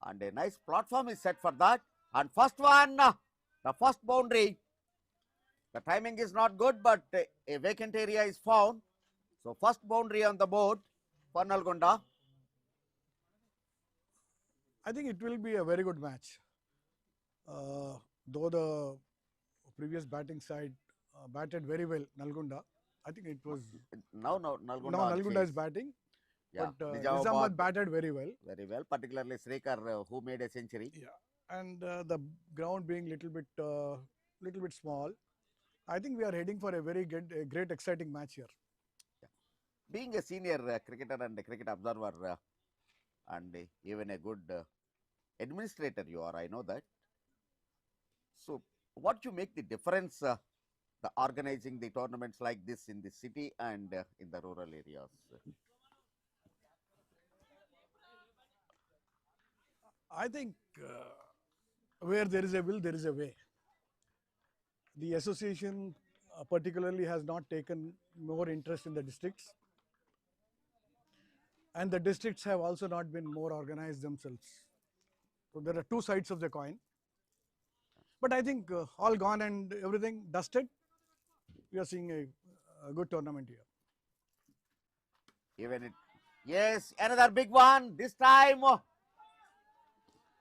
and a nice platform is set for that. And first one, the first boundary. The timing is not good, but a vacant area is found. So first boundary on the board for Nalgonda. I think it will be a very good match. Though the previous batting side batted very well, Nalgonda. I think it was Now Nalgonda. now Nalgonda is batting. Yeah, But Nizamabad Nizamabad batted very well. very well, particularly 𝗃𝗃𝗃𝗃 who made a century. Yeah, and the ground being little bit small, I think we are heading for a very great exciting match here. Being a senior cricketer and a cricket observer and even a good administrator you are, I know that. So what you make the difference, the organizing the tournaments like this in the city and in the rural areas? I think where there is a will, there is a way. The association particularly has not taken more interest in the districts, and the districts have also not been more organized themselves. So there are two sides of the coin. But I think all gone and everything dusted, we are seeing a good tournament here. Even it, yes, another big one. This time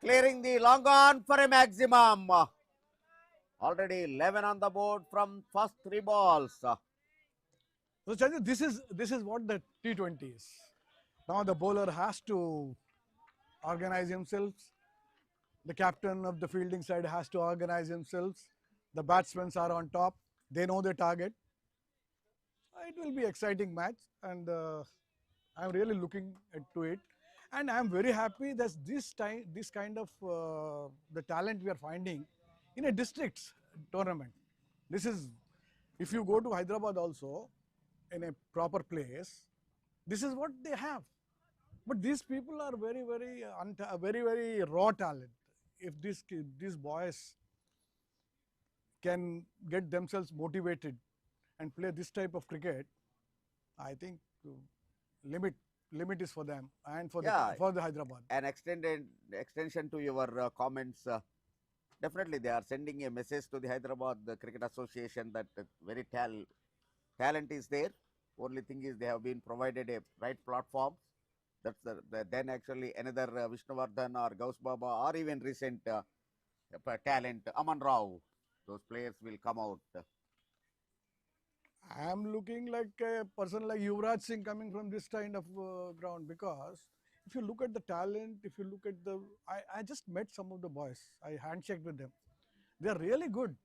clearing the long on for a maximum. Already 11 on the board from first 3 balls. So Chandu, this is what the T20 is. Now the bowler has to organize himself. The captain of the fielding side has to organize himself. The batsmen are on top. They know their target. It will be exciting match, and I'm really looking to it. And I'm very happy that this kind of the talent we are finding in a districts tournament. This is, if you go to Hyderabad also, in a proper place, this is what they have. But these people are very raw talent. If these boys can get themselves motivated and play this type of cricket, I think limit is for them and for the Hyderabad. An extension to your comments. Definitely, they are sending a message to the Hyderabad Cricket Association that very talent is there. Only thing is they have been provided a right platform. That's then actually another 𝗬𝗃𝗃𝗃 or 𝗀𝗃𝗃𝗃 or even recent talent Aman Rao. Those players will come out. I am looking like a person like 𝗬𝗃𝗃𝗃 coming from this kind of ground, because if you look at the talent, if you look at I just met some of the boys. I handshaked with them. They are really good.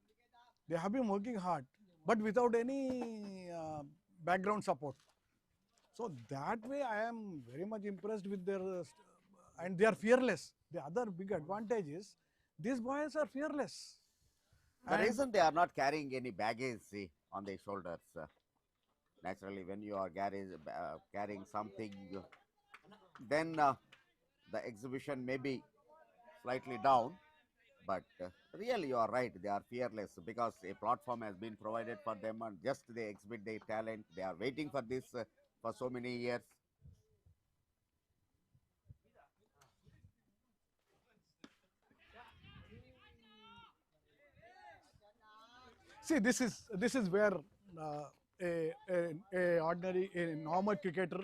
They have been working hard, but without any background support. So that way I am very much impressed with their, and they are fearless. The other big advantage is these boys are fearless. The reason they are not carrying any baggage on their shoulders. Naturally, when you are carrying something, then the exhibition may be slightly down. But really, you are right. They are fearless because a platform has been provided for them, and just they exhibit their talent. They are waiting for this for so many years. See, this is where a normal cricketer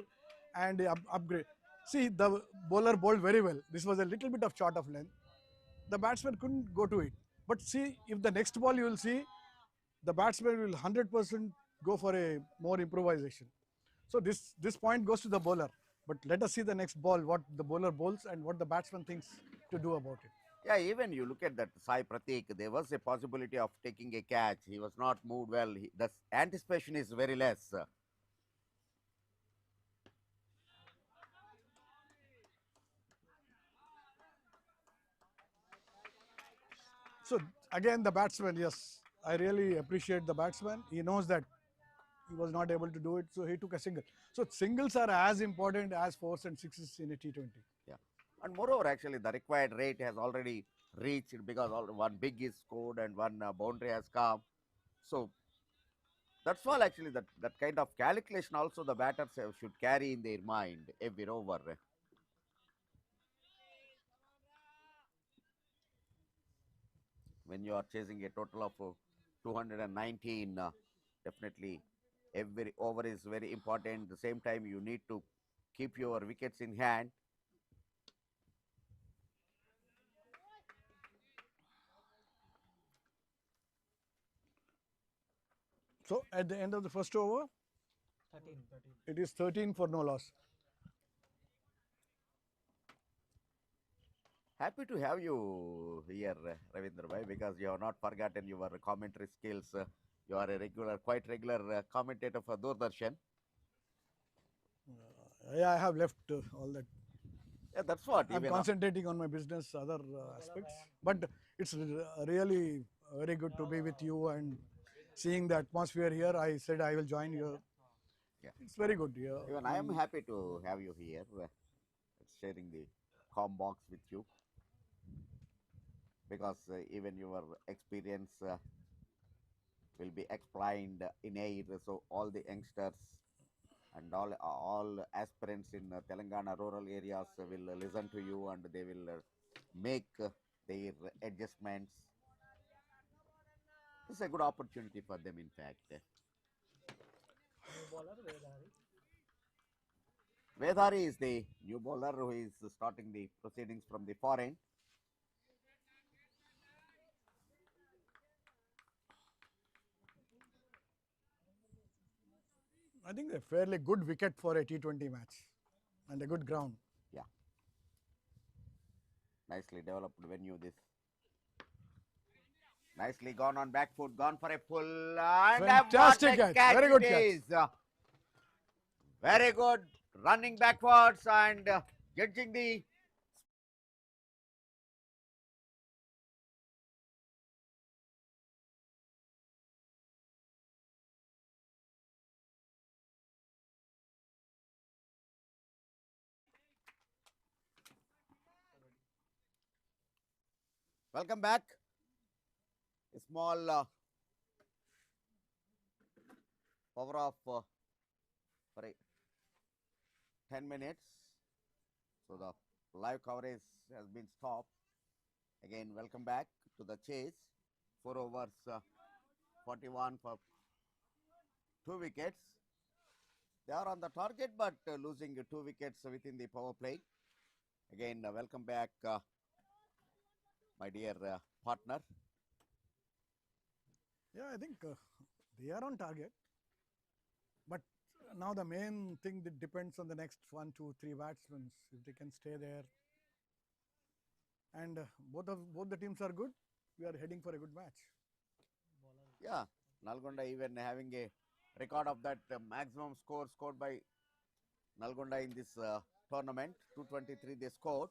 and upgrade. See, the bowler bowled very well. This was a little bit of short of length. The batsman couldn't go to it. But see, if the next ball you will see, the batsman will 100% go for a more improvisation. So this point goes to the bowler. But let us see the next ball, what the bowler bowls and what the batsman thinks to do about it. Yeah, even you look at that 𝗙𝗃𝗃, there was a possibility of taking a catch. He was not moved well. The anticipation is very less. So again, the batsman, yes, I really appreciate the batsman. He knows that he was not able to do it, so he took a single. So singles are as important as fours and sixes in a T20. Yeah, and moreover, actually, the required rate has already reached because one big is scored and one boundary has come. So that's all actually that kind of calculation also the batters should carry in their mind every over. When you are chasing a total of 219, definitely every over is very important. At the same time, you need to keep your wickets in hand. So at the end of the first over, 13. It is 13 for no loss. Happy to have you here, Ravindra bhai, because you have not forgotten your commentary skills. You are a regular, quite regular commentator for Doordarshan. Yeah, I have left all that. Yeah, that's what. I'm concentrating on my business, other aspects. But it's really very good to be with you and seeing the atmosphere here. I said I will join you. Yeah. It's very good here. Even I am happy to have you here, sharing the com box with you, because even your experience will be explained in air. So all the youngsters and all aspirants in Telangana rural areas will listen to you, and they will make their adjustments. It's a good opportunity for them, in fact. 𝗬𝗃𝗃 is the new bowler who is starting the proceedings from the far end. I think a fairly good wicket for a T20 match and a good ground. Yeah. Nicely developed venue this. Nicely gone on back foot, gone for a pull. And Fantastic catch. Very good catch. Very good running backwards and judging the welcome back. A small power off for 10 minutes. So the live coverage has been stopped. Again, welcome back to the chase. 4 overs, 41 for 2 wickets. They are on the target, but losing 2 wickets within the power play. Again, welcome back, my dear partner. Yeah, I think they are on target. But now the main thing that depends on the next 1, 2, 3 batsmen, if they can stay there. And both the teams are good. We are heading for a good match. Yeah, Nalgonda even having a record of that maximum score scored by Nalgonda in this tournament. 223 they scored.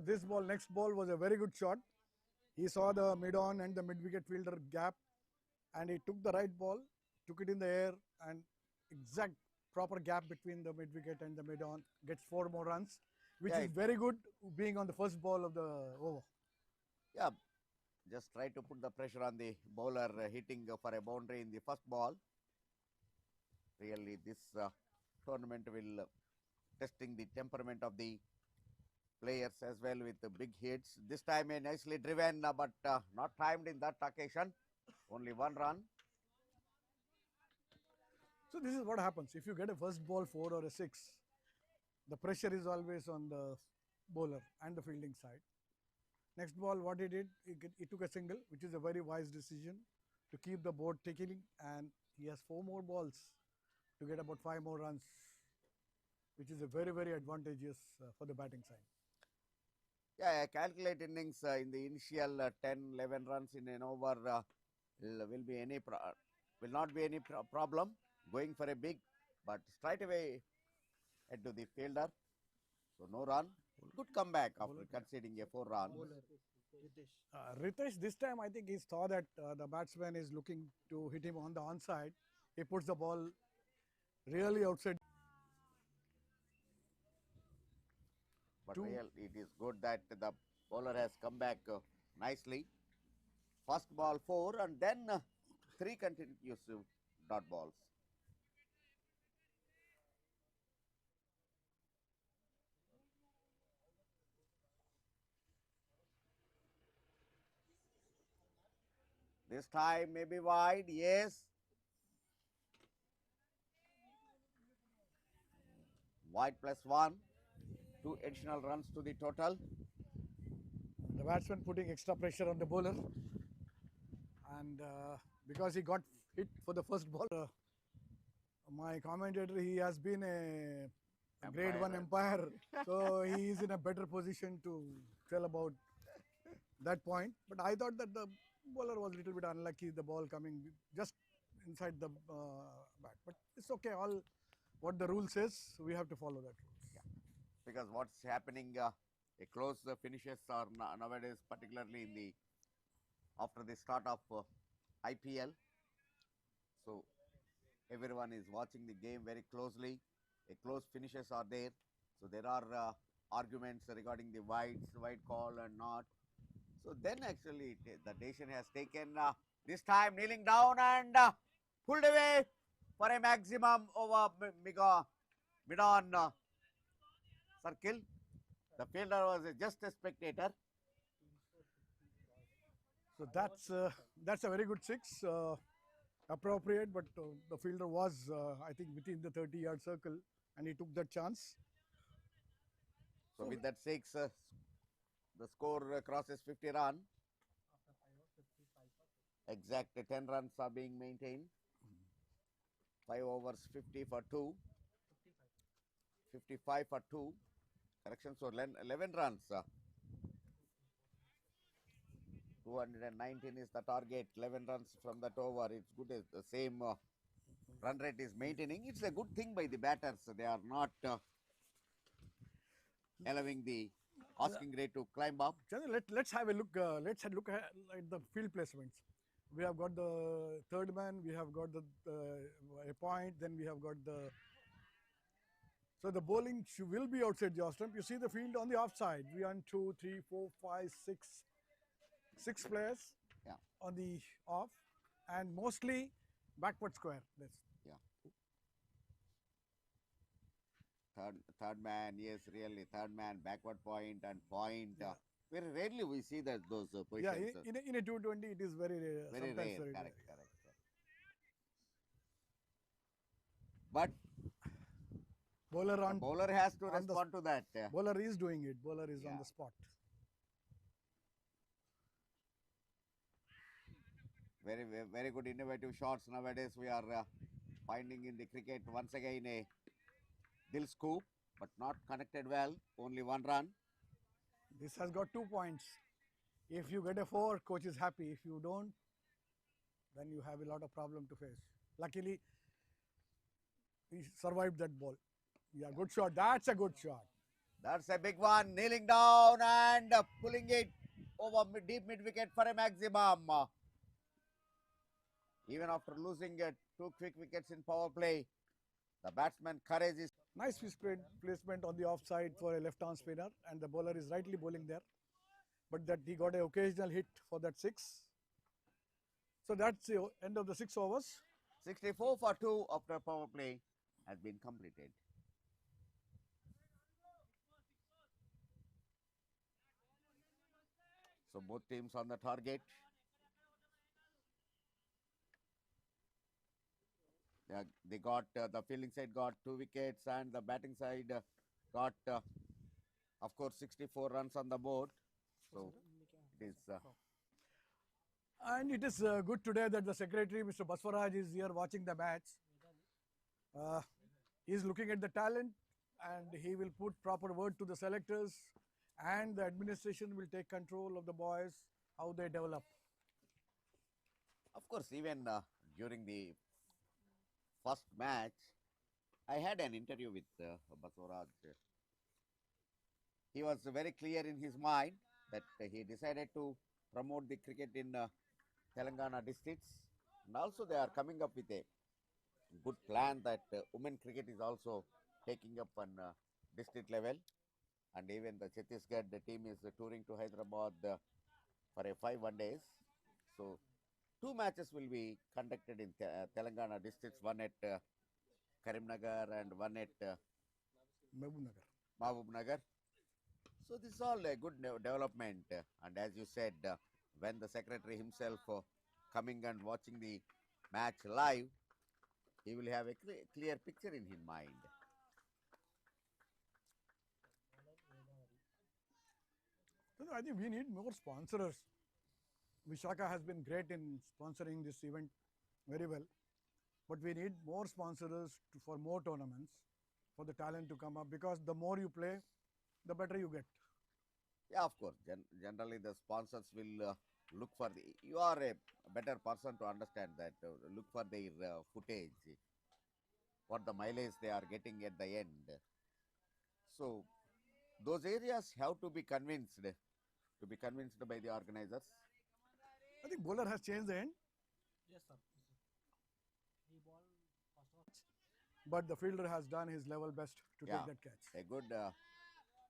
This ball, next ball was a very good shot. He saw the mid-on and the mid-wicket fielder gap, and he took the right ball, took it in the air, and exact proper gap between the mid-wicket and the mid-on, gets 4 more runs, which is very good being on the first ball of the over. Yeah, just try to put the pressure on the bowler hitting for a boundary in the first ball. Really, this tournament will testing the temperament of the players as well with the big hits. This time a nicely driven, but not timed in that occasion. Only 1 run. So this is what happens. If you get a first ball 4 or a 6, the pressure is always on the bowler and the fielding side. Next ball, what he did, he took a single, which is a very wise decision to keep the board ticking, and he has 4 more balls to get about 5 more runs, which is a very, very advantageous for the batting side. Yeah, calculate innings in the initial 10, 11 runs in an over will be any will not be any problem going for a big, but straight away head to the fielder. So no run. Good comeback after conceding a 4 run. Ritesh, this time I think he saw that the batsman is looking to hit him on the onside. He puts the ball really outside. But it is good that the bowler has come back nicely. First ball 4 and then 3 continuous dot balls. This time maybe wide, yes. Wide +1, 2 additional runs to the total. The batsman putting extra pressure on the bowler, and because he got hit for the first ball, my commentator, he has been a grade 1 umpire, so he is in a better position to tell about that point. But I thought that the bowler was a little bit unlucky, the ball coming just inside the bat. But it's okay, all what the rule says, we have to follow that rule. Yeah. Because what's happening, a close finishes are nowadays, particularly in the after the start of IPL. So everyone is watching the game very closely. A close finishes are there. So there are arguments regarding the wide call and not. So then actually the decision has taken this time kneeling down and pulled away for a maximum over mid-on circle. The fielder was just a spectator. So that's a very good 6, appropriate, but the fielder was, I think, within the 30-yard circle, and he took that chance. So with that 6, the score crosses 50 run. Exact 10 runs are being maintained. 5 overs, 50 for 2. 55 for 2. Correction, so 11 runs. 219 is the target. 11 runs from that over. It's good as the same run rate is maintaining. It's a good thing by the batters. They are not allowing the asking rate to climb up. Let's have a look. Let's look at the field placements. We have got the third man. We have got a point. Then we have got the. So the bowling will be outside the off stump. You see the field on the offside. 1, 2, 3, 4, 5, 6 players on the off, and mostly backward square. That's Third man, yes, really. Third man, backward point and point. Very rarely we see that those positions. Yeah, in a 220, it is very rare. Very rare. Very Correct. But bowler has to respond to that. Bowler is doing it. Bowler is on the spot. Very good innovative shots nowadays. We are finding in the cricket once again a Dil scoop, but not connected well. Only 1 run. This has got 2 points. If you get a 4, coach is happy. If you don't, then you have a lot of problem to face. Luckily, he survived that ball. Yeah, good shot. That's a good shot. That's a big one. Kneeling down and pulling it over deep mid wicket for a maximum. Even after losing 2 quick wickets in power play, the batsman 𝗀𝗃𝗃 is. Nice placement on the offside for a left-arm spinner, and the bowler is rightly bowling there. But that he got an occasional hit for that 6. So that's the end of the 6 overs. 64 for 2 after power play has been completed. So both teams on the target. They got the fielding side got 2 wickets and the batting side got of course 64 runs on the board. So it is and it is good today that the secretary, Mr. Baswaraj, is here watching the match. He is looking at the talent, and he will put proper word to the selectors, and the administration will take control of the boys, how they develop. Of course, even during the first match, I had an interview with 𝗵𝗺𝗃𝗧. He was very clear in his mind that he decided to promote the cricket in Telangana districts, and also they are coming up with a good plan that women cricket is also taking up on district level, and even the Chhattisgarh the team is touring to Hyderabad for a 5 one-days. So 2 matches will be conducted in Telangana districts, one at Karimnagar and one at Mahabubnagar. So this is all a good development, and as you said, when the secretary himself coming and watching the match live, he will have a clear picture in his mind. I think we need more sponsors. Vishaka has been great in sponsoring this event very well, but we need more sponsors for more tournaments, for the talent to come up, because the more you play, the better you get. Yeah, of course. Generally, the sponsors will look for the. You are a better person to understand that. Look for their footage, what the mileage they are getting at the end. So, those areas have to be convinced by the organizers. I think bowler has changed the end. Yes, sir. But the fielder has done his level best to take that catch. A good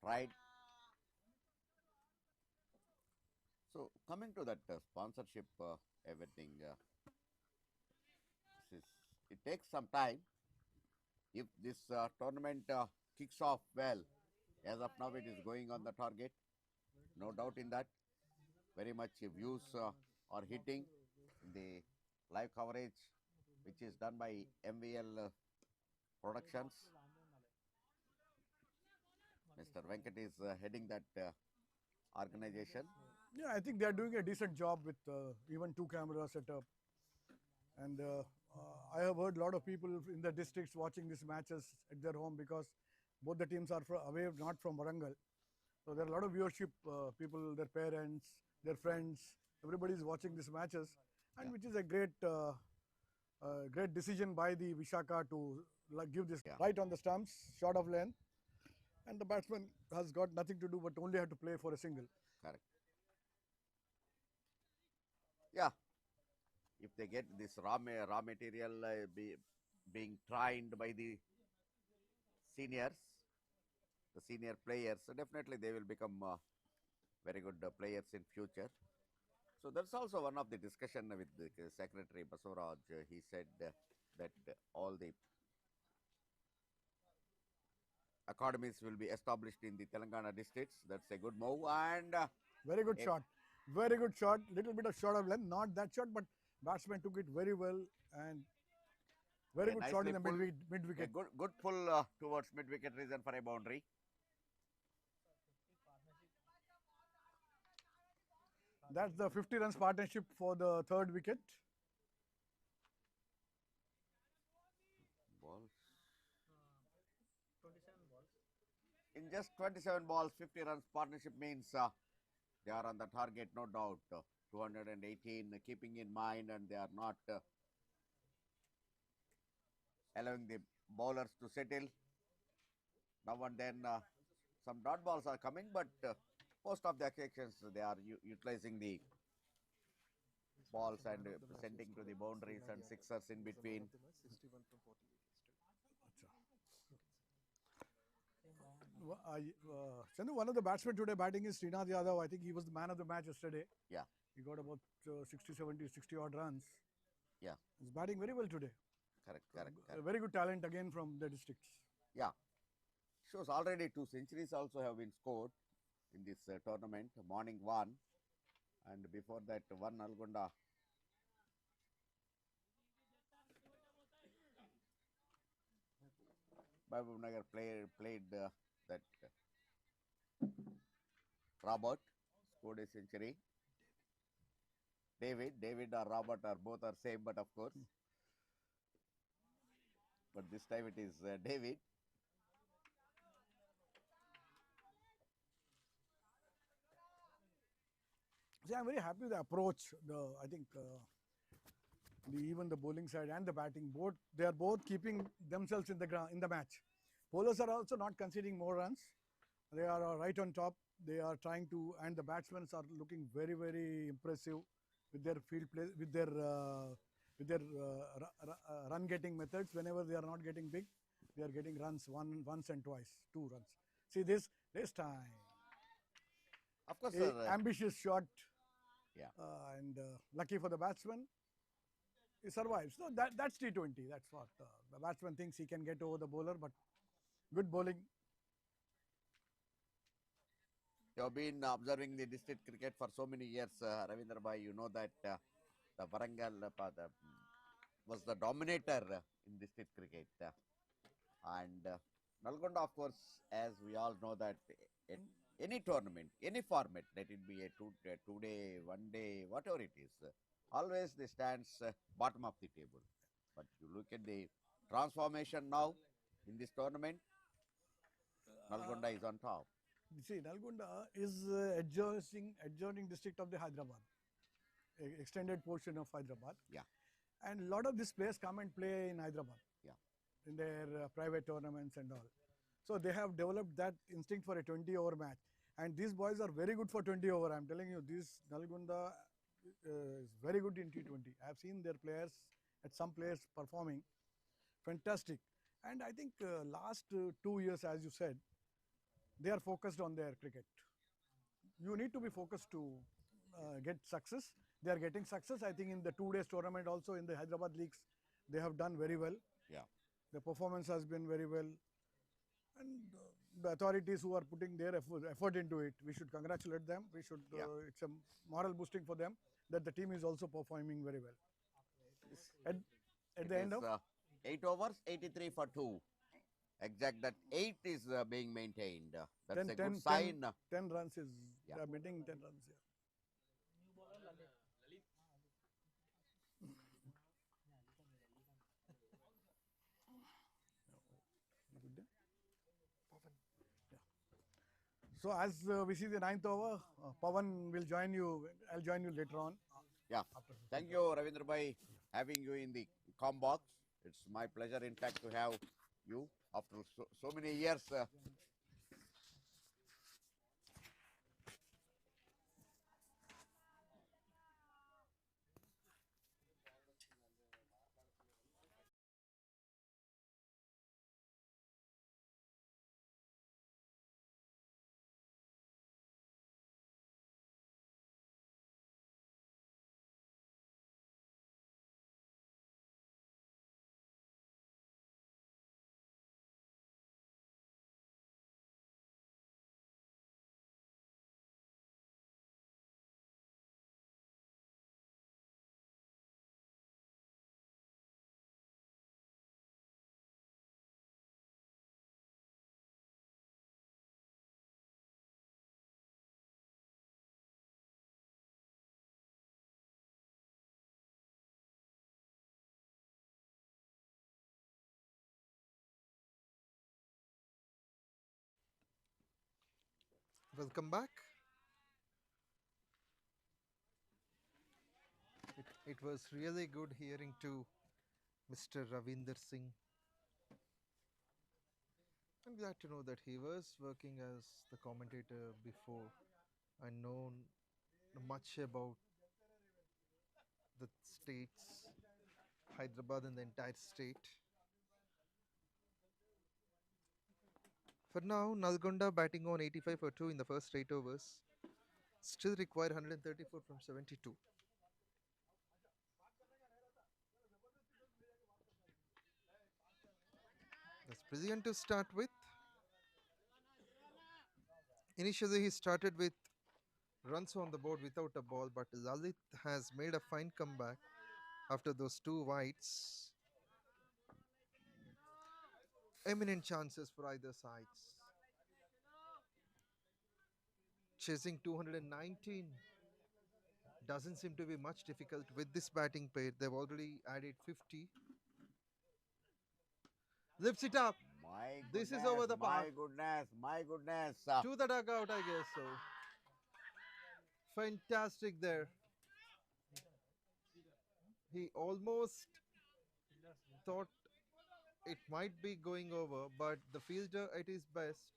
ride. So coming to that sponsorship, everything, it takes some time. If this tournament kicks off well, as of now it is going on the target, no doubt in that. Very much views are hitting the live coverage, which is done by MVL Productions. Mr. Venkat is heading that organization. Yeah, I think they are doing a decent job with even 2 camera setup. And I have heard a lot of people in the districts watching these matches at their home, because both the teams are away, not from Warangal. So there are a lot of viewership, people, their parents, their friends, everybody is watching these matches, and which is a great great decision by the Vishaka to give this right on the stumps, short of length, and the batsman has got nothing to do but only have to play for a single. Correct. Yeah, if they get this raw material being trained by the seniors, the senior players, so definitely they will become very good players in future. So that's also one of the discussion with the Secretary 𝗵𝗺𝗃𝗧. He said that all the academies will be established in the Telangana districts. That's a good move, and very good shot. Very good shot. Little bit of short of length, not that shot, but batsman took it very well, and very good shot in the mid wicket. Good pull towards mid wicket region for a boundary. That's the 50 runs partnership for the 3rd wicket. Balls. 27 balls. In just 27 balls, 50 runs partnership means they are on the target, no doubt. 218, keeping in mind, and they are not allowing the bowlers to settle. Now and then some dot balls are coming, but most of the occasions they are utilizing the balls and sending to the boundaries and sixers in between. Chandu, one of the batsmen today batting is Srinath Yadav. I think he was the man of the match yesterday. Yeah. He got about 60, 70, 60 odd runs. Yeah. He's batting very well today. Correct. Very good talent again from the districts. Yeah. Shows already 2 centuries also have been scored in this tournament. Morning 1, and before that 1 Nalgonda. Mahabubnagar played that Robert scored a century. David or Robert or both are same, but of course. But this time it is David. See, I'm very happy with the approach. I think even the bowling side and the batting, both they are both keeping themselves in the ground in the match. Bowlers are also not conceding more runs. They are right on top. They are trying to, and the batsmen are looking very, very impressive with their field play, with their run getting methods. Whenever they are not getting big, they are getting runs once and twice, 2 runs. See this time. Of course, A sir. ambitious shot. Yeah. And lucky for the batsman, he survives. So that's T20. That's what the batsman thinks he can get over the bowler, but good bowling. You have been observing the district cricket for so many years, Ravindra Bhai. You know that the Warangal was the dominator in district cricket. And Nalgonda, of course, as we all know that any tournament, any format, let it be a two-day, 1 day, whatever it is, always they stands bottom of the table. But you look at the transformation now in this tournament, Nalgonda is on top. You see, Nalgonda is adjoining district of the Hyderabad, extended portion of Hyderabad. Yeah. And a lot of these players come and play in Hyderabad. Yeah. In their private tournaments and all. So they have developed that instinct for a 20-over match. And these boys are very good for 20 over. I'm telling you, this Nalgonda is very good in T20. I have seen their players, at some players performing fantastic. And I think last 2 years, as you said, they are focused on their cricket. You need to be focused to get success. They are getting success. I think in the 2 days tournament also in the Hyderabad leagues, they have done very well. Yeah. The performance has been very well. And the authorities who are putting their effort into it, we should congratulate them. We should, it's a moral boosting for them that the team is also performing very well. At the end of 8 overs, 83 for 2. Exact, that 8 is being maintained. That's a good sign. 10 runs is, they are maintaining 10 runs. Yeah. So as we see the 9th over, Pawan will join you. I'll join you later on. Yeah. Thank you, Ravindra Bhai, having you in the com box. It's my pleasure, in fact, to have you after so many years. Welcome back. It was really good hearing to Mr. Ravinder Singh. I'm glad to know that he was working as the commentator before and known much about the states, Hyderabad and the entire state. For now, Nalgonda batting on 85 for 2 in the first 8 overs. Still require 134 from 72. That's brilliant to start with. Initially, he started with runs on the board without a ball, but Lalit has made a fine comeback after those 2 wides. Eminent chances for either sides. Chasing 219 doesn't seem to be much difficult with this batting pair. They've already added 50. Lifts it up. This is over the park. My goodness. To the dugout, I guess so. Fantastic there. He almost thought it might be going over, but the fielder at his best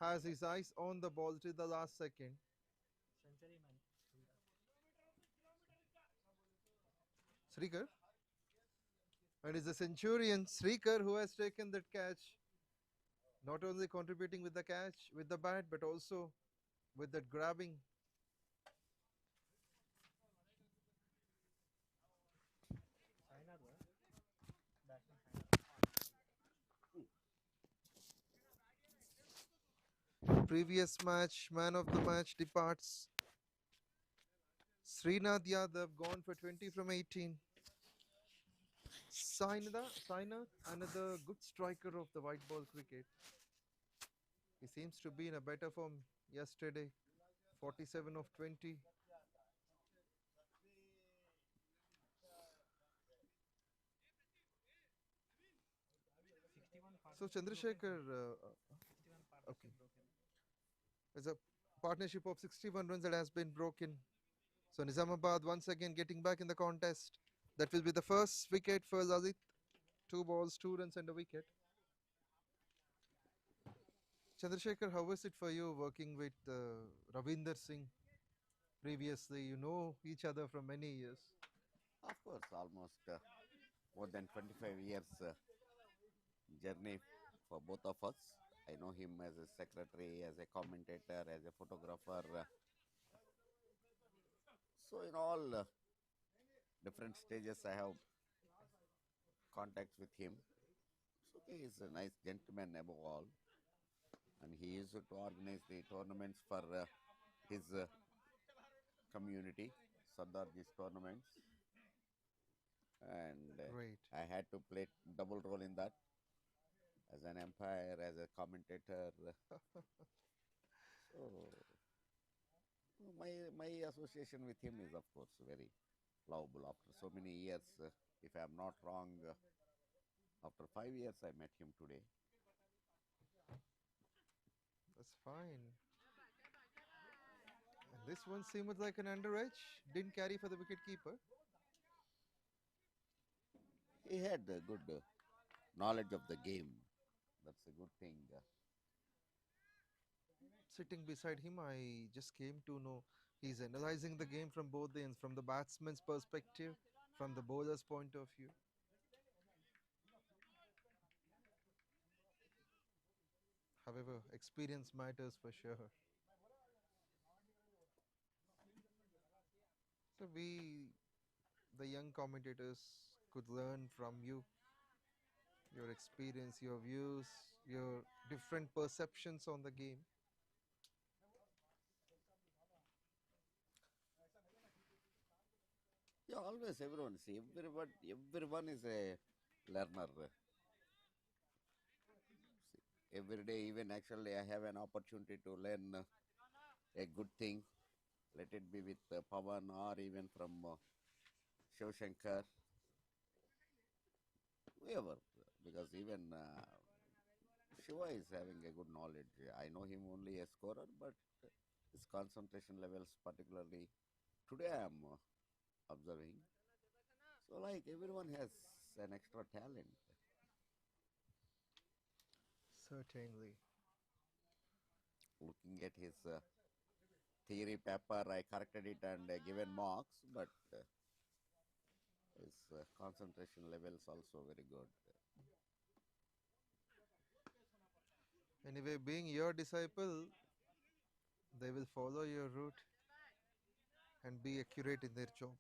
has his eyes on the ball till the last second. 𝗃𝗃𝗃. And it's the Centurion 𝗃𝗃 who has taken that catch. Not only contributing with the catch, with the bat, but also with that grabbing. Previous match, man of the match departs. Srinath Yadav gone for 20 from 18. Sainath, another good striker of the white ball cricket. He seems to be in a better form yesterday. 47 of 20. So Chandrasekhar, okay. There's a partnership of 61 runs that has been broken. So Nizamabad once again getting back in the contest. That will be the first wicket for Lalit. 2 balls, 2 runs and a wicket. Chandrasekhar, how was it for you working with Ravinder Singh previously? You know each other from many years. Of course, almost more than 25 years journey for both of us. I know him as a secretary, as a commentator, as a photographer. So in all different stages I have contacts with him. So he is a nice gentleman above all. And he used to organize the tournaments for his community, Sardarji's tournaments. And Great. I had to play double role in that, as an umpire, as a commentator. So my association with him is, of course, very lovable. After so many years, if I am not wrong, after 5 years I met him today. That's fine. And this one seemed like an underage. Didn't carry for the wicket keeper. He had a good knowledge of the game. That's a good thing. Sitting beside him, I just came to know he's analyzing the game from both the ends, from the batsman's perspective, from the bowler's point of view. However, experience matters for sure. So we, the young commentators, could learn from you, your experience, your views, your different perceptions on the game. Yeah, always everyone is a learner. See, every day, even actually, I have an opportunity to learn a good thing. Let it be with Pawan or even from 𝗀𝗃𝗃, whoever, because even Shiva is having a good knowledge. I know him only a scorer, but his concentration levels, particularly today, I am observing. So, like, everyone has an extra talent. Certainly. Looking at his theory paper, I corrected it and given marks, but his concentration levels also very good. Anyway, being your disciple, they will follow your route and be accurate in their job.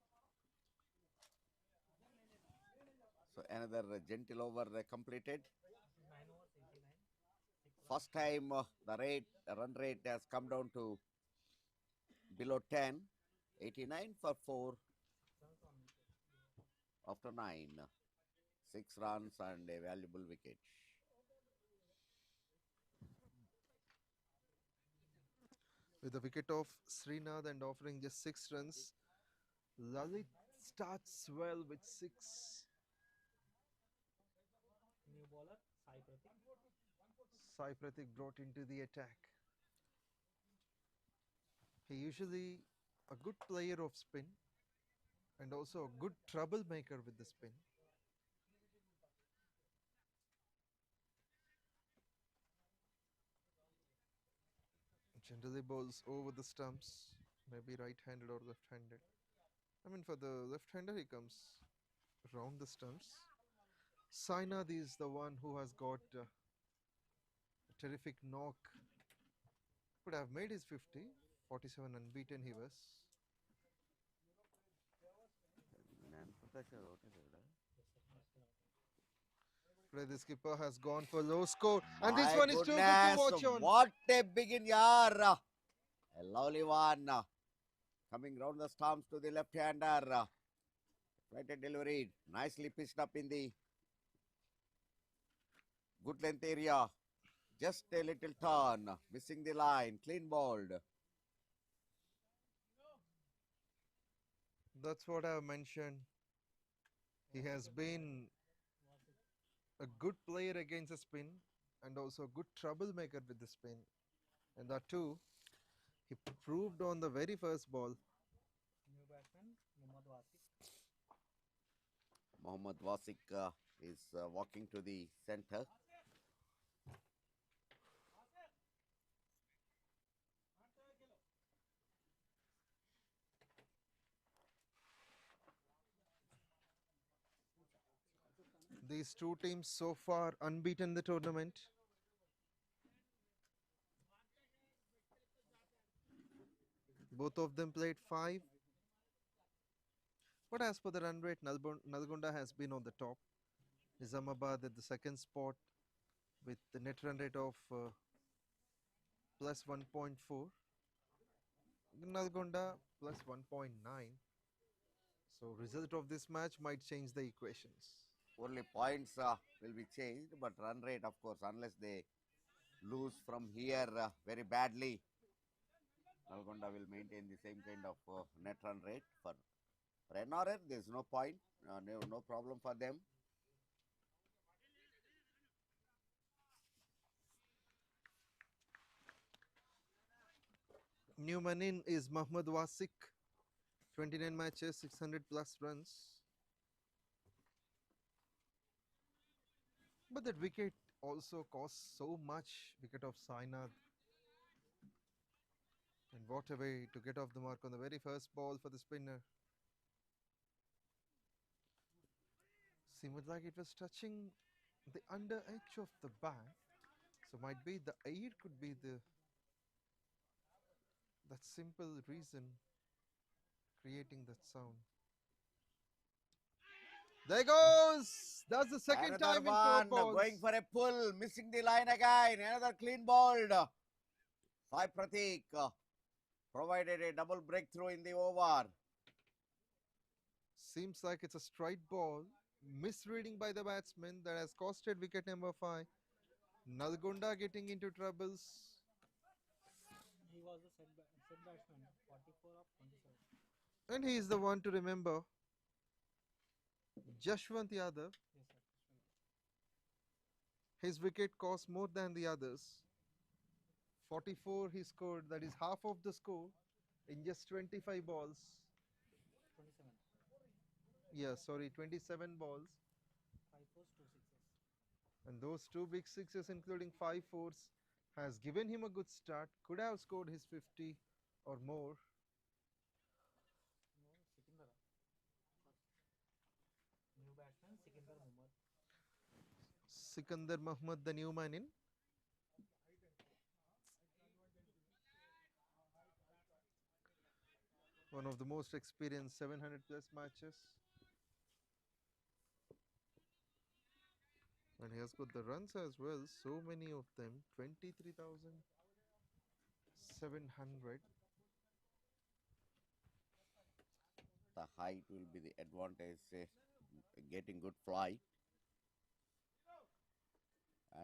So another gentle over completed. First time the run rate has come down to below 10. 89 for 4 after 9. 6 runs and a valuable wicket. With the wicket of Srinath and offering just 6 runs, Lalit starts well with 6. New bowler, 𝗙𝗃𝗃 brought into the attack. He usually a good player of spin and also a good troublemaker with the spin. Generally bowls over the stumps, maybe right-handed or left-handed. I mean, for the left-hander, he comes round the stumps. Sainath is the one who has got a terrific knock. Could have made his 50, 47 unbeaten he was. The skipper has gone for low score, and this one is too good to watch on. What a begin, yaar! A lovely one. Coming round the stumps to the left-hander. Right and delivery. Nicely pitched up in the good length area. Just a little turn. Missing the line. Clean bowled. That's what I mentioned. He has been a good player against the spin and also a good troublemaker with the spin. And that too, he proved on the very first ball. New batsman, 𝗪𝗪𝗃𝗃 is walking to the center. These two teams so far unbeaten in the tournament. Both of them played 5. But as per the run rate, Nalgonda has been on the top. Nizamabad at the second spot with the net run rate of plus 1.4. Nalgonda plus 1.9. So result of this match might change the equations. Only points will be changed, but run rate, of course, unless they lose from here very badly, Nalgonda will maintain the same kind of net run rate. For NRR, there is no point, no problem for them. New man in is 𝗪𝗪𝗃𝗃, 29 matches, 600 plus runs. But that wicket also cost so much, wicket of Sainath. And what a way to get off the mark on the very first ball for the spinner. Seemed like it was touching the under edge of the bat. So might be the air could be that simple reason creating that sound. There goes! That's the second Another time in 4 one, balls. going for a pull, missing the line again. Another clean bowled. 𝗫𝗵𝗃 provided a double breakthrough in the over. Seems like it's a straight ball. Misreading by the batsman that has costed wicket number 5. Nalgonda getting into troubles. He was a set batsman, 44 of 27. And he is the one to remember. 𝗪𝗪𝗘𝗃. Yes, sir. His wicket cost more than the others. 44 he scored, that is half of the score in just 25 balls. 27. Yeah, sorry, 27 balls. 5 fours, 2 sixes. And those 2 big sixes, including 5 fours, has given him a good start. Could have scored his 50 or more. No, Sikandar. New batsman, Sikandar Mohammad. Sikandar Mohammad, the new man in. One of the most experienced, 700 plus matches. And he has got the runs as well, so many of them, 23,700. The height will be the advantage, getting good flight.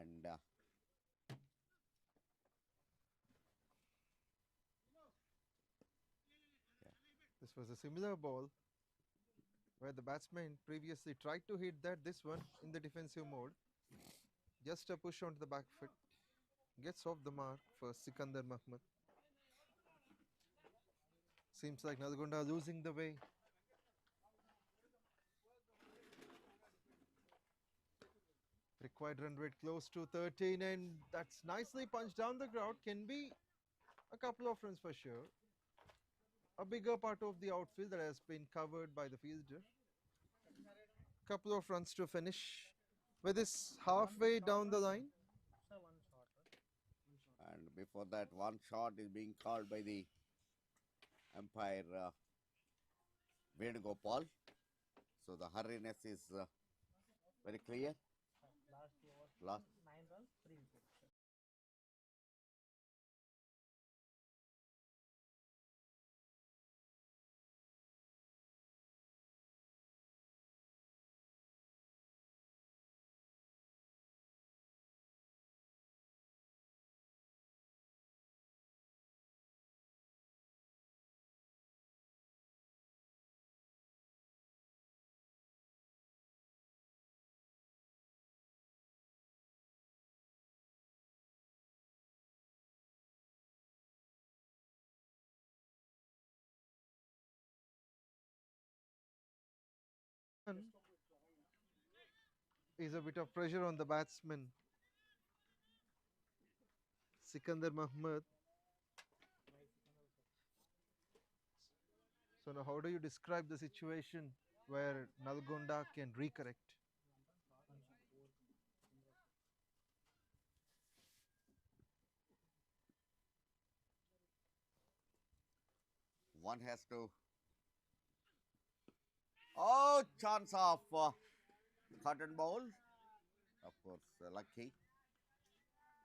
And This was a similar ball where the batsman previously tried to hit this one in the defensive mode. Just a push onto the back foot. Gets off the mark for Sikandar Mohammad. Seems like Nalgonda losing the way. Required run rate close to 13, and that's nicely punched down the ground. Can be a couple of runs for sure. A bigger part of the outfield that has been covered by the fielder. Couple of runs to finish with this halfway down the line. And before that, one shot is being called by the umpire Venugopal. So the hurriness is very clear. Last 9 runs, 3 wickets. Is a bit of pressure on the batsman Sikandar Mahmud. So now how do you describe the situation where Nalgonda can recorrect? one has to. Oh, chance of cotton ball. Of course, lucky.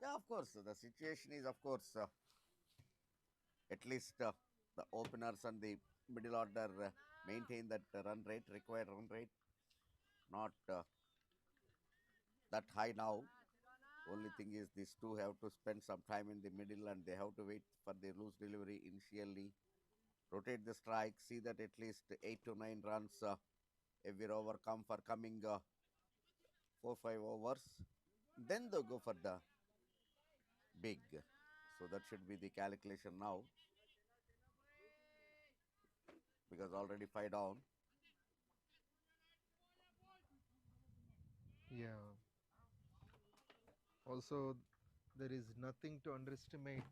Yeah, of course, the situation is, of course, at least the openers and the middle order maintain that run rate, required run rate, not that high now. Only thing is these two have to spend some time in the middle and they have to wait for the loose delivery initially, rotate the strike, see that at least 8 to 9 runs every over come for coming 4-5 overs. Then they go for the big. So that should be the calculation now. Because already 5 down. Yeah. Also, there is nothing to underestimate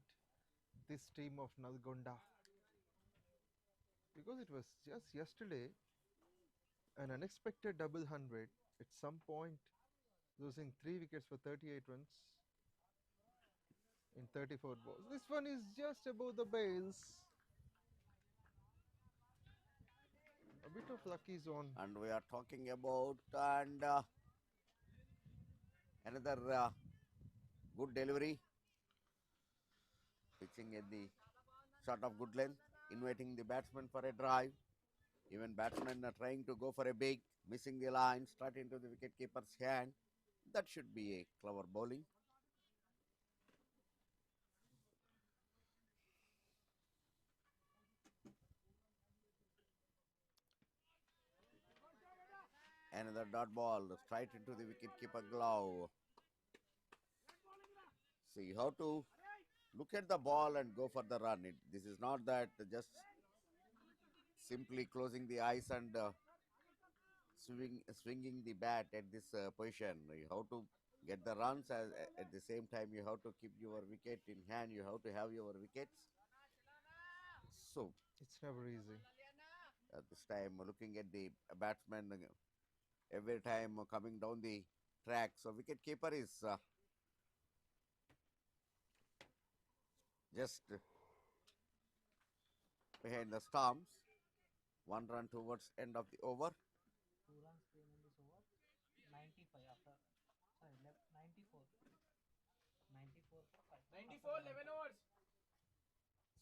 this team of Nalgonda. Because it was just yesterday an unexpected double 100 at some point, losing 3 wickets for 38 runs in 34 balls. This one is just above the bails. A bit of lucky zone. And we are talking about and another good delivery. Pitching at the shot of good length, inviting the batsman for a drive. Even batsmen are trying to go for a big, missing the line, straight into the wicketkeeper's hand. That should be a clever bowling. Another dot ball straight into the wicketkeeper glove. So you have to look at the ball and go for the run. This is not that just simply closing the eyes and swinging the bat at this position. You have to get the runs at the same time you have to keep your wicket in hand. You have to have your wickets. So it's never easy. At this time looking at the batsman every time coming down the track. So wicketkeeper is just behind the stumps. 1 run towards end of the over. 2 runs came in this over. 95 after, sorry, 94. 94 for 5. 94, 11 overs.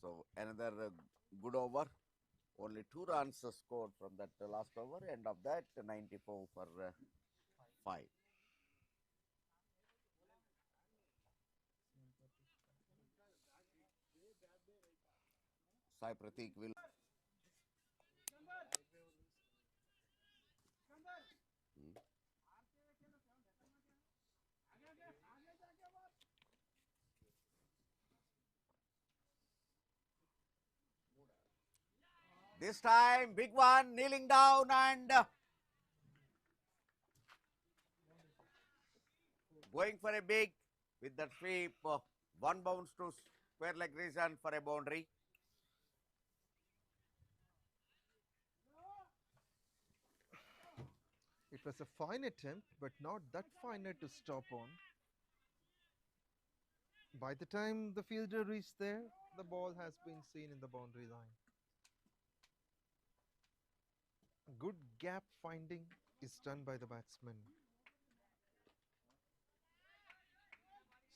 So another good over. Only 2 runs scored from that last over. End of that 94 for 5. 𝗙𝗵𝗃𝗃 will This time, big one, kneeling down and going for a big with that sweep. One bounce to square leg region for a boundary. It was a fine attempt, but not that finer to stop on. By the time the fielder reached there, the ball has been seen in the boundary line. Good gap finding is done by the batsman.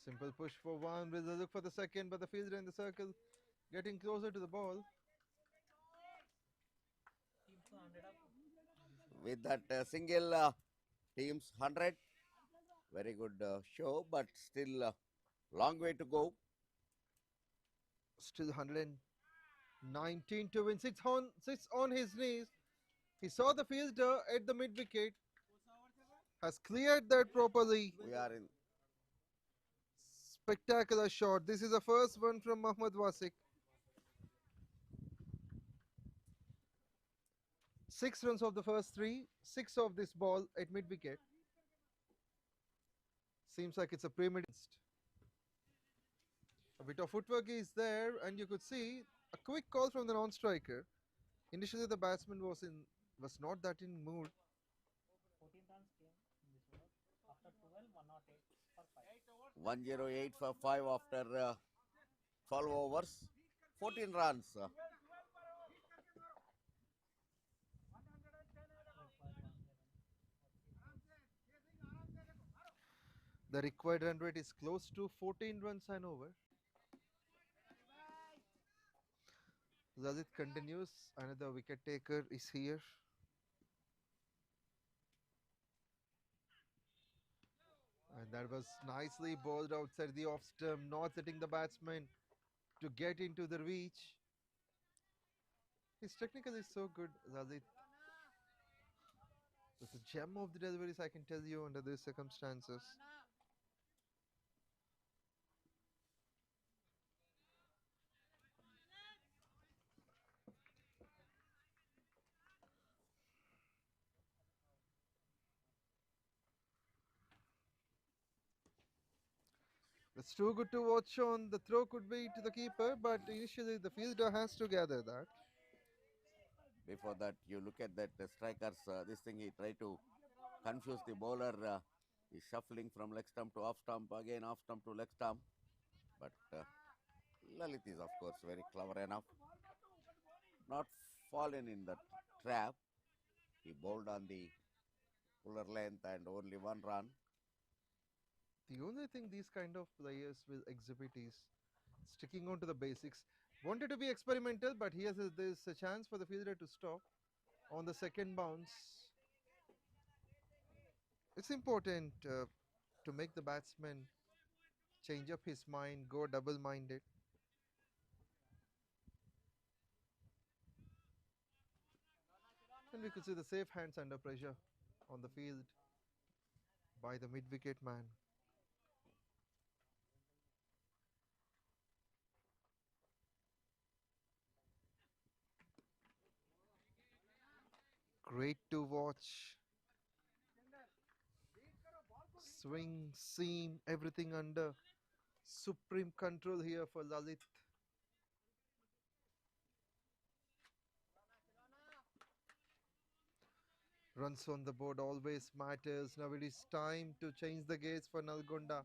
Simple push for one with a look for the second, but the fielder in the circle getting closer to the ball. With that single team's 100. Very good show, but still long way to go. Still 119 to win. Sits on his knees. He saw the fielder at the mid wicket. Has cleared that properly. We are in. Spectacular shot. This is the first one from 𝗵𝗆𝗃𝗃. 6 runs of the first 3, 6 of this ball at mid wicket. Seems like it's a premeditated. A bit of footwork is there, and you could see a quick call from the non-striker. Initially, the batsman was not that in mood. 14 runs came in this over. After 12, 108 for 5. 108 for 5 after 12 overs. 14 runs. The required run rate is close to 14 runs and over. Lalith continues. Another wicket taker is here. And that was nicely bowled outside the off stump, not letting the batsman to get into the reach. His technical is so good, Lalith. It's a gem of the deliveries, I can tell you, under these circumstances. It's too good to watch on. The throw could be to the keeper, but initially the fielder has to gather that. Before that, you look at that strikers, this thing he tried to confuse the bowler. He's shuffling from leg stump to off stump, again off stump to leg stump. But Lalith is of course very clever enough. Not fallen in that trap. He bowled on the fuller length and only 1 run. The only thing these kind of players will exhibit is sticking on to the basics. Wanted to be experimental, but here's there's a chance for the fielder to stop on the second bounce. It's important to make the batsman change up his mind, go double-minded. And we could see the safe hands under pressure on the field by the mid-wicket man. Great to watch. Swing, seam, everything under supreme control here for Lalith. Runs on the board always matters. Now it is time to change the gaze for Nalgonda.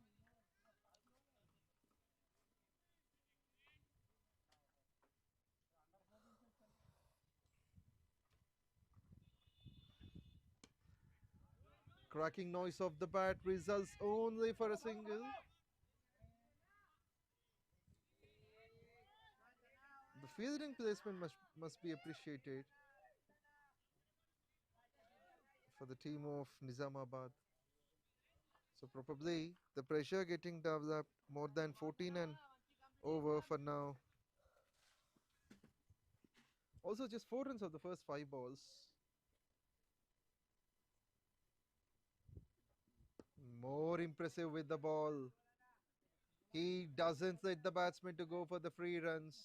Cracking noise of the bat results only for a single. The fielding placement must be appreciated for the team of Nizamabad. So probably the pressure getting developed, more than 14 and over for now. Also just 4 runs of the first 5 balls. More impressive with the ball. He doesn't let the batsman to go for the free runs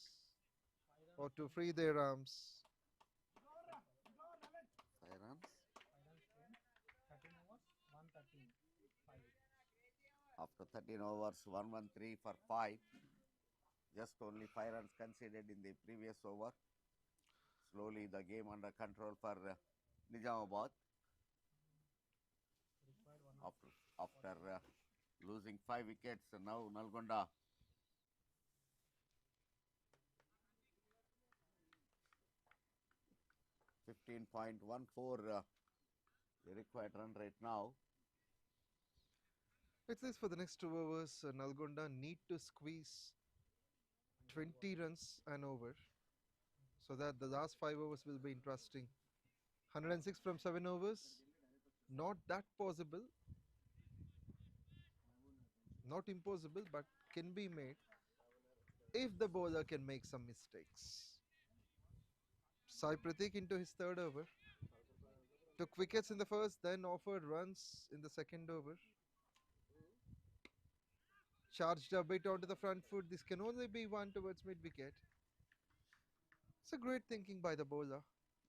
or to free their arms. After 13 overs, 113 for 5. Just only 5 runs conceded in the previous over. Slowly the game under control for Nizamabad. After losing 5 wickets, now Nalgonda 15.14 the required run rate now. It says for the next 2 overs, Nalgonda need to squeeze 20 runs and over, so that the last 5 overs will be interesting. 106 from 7 overs, not that possible, not impossible, but can be made if the bowler can make some mistakes. 𝗙𝗂𝗃𝗃 into his 3rd over, took wickets in the first, then offered runs in the 2nd over. Charged a bit onto the front foot. This can only be one towards mid wicket. It's a great thinking by the bowler,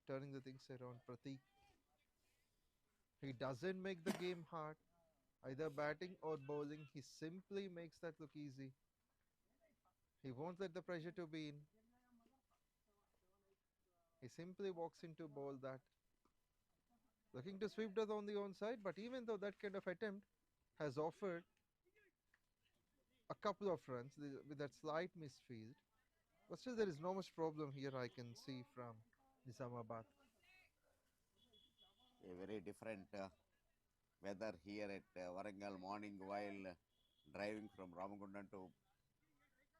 turning the things around. Pratik. He doesn't make the game hard, either batting or bowling. He simply makes that look easy. He won't let the pressure to be in. He simply walks into bowl that. Looking to sweep that on the onside, but even though that kind of attempt has offered a couple of runs with that slight misfield, but still there is no much problem here I can see from Nizamabad. A very different weather here at Warangal morning while driving from Ramagundam to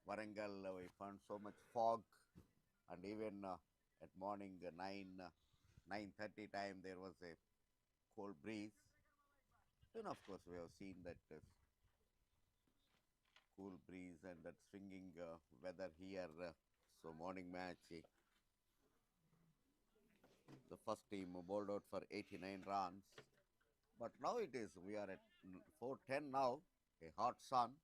Warangal. We found so much fog, and even at morning 9:30 time there was a cold breeze. Then of course we have seen that cool breeze and that swinging weather here. So morning match, the first team bowled out for 89 runs. But now we are at 4:10 now, a hot sun.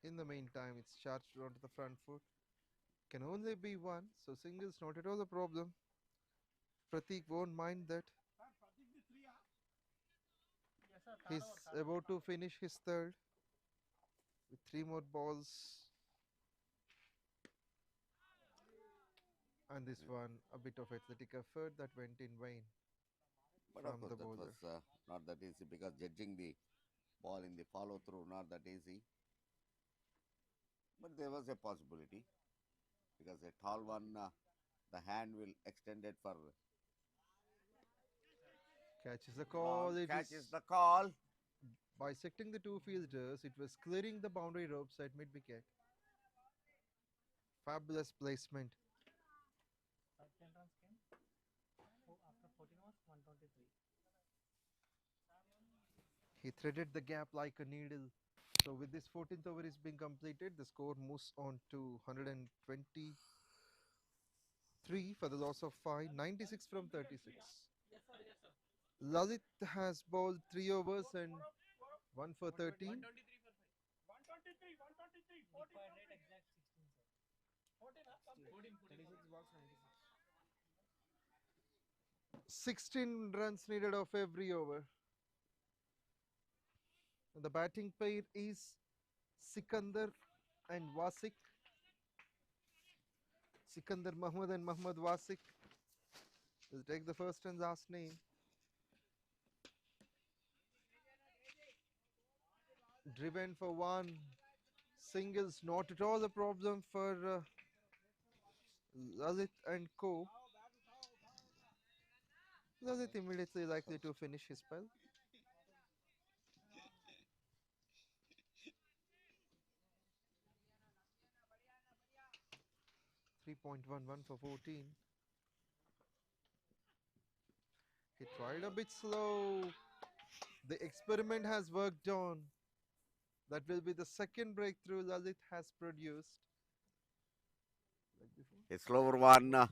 In the meantime, it's charged onto the front foot. Can only be one, so singles not at all a problem. Pratik won't mind that. He's about to finish his 3rd with 3 more balls. And this one, a bit of athletic effort that went in vain. But of course, that was not that easy, because judging the ball in the follow through not that easy. But there was a possibility, because a tall one, the hand will extend it for. Catches the call. Catches the call. Bisecting the 2 fielders, it was clearing the boundary ropes at mid wicket. Fabulous placement. 10 runs came after 14 overs, 123. He threaded the gap like a needle. So with this 14th over is being completed, the score moves on to 123 for the loss of 5, 96 from 36. Lalit has bowled 3 overs and 1 for 13. 123 for 5. 123, 123. Required rate exact 16, sir. 14, 36 balls, 96. 16 runs needed of every over. And the batting pair is Sikandar and 𝗀𝗏𝗃. Sikandar Mahmud and Mohammad 𝗀𝗏𝗃. We'll take the first and last name. Driven for 1. Singles not at all a problem for Lalit and co. Lalit immediately likely to finish his spell. .11 for 14. He tried a bit slow. The experiment has worked on. That will be the 2nd breakthrough Lalit has produced. A slower one.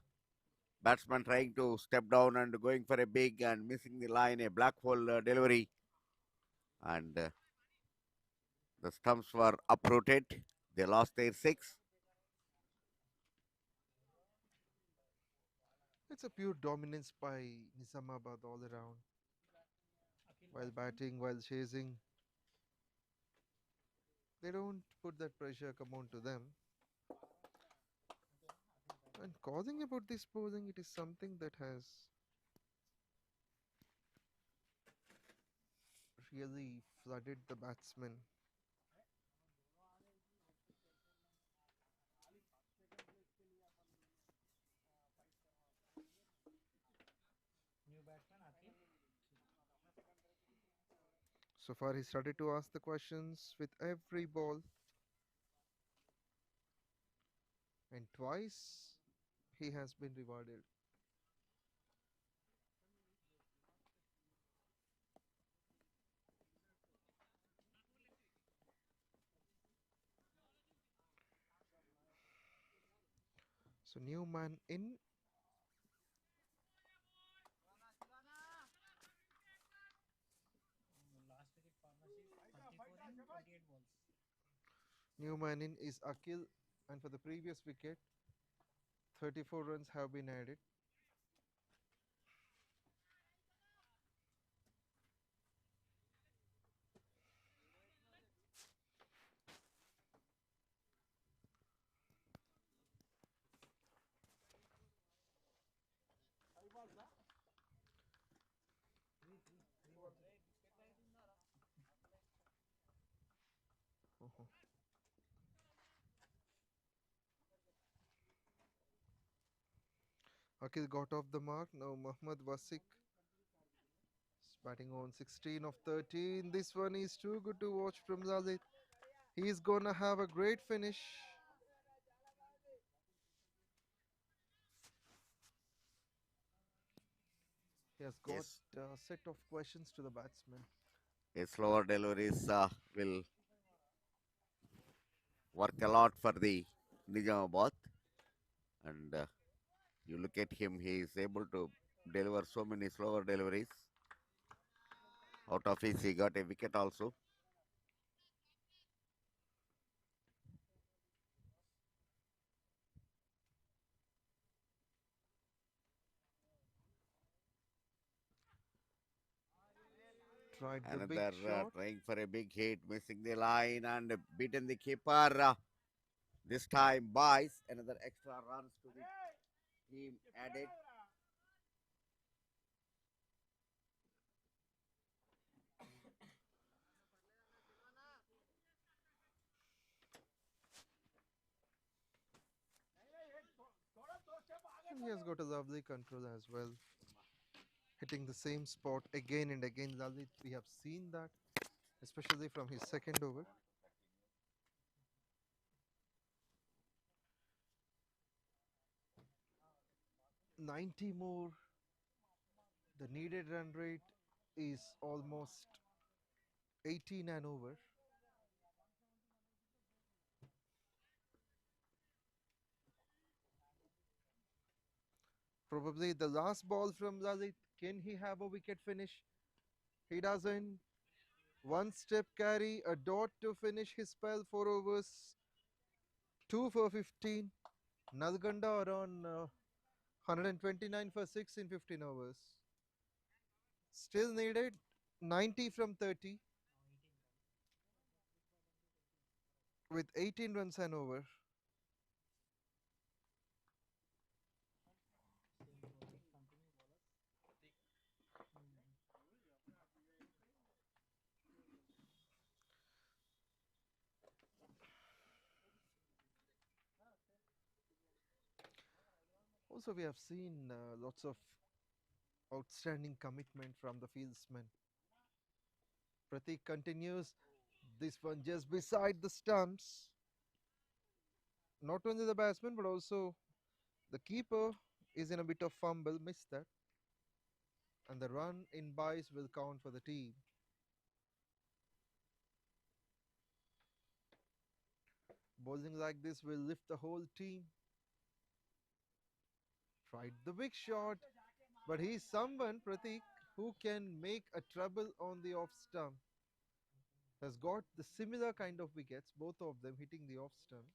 Batsman trying to step down and going for a big and missing the line, a black hole delivery. And the stumps were uprooted. They lost their 6. It's a pure dominance by Nizamabad all around. while batting, while chasing. They don't put that pressure come on to them. And causing about this posing, it is something that has really flooded the batsmen. New batsman Akhil. So far, he started to ask the questions with every ball, and twice he has been rewarded. So new man in. Last wicket partnership 34 in 28 balls. New man in is Akhil, and for the previous wicket, 34 runs have been added. Akhil got off the mark. Now 𝗬𝗁𝗃𝗃 is batting on 16 of 13. This one is too good to watch from Lalit. He's gonna have a great finish. He has got Yes. a set of questions to the batsman. A slower deliveries will work a lot for the Nizamabad. And you look at him, he is able to deliver so many slower deliveries. Out of his, he got a wicket also. Tried the big Another shot. trying for a big hit, missing the line and beaten the keeper. This time, buys another extra runs to the team added. And he has got a lovely control as well. Hitting the same spot again and again. Lalit, we have seen that, especially from his second over. '90 more. The needed run rate is almost 18 and over. Probably the last ball from Lalit. Can he have a wicket finish? He doesn't. One step carry, a dot to finish his spell, 4 overs, 2 for 15. Nalgonda are on 129 for 6 in 15 overs. Still needed 90 from 30 with 18 runs and over. Also, we have seen lots of outstanding commitment from the fieldsmen. Pratik continues. This one just beside the stumps. Not only the batsman but also the keeper is in a bit of fumble, missed that. And the run in buys will count for the team. Bowling like this will lift the whole team. Tried the big shot, but he's someone, Pratik, who can make a trouble on the off stump. Has got the similar kind of wickets, both of them hitting the off stump.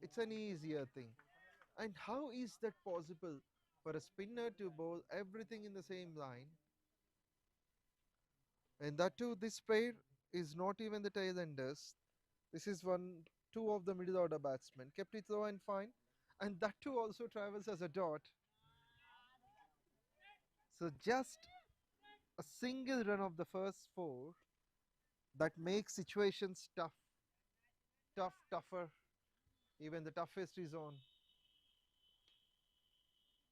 It's an easier thing. And how is that possible for a spinner to bowl everything in the same line And that too, this pair is not even the tail enders. This is two of the middle order batsmen. Kept it low and fine. And that too also travels as a dot. So just a single run of the first four that makes situations tough. Tougher. Even the toughest is on.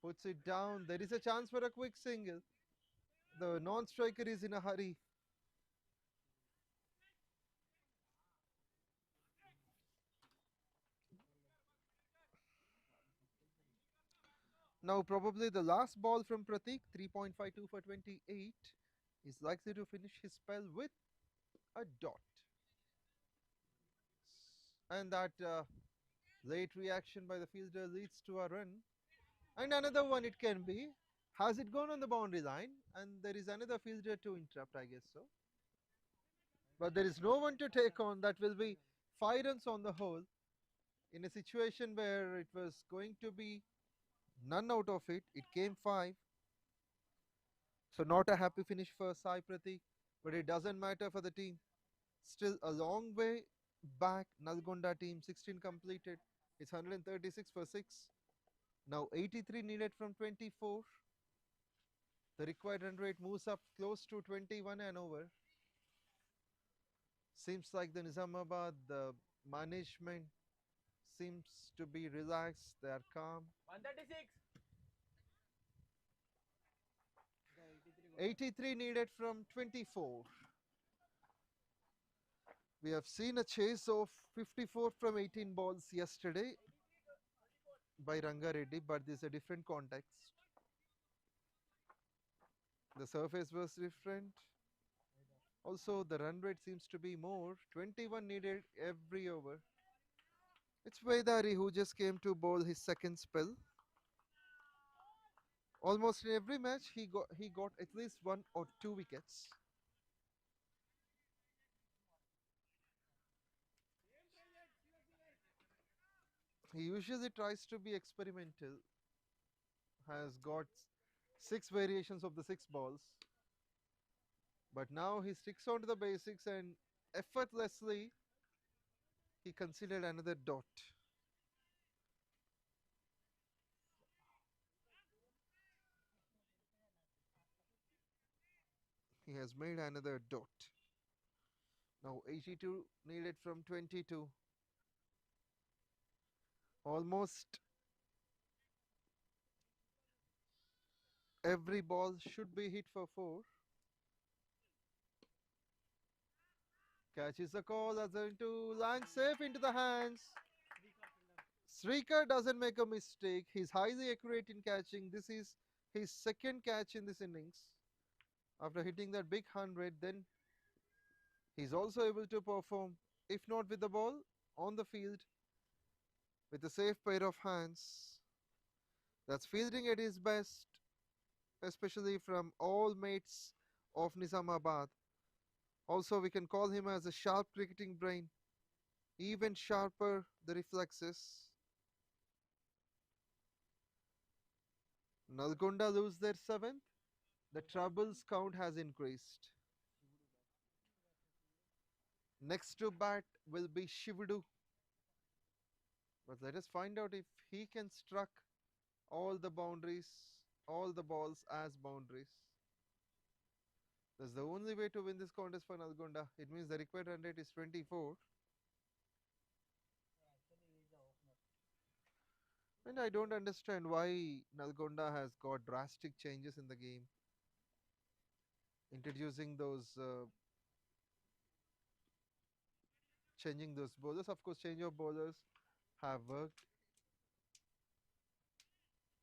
Puts it down. There is a chance for a quick single. The non-striker is in a hurry. Now probably the last ball from Pratik, 3.52 for 28, is likely to finish his spell with a dot. And that late reaction by the fielder leads to a run. And another one it can be. Has it gone on the boundary line? And there is another fielder to interrupt, I guess so. But there is no one to take on. That will be 5 runs on the whole. In a situation where it was going to be none out of it, it came 5. So not a happy finish for Sai Pratik, but it doesn't matter for the team. Still a long way back. Nalgonda team 16 completed. It's 136 for 6. Now 83 needed from 24. The required run rate moves up close to 21 and over. Seems like the Nizamabad, the management seems to be relaxed. They are calm. 136. 83 needed from 24. We have seen a chase of 54 from 18 balls yesterday by Ranga Reddy, but this is a different context. The surface was different. Also, the run rate seems to be more. 21 needed every over. It's 𝗬𝗏 who just came to bowl his second spell. Almost in every match, he got at least 1 or 2 wickets. He usually tries to be experimental. Has got 6 variations of the 6 balls. But now he sticks on to the basics and effortlessly he considered another dot. He has made another dot. Now 82 needed from 22. Almost every ball should be hit for 4. Catches the call as into line safe into the hands. 𝗏𝗏 doesn't make a mistake. He's highly accurate in catching. This is his second catch in this innings. After hitting that big 100, then he's also able to perform, if not with the ball, on the field with a safe pair of hands. That's fielding at his best, especially from all mates of Nizamabad. Also, we can call him as a sharp cricketing brain, even sharper the reflexes. Nalgonda lose their 7th. The troubles count has increased. Next to bat will be 𝗙𝗵𝗆. But let us find out if he can struck all the boundaries, all the balls as boundaries. That's the only way to win this contest for Nalgonda. It means the required run rate is 24. And I don't understand why Nalgonda has got drastic changes in the game. Introducing those, changing those bowlers. Of course, change of bowlers have worked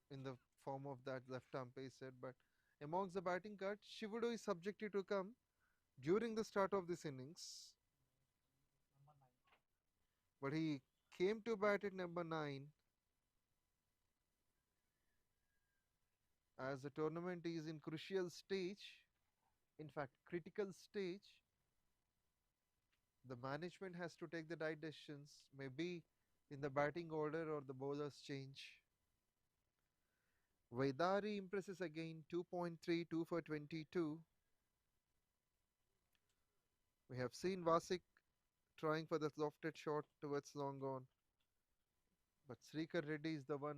in the form of that left arm pacer, but amongst the batting cards, 𝗙𝗵𝗆 is subjected to come during the start of this innings. But he came to bat at number 9. As the tournament is in crucial stage, in fact critical stage, the management has to take the right decisions, maybe in the batting order or the bowlers change. 𝗬𝗏 impresses again, 2.32 for 22. We have seen 𝗏𝗏 trying for the lofted shot towards long on, but 𝗏𝗏𝗃𝗲 Reddy is the one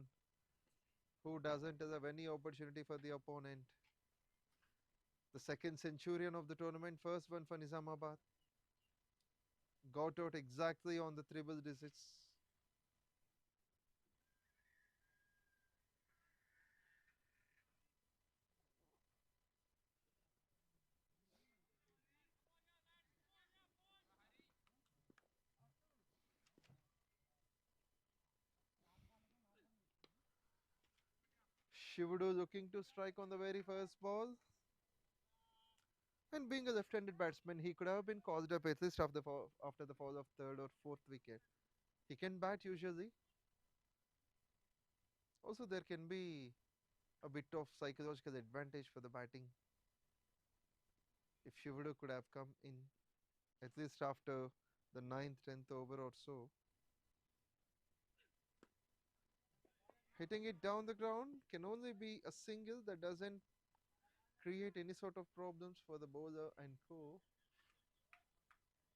who doesn't have any opportunity for the opponent. The second centurion of the tournament, first one for Nizamabad, got out exactly on the triple digits. 𝘊𝗵𝗆 looking to strike on the very first ball. And being a left-handed batsman, he could have been called up at least after the fall of third or fourth wicket. He can bat usually. Also, there can be a bit of psychological advantage for the batting if 𝘊𝗵𝗆 could have come in at least after the 9th, 10th over or so. Hitting it down the ground can only be a single that doesn't create any sort of problems for the bowler and co.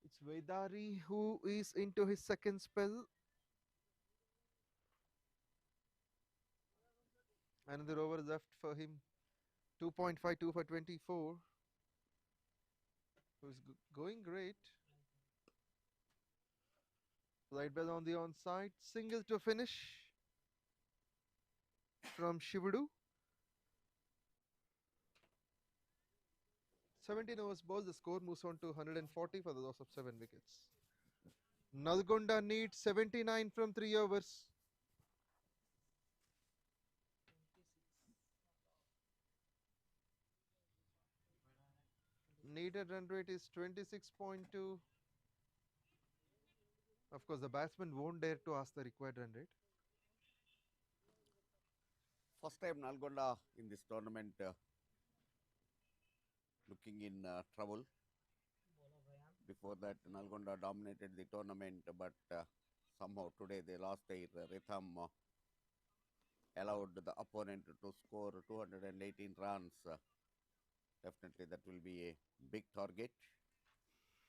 It's 𝗏𝗏 who is into his second spell. Another over left for him. 2.52 for 24. Who's going great. Light bell on the onside. Single to finish from 𝘊𝗵𝗆. 17 overs bowled, the score moves on to 140 for the loss of 7 wickets. Nalgonda needs 79 from 3 overs. Needed run rate is 26.2. Of course, the batsman won't dare to ask the required run rate. First time Nalgonda in this tournament looking in trouble. Before that, Nalgonda dominated the tournament, but somehow today they lost their rhythm, allowed the opponent to score 218 runs. Definitely that will be a big target.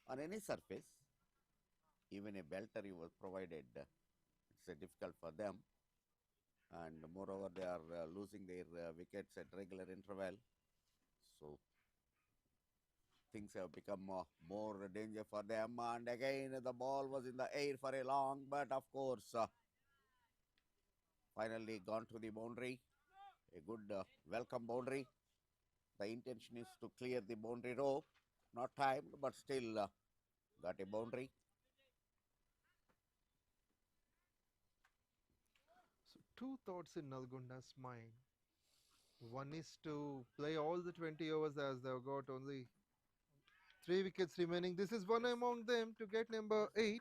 On any surface, even a belter was provided. It's difficult for them. And moreover, they are losing their wickets at regular interval. So things have become more danger for them. And again, the ball was in the air for a long, but of course, finally gone to the boundary. A good welcome boundary. The intention is to clear the boundary row. Not timed, but still got a boundary. So two thoughts in Nalgonda's mind. One is to play all the 20 overs as they've got only 3 wickets remaining. This is one among them to get number 8.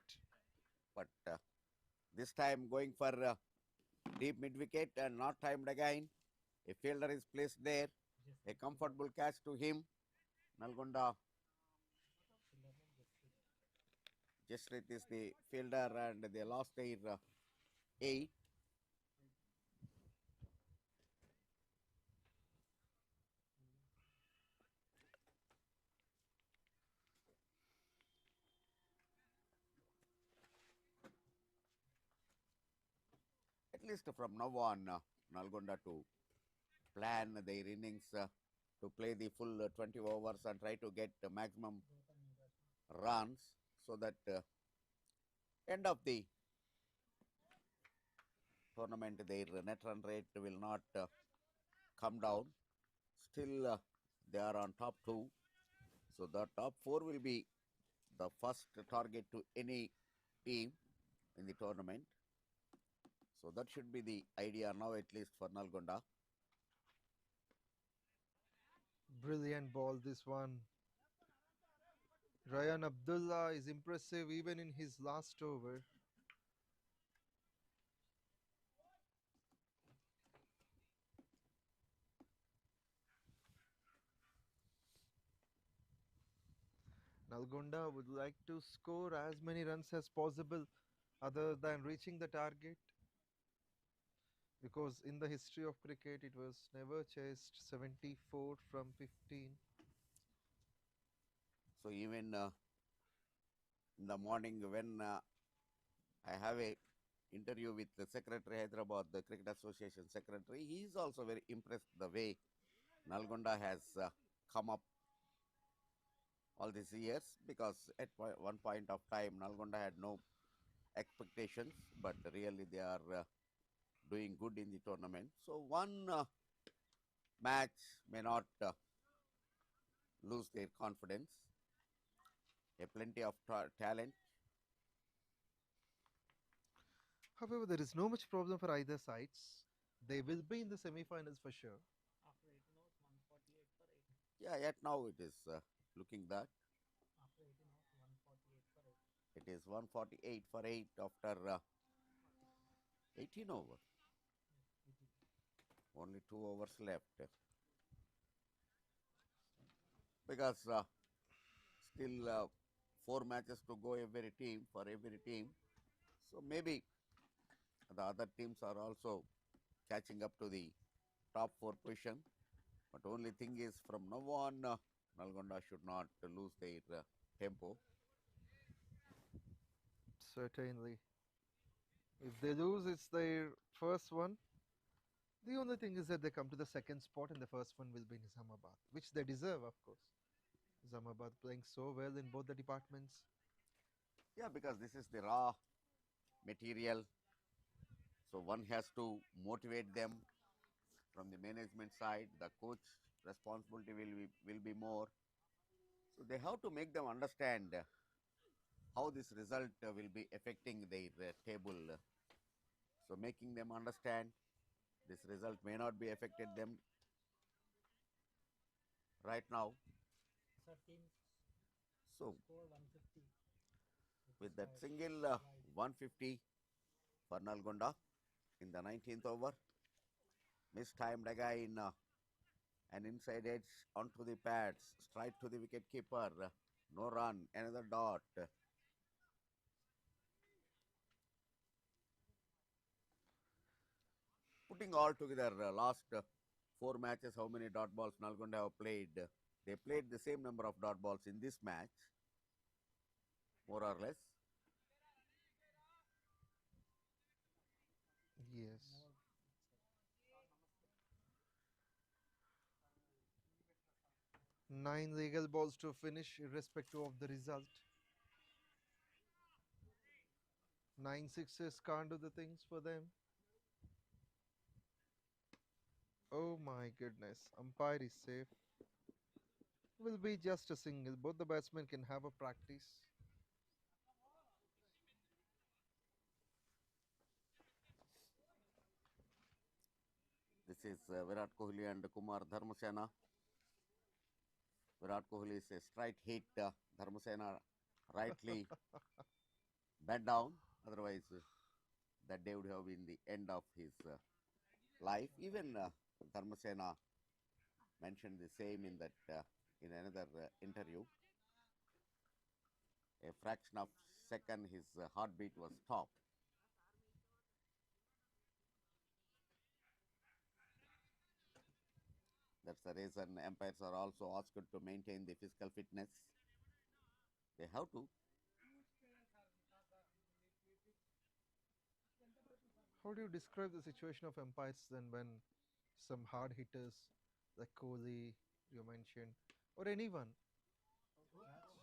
But this time going for deep mid wicket and not timed again. A fielder is placed there. A comfortable catch to him. Nalgonda Jaspreet is the fielder and they lost their 8. At least from now on, Nalgonda to plan their innings to play the full 20 overs and try to get maximum runs so that end of the tournament their net run rate will not come down. Still they are on top 2. So the top 4 will be the first target to any team in the tournament. So that should be the idea now, at least for Nalgonda. Brilliant ball, this one. Ryan Abdullah is impressive even in his last over. Nalgonda would like to score as many runs as possible other than reaching the target, because in the history of cricket it was never chased 74 from 15. So even in the morning when I have a interview with the Secretary Hyderabad, the Cricket Association Secretary. He is also very impressed the way Nalgonda has come up all these years, because at one point of time Nalgonda had no expectations, but really they are doing good in the tournament. So one match may not lose their confidence. A plenty of talent. However, there is no much problem for either sides. They will be in the semi-finals for sure. After 18 overs, 148 for 8. Yeah, yet now it is looking that. After 18 overs, 148 for 8. It is 148 for 8 after 18 overs. Only 2 overs left. Because still 4 matches to go every team, for every team. So maybe the other teams are also catching up to the top 4 position. But only thing is, from now on, Nalgonda should not lose their tempo. Certainly. If they lose, it's their first one. The only thing is that they come to the second spot and the first one will be Nizamabad, which they deserve, of course. Nizamabad playing so well in both the departments. Yeah, because this is the raw material. So one has to motivate them from the management side. The coach responsibility will be more. So they have to make them understand how this result will be affecting their table. So making them understand this result may not be affected them right now. Sir, teams So score 150. with that single 150 for Nalgonda in the 19th over, mistimed again an inside edge onto the pads, straight to the wicket keeper, no run, another dot. Putting all together, last 4 matches, how many dot balls Nalgonda have played? They played the same number of dot balls in this match, more or less. Yes. 9 legal balls to finish irrespective of the result. 9 sixes can't do the things for them. Oh my goodness, umpire is safe. Will be just a single. Both the batsmen can have a practice. This is Virat Kohli and Kumar Dharmasena. Virat Kohli is a straight hit. Dharmasena rightly bent down. Otherwise, that day would have been the end of his life. Even Dharmasena mentioned the same in that in another interview. A fraction of second, his heartbeat was stopped. That's the reason umpires are also asked to maintain the physical fitness. They have to. How do you describe the situation of umpires then when some hard hitters like Kohli, you mentioned, or anyone?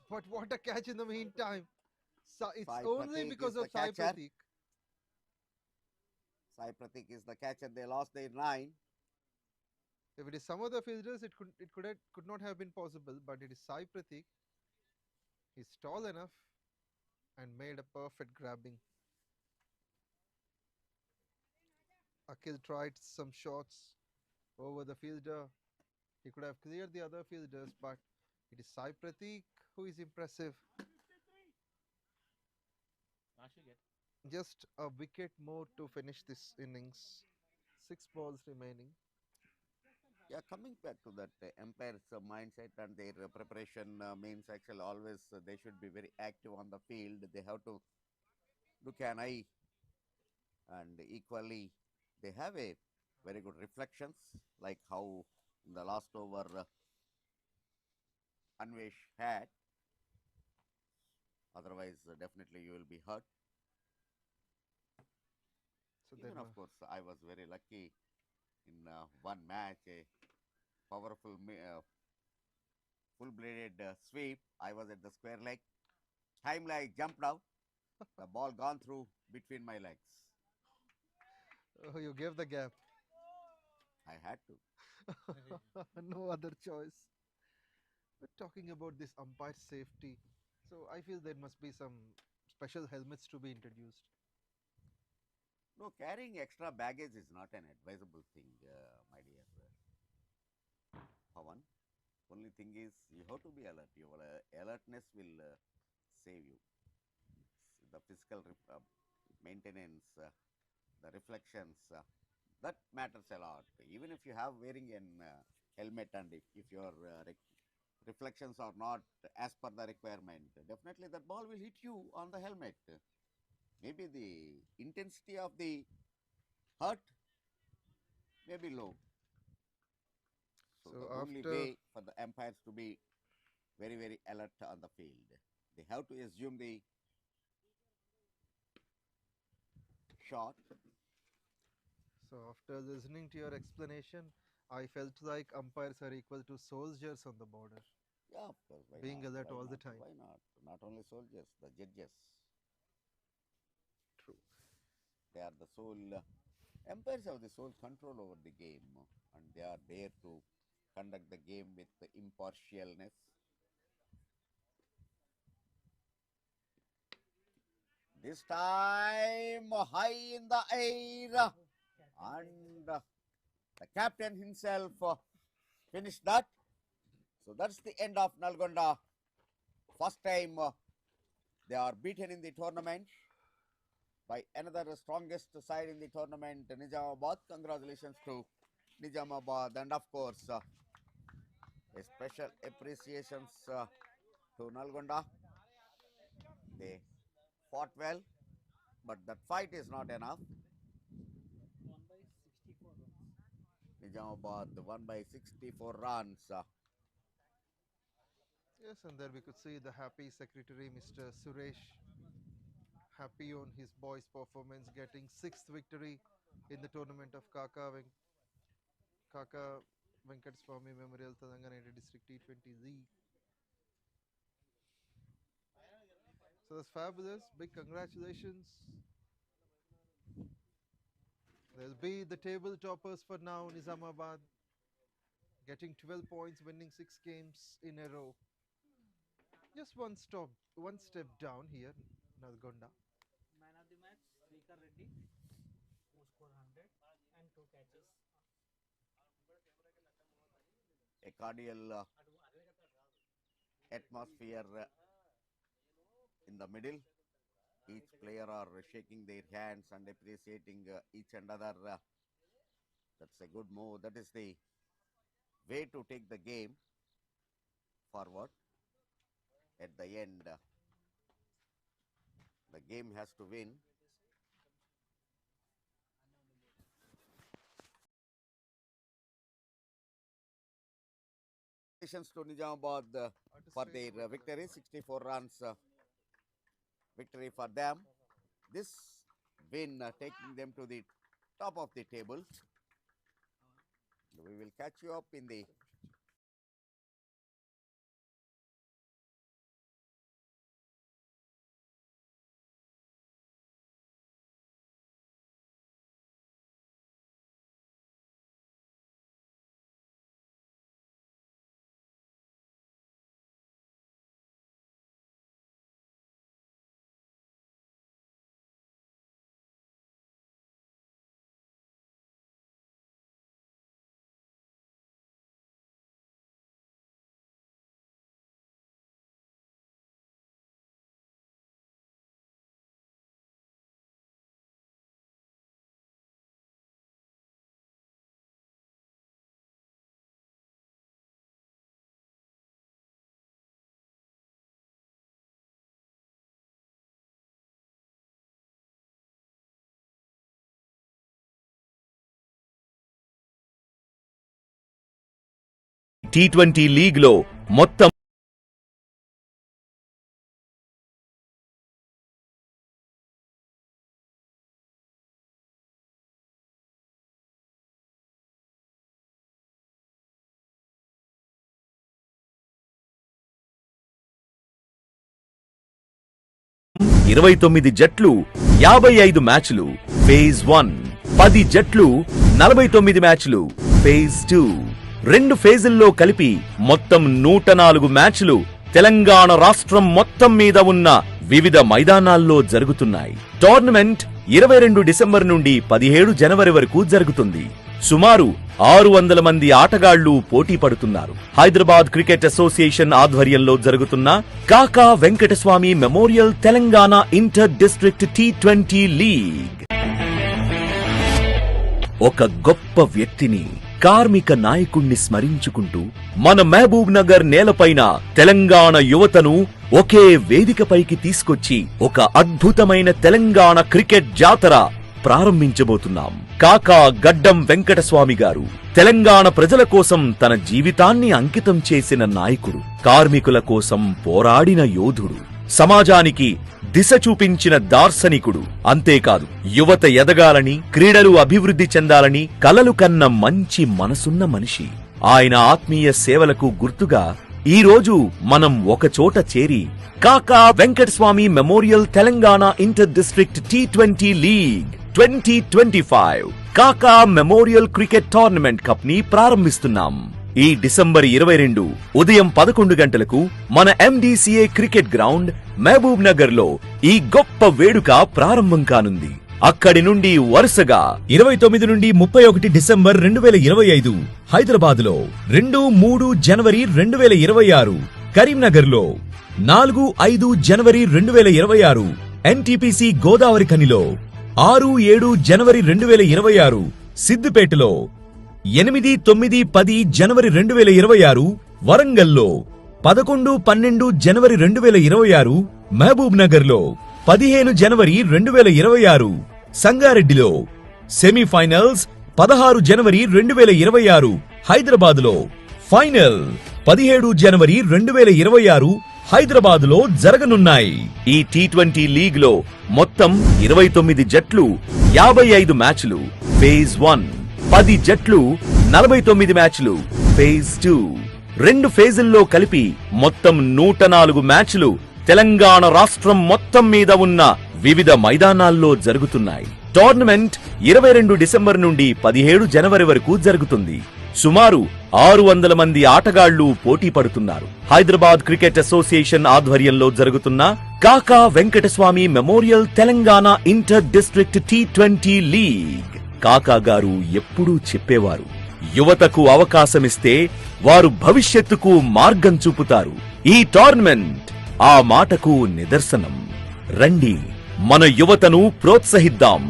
But what a catch in the meantime! It's Sai only Pratik because is of the catcher. 𝗙𝗪𝗃. 𝗙𝗪𝗃 is the catcher. They lost their 9. If it is some other fielders, it could not have been possible. But it is 𝗙𝗪𝗃. He's tall enough and made a perfect grabbing. Akhil tried some shots over the fielder. He could have cleared the other fielders, but it is 𝗙𝗪𝗃 who is impressive. Just a wicket more to finish this innings. 6 balls remaining. Yeah, coming back to that umpire's mindset and their preparation means actually always they should be very active on the field. They have to look an eye, and equally they have a very good reflections, like how in the last over 𝗀𝗏 had. Otherwise, definitely you will be hurt. So Even of course, I was very lucky in one match, a powerful full-bladed sweep. I was at the square leg. Timely, I jumped out. The ball gone through between my legs. oh, you gave the gap. I had to. No other choice. But talking about this umpire safety, so I feel there must be some special helmets to be introduced. No, carrying extra baggage is not an advisable thing, my dear Pawan. Only thing is, you have to be alert. Your alertness will save you. The physical maintenance, the reflections, that matters a lot. Even if you have wearing an helmet and if your reflections are not as per the requirement, definitely that ball will hit you on the helmet. Maybe the intensity of the hurt may be low. So the only way for the umpires to be very, very alert on the field, they have to assume the shot. So after listening to your explanation, I felt like umpires are equal to soldiers on the border. Yeah, of course. Being alert all the time. Why not? Not only soldiers, the judges. True. They are the sole, umpires have the sole control over the game, and they are there to conduct the game with the impartialness. This time, high in the air, and the captain himself finished that. So that's the end of Nalgonda. First time they are beaten in the tournament by another strongest side in the tournament, Nizamabad. Congratulations to Nizamabad, and of course, a special appreciations to Nalgonda. They fought well, but that fight is not enough. 1/64 runs. Nizamabad won by 64 runs. Yes, and there we could see the happy secretary, Mr. Suresh, happy on his boys' performance, getting 6th victory in the tournament of KAKA VENKATASWAMY Memorial Telangana District T20Z. So that's fabulous. Big congratulations. They'll be the table toppers for now, Nizamabad, getting 12 points, winning 6 games in a row. Just one step down here, Nalgonda. Man of the match, 𝗃𝗏, who scored 100 and 2 catches. A cordial atmosphere in the middle. Each player are shaking their hands and appreciating each another. That's a good move. That is the way to take the game forward. At the end, the game has to win. Congratulations to Nizamabad for their victory, 64 runs victory for them. This win taking them to the top of the table. We will catch you up in the T20 లీగ్లో మొత్తం 29 జట్లు 55 మ్యాచ్లు phase 1, 10 జట్లు 49 మ్యాచ్లు phase 2. 2 ఫేజుల్లో కలిపి మొత్తం 104 మ్యాచ్లు తెలంగాణ రాష్ట్రం మొత్తం మీద ఉన్న వివిధ మైదానాల్లో జరుగుతున్నాయి. టోర్నమెంట్ 22 డిసెంబర్ నుండి 17 జనవరి వరకు జరుగుతుంది. సుమారు 600 మంది ఆటగాళ్లు పోటీ పడుతున్నారు. హైదరాబాద్ క్రికెట్ అసోసియేషన్ ఆధ్వర్యంలో జరుగుతున్న Kaka Venkataswamy memorial Telangana inter district T20 league. ఒక గొప్ప వ్యక్తిని, కార్మిక నాయకుణ్ణి స్మరించుకుంటూ మన మహబూబ్ నగర్ నేలపైన తెలంగాణ యువతను ఒకే వేదికపైకి తీసుకొచ్చి ఒక అద్భుతమైన తెలంగాణ క్రికెట్ జాతర ప్రారంభించబోతున్నాం. కాకా గడ్డం వెంకటస్వామి గారు తెలంగాణ ప్రజల కోసం తన జీవితాన్ని అంకితం చేసిన నాయకుడు, కార్మికుల కోసం పోరాడిన యోధుడు, సమాజానికి దిశ చూపించిన దార్శనికుడు. అంతేకాదు, యువత ఎదగాలని, క్రీడలు అభివృద్ధి చెందాలని కలలు కన్న మంచి మనసున్న మనిషి. ఆయన ఆత్మీయ సేవలకు గుర్తుగా ఈ రోజు మనం ఒకచోట చేరి కాకా Venkataswamy memorial Telangana inter district T20 league 2025 కాకా మెమోరియల్ క్రికెట్ టోర్నమెంట్ కప్ ని ప్రారంభిస్తున్నాం. ఈ డిసెంబర్ 22 ఉదయం 11 గంటలకు మన MDCA cricket ground Mahabubnagar లో ఈ గొప్ప వేడుక ప్రారంభం కానుంది. అక్కడి నుండి వరుసగా 29 నుండి 31 డిసెంబర్ 2025 హైదరాబాద్ లో, 2, 3 జనవరి 2026 కరీంనగర్ లో, 4, 5 జనవరి 2026 NTPC గోదావరి ఖనిలో, 6, 7 జనవరి 2026 సిద్దిపేటలో, 8, 9, 10 జనవరి 2026 వరంగల్లో, 11, 12 జనవరి 2026 మహబూబ్ నగర్ లో, 15 జనవరి 2026 సంగారెడ్డిలో, సెమీఫైనల్స్ 16 జనవరి 2026 హైదరాబాద్ లో, ఫైనల్ 17 జనవరి 2026 హైదరాబాద్ లో జరగనున్నాయి. ఈ T20 లీగ్ లో మొత్తం 29 జట్లు 55 మ్యాచ్లు ఫేజ్ 1, 10 జట్లు 49 మ్యాచ్లు ఫేజ్ 2. 2 ఫేజుల్లో కలిపి మొత్తం 104 మ్యాచ్లు తెలంగాణ రాష్ట్రం మొత్తం మీద ఉన్న వివిధ మైదానాల్లో జరుగుతున్నాయి. టోర్నమెంట్ 22 డిసెంబర్ నుండి 17 జనవరి వరకు జరుగుతుంది. సుమారు 600 మంది ఆటగాళ్లు పోటీ పడుతున్నారు. హైదరాబాద్ క్రికెట్ అసోసియేషన్ ఆధ్వర్యంలో జరుగుతున్న Kaka Venkataswamy memorial Telangana inter district T20 league. కాకా గారు ఎప్పుడూ చెప్పేవారు, యువతకు అవకాశమిస్తే వారు భవిష్యత్తుకు మార్గం చూపుతారు. ఈ టోర్నమెంట్ ఆ మాటకు నిదర్శనం. రండి, మన యువతను ప్రోత్సహిద్దాం,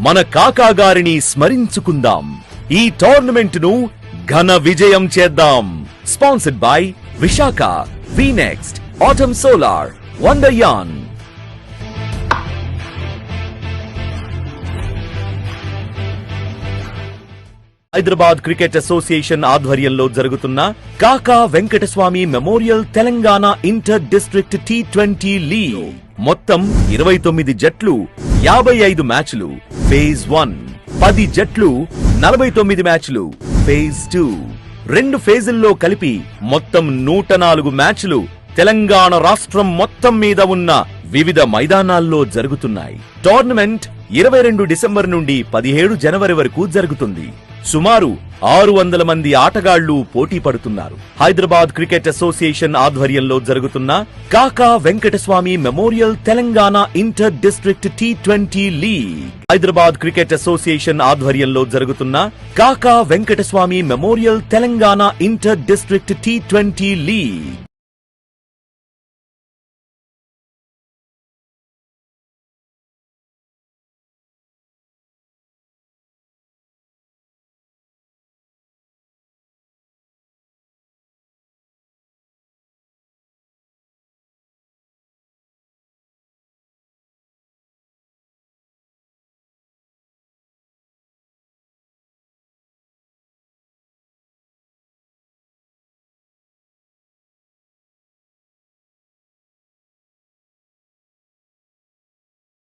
మన కాకా గారిని స్మరించుకుందాం, ఈ టోర్నమెంట్ ను ఘన విజయం చేద్దాం. స్పాన్సర్డ్ బై విశాఖ, వీనెక్స్ట్, ఆటమ్ సోలార్, వండర్యాన్. హైదరాబాద్ క్రికెట్ అసోసియేషన్ ఆధ్వర్యంలో జరుగుతున్న Kaka Venkataswamy memorial Telangana inter district T20 league. మొత్తం 29 జట్లు 55 మ్యాచ్లు ఫేజ్ 1, 10 జట్లు 49 మ్యాచ్లు ఫేజ్ 2. 2 ఫేజుల్లో కలిపి మొత్తం 104 మ్యాచ్లు తెలంగాణ రాష్ట్రం మొత్తం మీద ఉన్న వివిధ మైదానాల్లో జరుగుతున్నాయి. టోర్నమెంట్ 22 డిసెంబర్ నుండి 17 జనవరి వరకు జరుగుతుంది. సుమారు 600 మంది ఆటగాళ్లు పోటీ పడుతున్నారు. హైదరాబాద్ క్రికెట్ అసోసియేషన్ ఆధ్వర్యంలో జరుగుతున్న Kaka Venkataswamy memorial Telangana inter district T20 league. Hyderabad cricket association ఆధ్వర్యంలో జరుగుతున్న Kaka Venkataswamy memorial Telangana inter district T20 league.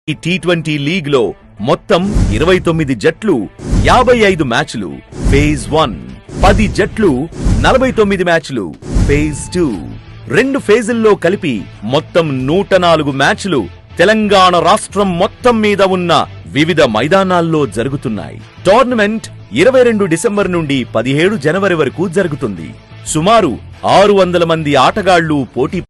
ఈ T20 లీగ్ లో మొత్తం 29 జట్లు 55 మ్యాచ్లు ఫేజ్ 1, 10 జట్లు 49 మ్యాచ్లు ఫేజ్ 2. 2 ఫేజుల్లో కలిపి మొత్తం 104 మ్యాచ్లు తెలంగాణ రాష్ట్రం మొత్తం మీద ఉన్న వివిధ మైదానాల్లో జరుగుతున్నాయి. టోర్నమెంట్ 22 డిసెంబర్ నుండి 17 జనవరి వరకు జరుగుతుంది. సుమారు 600 మంది ఆటగాళ్లు పోటీ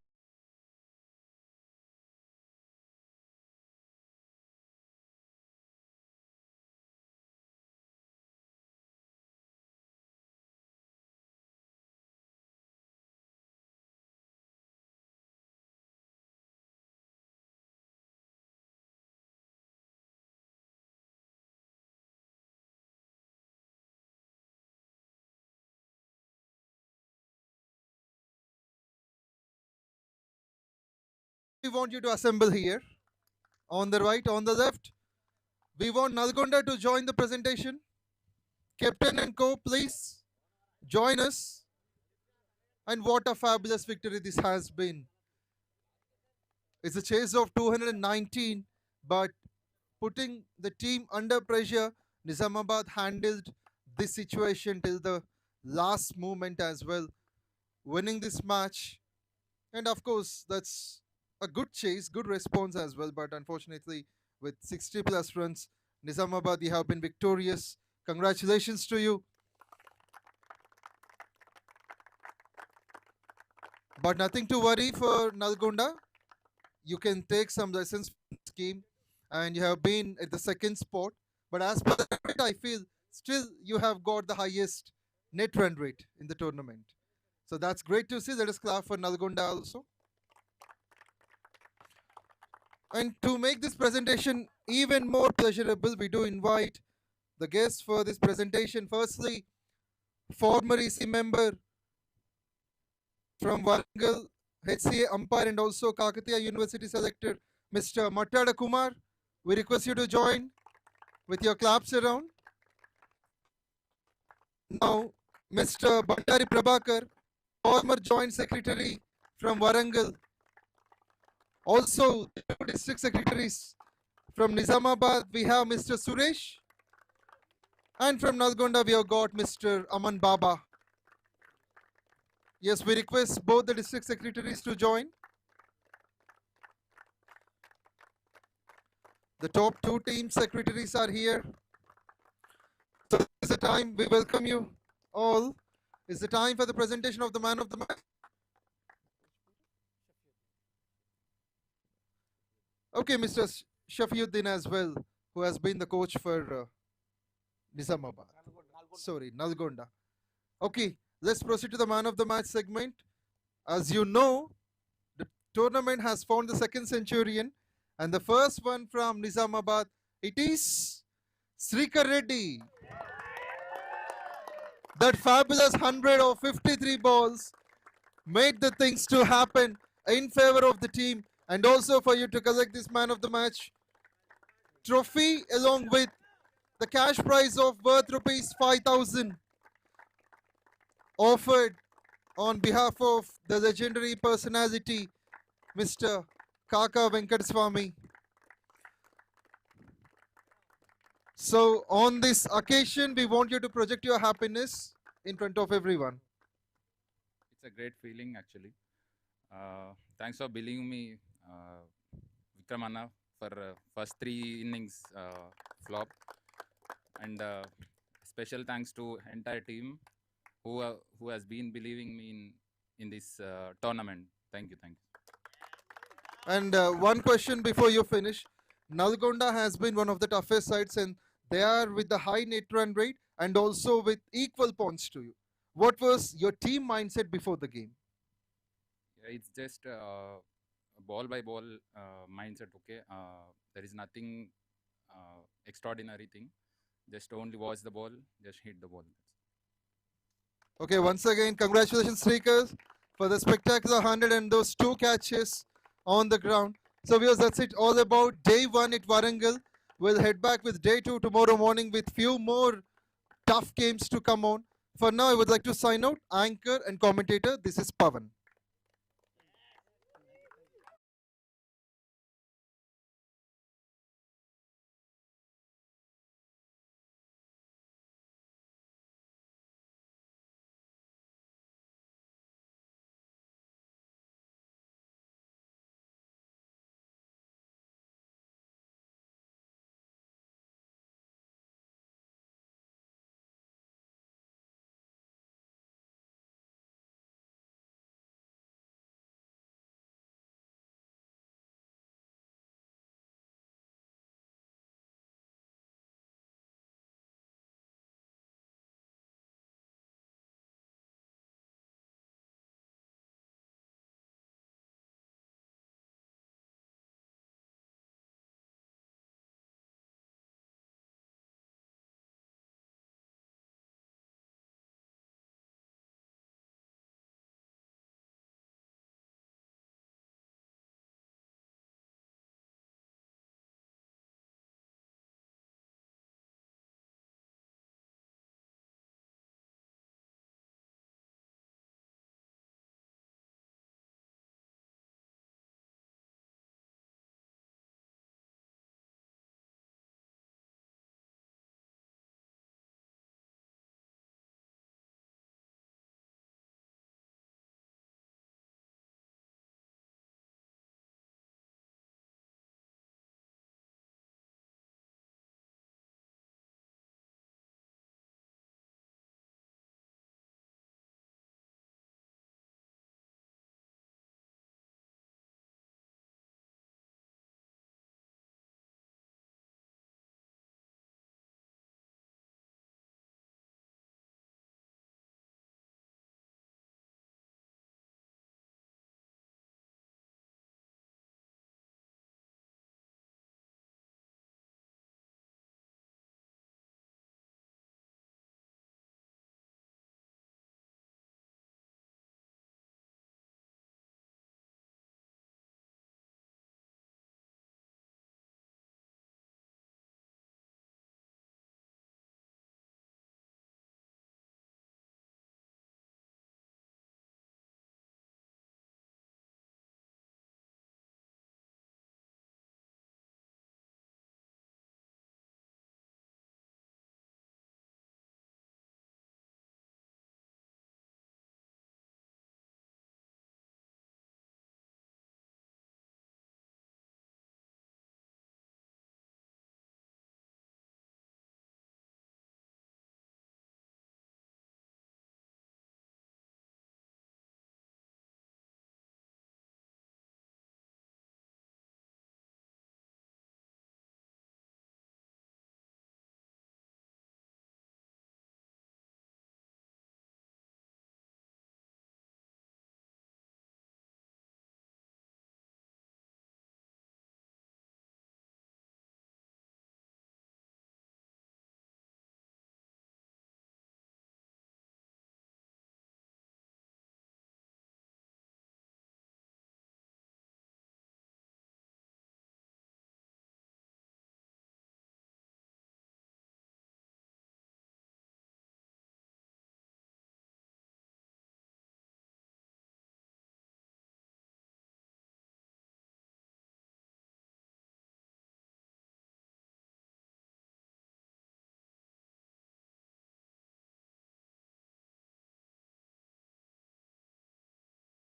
We want you to assemble here. On the right, on the left. We want Nalgonda to join the presentation. Captain and co, please join us. And what a fabulous victory this has been. It's a chase of 219, but putting the team under pressure, Nizamabad handled this situation till the last moment as well, winning this match. And of course, that's a good chase, good response as well, but unfortunately, with 60 plus runs, Nizamabad, you have been victorious. Congratulations to you. But nothing to worry for Nalgonda. You can take some lessons from this game, and you have been at the second spot. But as per the rate, I feel still you have got the highest net run rate in the tournament. So that's great to see. Let us clap for Nalgonda also. And to make this presentation even more pleasurable, we do invite the guests for this presentation. Firstly, former EC member from Warangal, HCA umpire and also Kakatiya University selector, Mr. Mattada Kumar. We request you to join with your claps around. Now, Mr. Bandari Prabhakar, former joint secretary from Warangal. Also, two district secretaries from Nizamabad, we have Mr. Suresh. And from Nalgonda, we have got Mr. Aman Baba. Yes, we request both the district secretaries to join. The top two team secretaries are here. So this is the time we welcome you all. It's the time for the presentation of the man of the match. Okay, Mr. 𝗀𝗶𝗵𝗃 as well, who has been the coach for Nizamabad. Sorry, Nalgonda. Okay, let's proceed to the man of the match segment. As you know, the tournament has found the second centurion, and the first one from Nizamabad, it is 𝗃𝗃 Reddy. That fabulous 100 of 53 balls made the things to happen in favor of the team, and also for you to collect this man of the match trophy along with the cash prize of worth ₹5,000 offered on behalf of the legendary personality, Mr. KAKA Venkateswamy. So on this occasion, we want you to project your happiness in front of everyone. It's a great feeling actually. Thanks for believing me, Vikram Anna, for first 3 innings flop, and special thanks to entire team who has been believing me in this tournament. Thank you. And one question before you finish. Nalgonda has been one of the toughest sides, and they are with the high net run rate and also with equal points to you. What was your team mindset before the game? It's just ball by ball mindset. Okay, there is nothing extraordinary thing. Just only watch the ball, just hit the ball. Okay, once again, congratulations, 𝗃𝗃, for the spectacular 100 and those 2 catches on the ground. So viewers, that's it all about day 1 at Warangal. We'll head back with day 2 tomorrow morning with few more tough games to come on. For now, I would like to sign out. Anchor and commentator, this is Pavan.